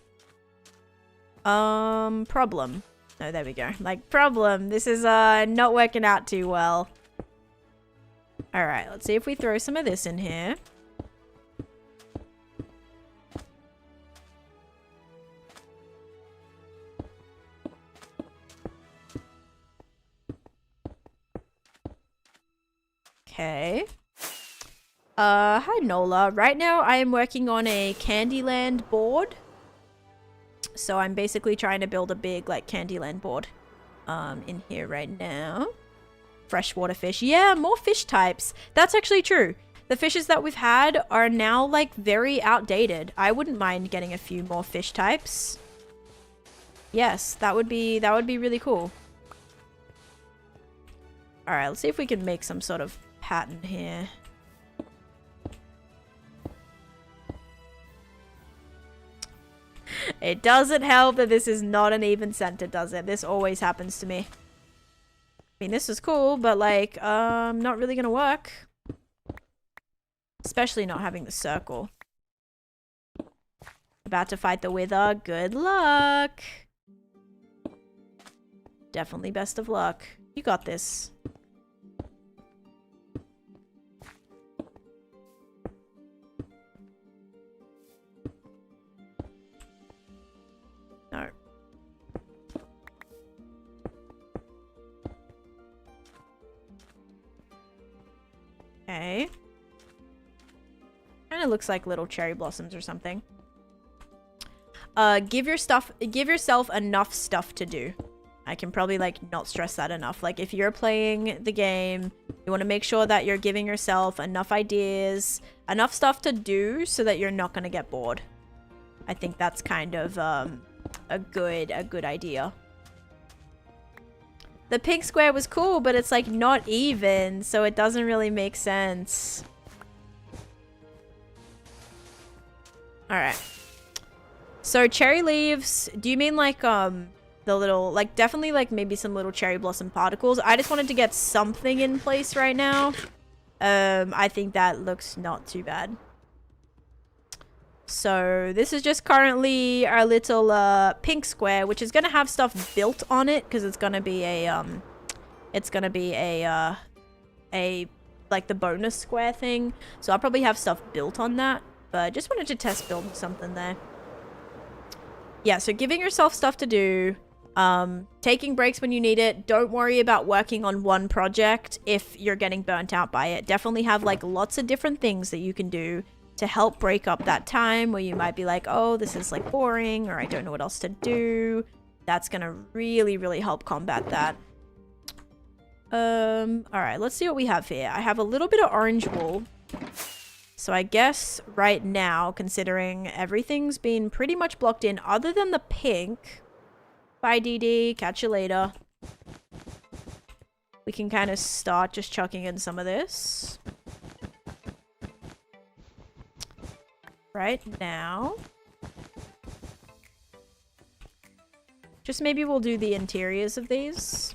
Problem. Oh, there we go. Like, problem. This is not working out too well. Alright, let's see if we throw some of this in here. Okay. Hi Nola. Right now I am working on a Candyland board. So I'm basically trying to build a big like Candyland board in here right now. Freshwater fish. Yeah, more fish types. That's actually true. The fishes that we've had are now like very outdated. I wouldn't mind getting a few more fish types. Yes, that would be really cool. All right, let's see if we can make some sort of pattern here. It doesn't help that this is not an even center, does it? This always happens to me. I mean, this is cool, but like, not really gonna work. Especially not having the circle. About to fight the Wither. Good luck. Definitely best of luck. You got this. No. Okay. Kind of looks like little cherry blossoms or something. Give yourself enough stuff to do. I can probably like not stress that enough. Like if you're playing the game, you want to make sure that you're giving yourself enough ideas, enough stuff to do so that you're not going to get bored. I think that's kind of a good idea. The pink square was cool, but it's like not even, so it doesn't really make sense. All right. So cherry leaves, do you mean like the little, like definitely like maybe some little cherry blossom particles? I just wanted to get something in place right now. I think that looks not too bad. So this is just currently our little pink square, which is gonna have stuff built on it because it's gonna be a like the bonus square thing. So I'll probably have stuff built on that, but just wanted to test build something there. Yeah, so giving yourself stuff to do, taking breaks when you need it. Don't worry about working on one project if you're getting burnt out by it. Definitely have like lots of different things that you can do to help break up that time where you might be like, oh, this is like boring, or I don't know what else to do. That's gonna really, really help combat that. Alright, let's see what we have here. I have a little bit of orange wool. So I guess right now, considering everything's been pretty much blocked in other than the pink. Bye, DD. Catch you later. We can kind of start just chucking in some of this. Right now. Just maybe we'll do the interiors of these.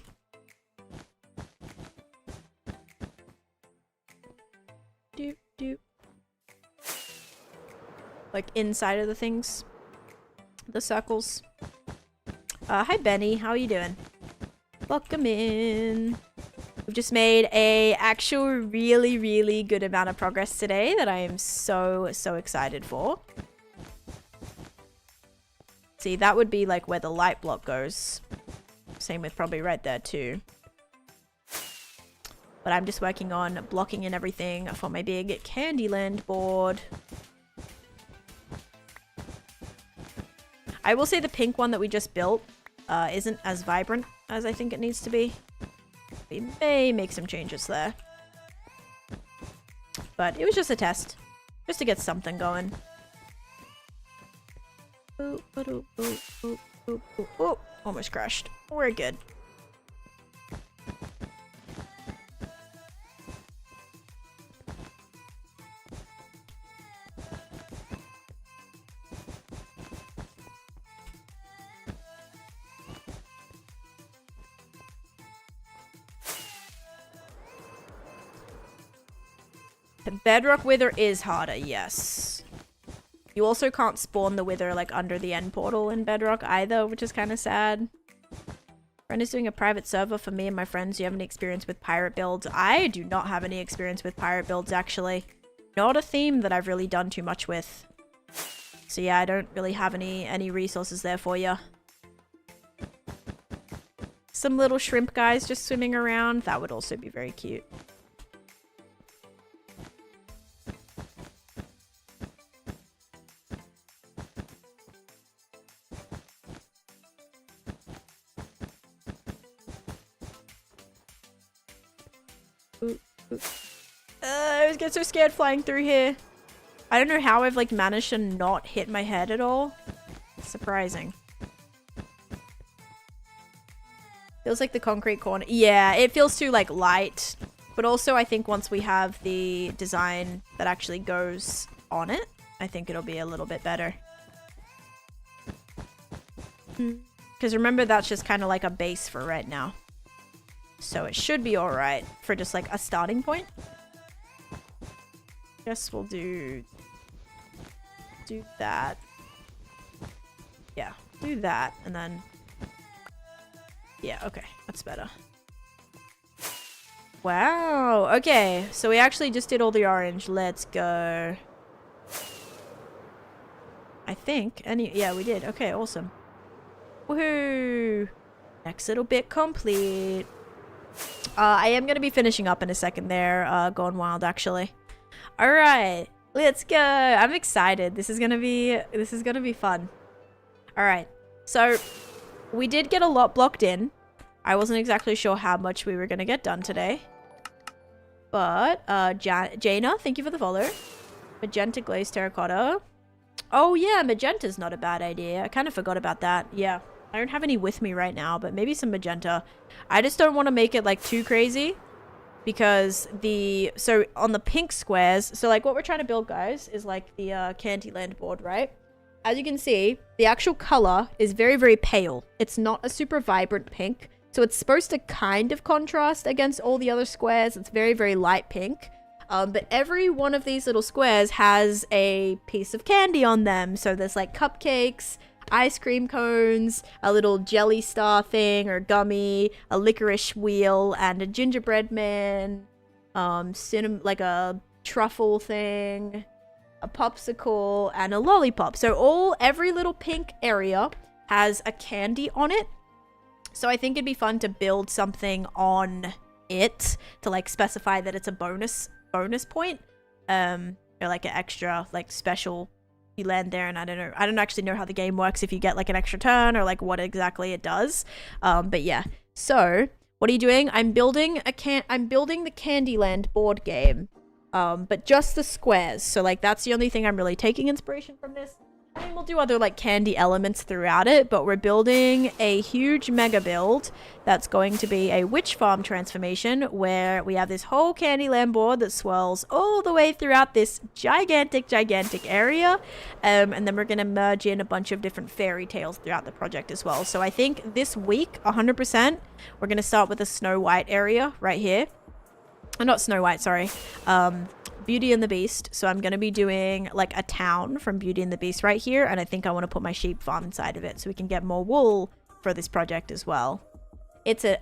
Doop, doop. Like inside of the things. The circles. Hi Benny, how are you doing? Welcome in. We've just made a actual really, really good amount of progress today that I am so excited for. See, that would be like where the light block goes. Same with probably right there too. But I'm just working on blocking in everything for my big Candyland board. I will say the pink one that we just built isn't as vibrant as I think it needs to be. We may make some changes there. But it was just a test. Just to get something going. Boop, boop, boop, boop, boop, boop. Oh, almost crashed. We're good. Bedrock Wither is harder, yes. You also can't spawn the Wither like under the end portal in Bedrock either, which is kind of sad. Friend is doing a private server for me and my friends. Do you have any experience with pirate builds? I do not have any experience with pirate builds, actually. Not a theme that I've really done too much with. So yeah, I don't really have any resources there for you. Some little shrimp guys just swimming around. That would also be very cute. I always get so scared flying through here. I don't know how I've like managed to not hit my head at all. Surprising. Feels like the concrete corner. Yeah, it feels too like light. But also I think once we have the design that actually goes on it, I think it'll be a little bit better. Because remember, that's just kind of like a base for right now. So it should be alright for just like a starting point. Guess we'll do that. Yeah, do that and then yeah, okay, that's better. Wow, okay, so we actually just did all the orange. Let's go. I think yeah, we did. Okay, awesome. Woohoo! Next little bit complete. I am going to be finishing up in a second there, Gone Wild, actually. Alright, let's go. I'm excited. This is going to be fun. Alright, so we did get a lot blocked in. I wasn't exactly sure how much we were going to get done today. But, Jaina, thank you for the follow. Magenta glazed terracotta. Oh yeah, magenta's not a bad idea. I kind of forgot about that. Yeah. I don't have any with me right now, but maybe some magenta. I just don't want to make it like too crazy because so on the pink squares, so like what we're trying to build, guys, is like the Candyland board, right? As you can see, the actual color is very, very pale. It's not a super vibrant pink. So it's supposed to kind of contrast against all the other squares. It's very, very light pink. But every one of these little squares has a piece of candy on them. So there's like cupcakes, ice cream cones, a little jelly star thing or gummy, a licorice wheel, and a gingerbread man, like a truffle thing, a popsicle, and a lollipop. So every little pink area has a candy on it. So I think it'd be fun to build something on it to like specify that it's a bonus point. or like an extra like special. You land there, and I don't actually know how the game works, if you get like an extra turn or like what exactly it does. But yeah. So what are you doing? I'm building the Candyland board game, but just the squares. So like that's the only thing I'm really taking inspiration from this. I mean, we'll do other like candy elements throughout it, but we're building a huge mega build that's going to be a witch farm transformation, where we have this whole Candyland board that swirls all the way throughout this gigantic area, and then we're going to merge in a bunch of different fairy tales throughout the project as well. So I think this week 100% we're going to start with a Snow White area right here. Not Snow White, sorry. Beauty and the Beast. So I'm going to be doing like a town from Beauty and the Beast right here, and I think I want to put my sheep farm inside of it so we can get more wool for this project as well. It's a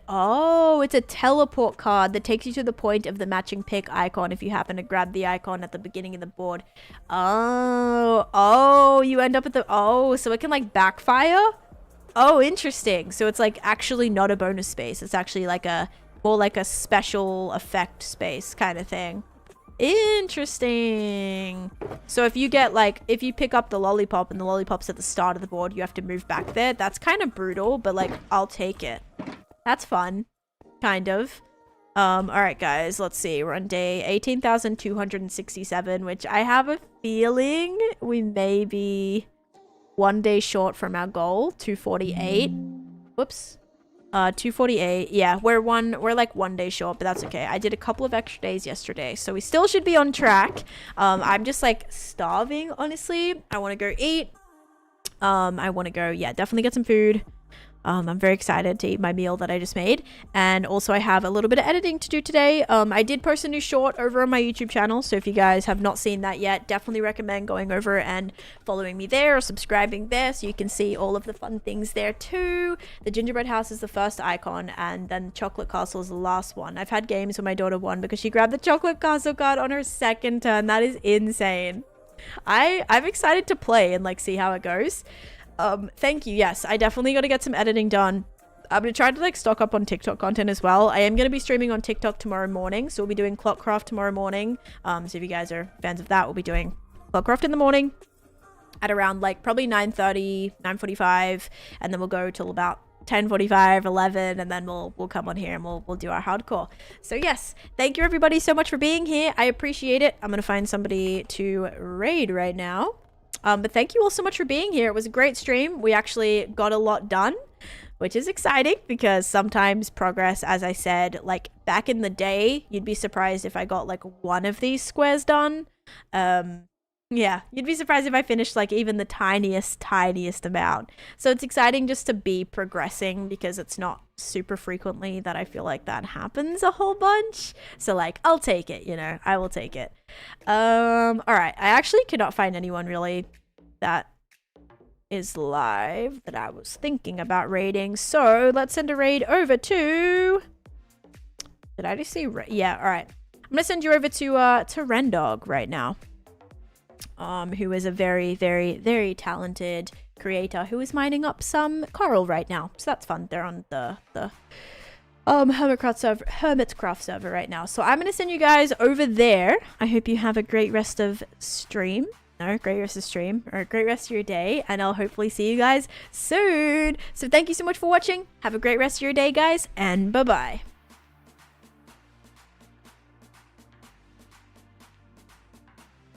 teleport card that takes you to the point of the matching pick icon if you happen to grab the icon at the beginning of the board. Oh, you end up at the, so it can like backfire. Oh, interesting. So it's like actually not a bonus space. It's actually like more like a special effect space kind of thing. Interesting. So if you get like, if you pick up the lollipop and the lollipop's at the start of the board, you have to move back there. That's kind of brutal, but like, I'll take it. That's fun. Kind of. All right, guys, let's see. We're on day 18,267, which I have a feeling we may be 1 day short from our goal, 248. Whoops. 248. Yeah, we're like 1 day short, but that's okay. I did a couple of extra days yesterday, so we still should be on track. I'm just like starving, honestly. I want to go eat. I want to go, yeah, definitely get some food. I'm very excited to eat my meal that I just made. And also I have a little bit of editing to do today. I did post a new short over on my YouTube channel. So if you guys have not seen that yet, definitely recommend going over and following me there or subscribing there so you can see all of the fun things there too. The gingerbread house is the first icon, and then chocolate castle is the last one. I've had games where my daughter won because she grabbed the chocolate castle card on her second turn. That is insane. I'm excited to play and like see how it goes. Thank you. Yes, I definitely got to get some editing done. I'm going to try to like stock up on TikTok content as well. I am going to be streaming on TikTok tomorrow morning. So we'll be doing Clockcraft tomorrow morning. So if you guys are fans of that, we'll be doing Clockcraft in the morning at around like probably 9:30, 9:45. And then we'll go till about 10:45, 11, and then we'll come on here and we'll do our hardcore. So yes, thank you everybody so much for being here. I appreciate it. I'm going to find somebody to raid right now. But thank you all so much for being here. It was a great stream. We actually got a lot done, which is exciting because sometimes progress, as I said, like back in the day, you'd be surprised if I got like one of these squares done. Yeah, you'd be surprised if I finished like even the tiniest amount. So it's exciting just to be progressing because it's not super frequently that I feel like that happens a whole bunch. So like, I'll take it, you know, I will take it. All right, I actually cannot find anyone really that is live that I was thinking about raiding. So let's send a raid over to, did I just see? Yeah, all right. I'm gonna send you over to Rendog right now. Who is a very, very, very talented creator who is mining up some coral right now. So that's fun. They're on the Hermitcraft server right now. So I'm going to send you guys over there. I hope you have a great rest of stream. No, great rest of stream. Or a great rest of your day. And I'll hopefully see you guys soon. So thank you so much for watching. Have a great rest of your day, guys. And bye-bye.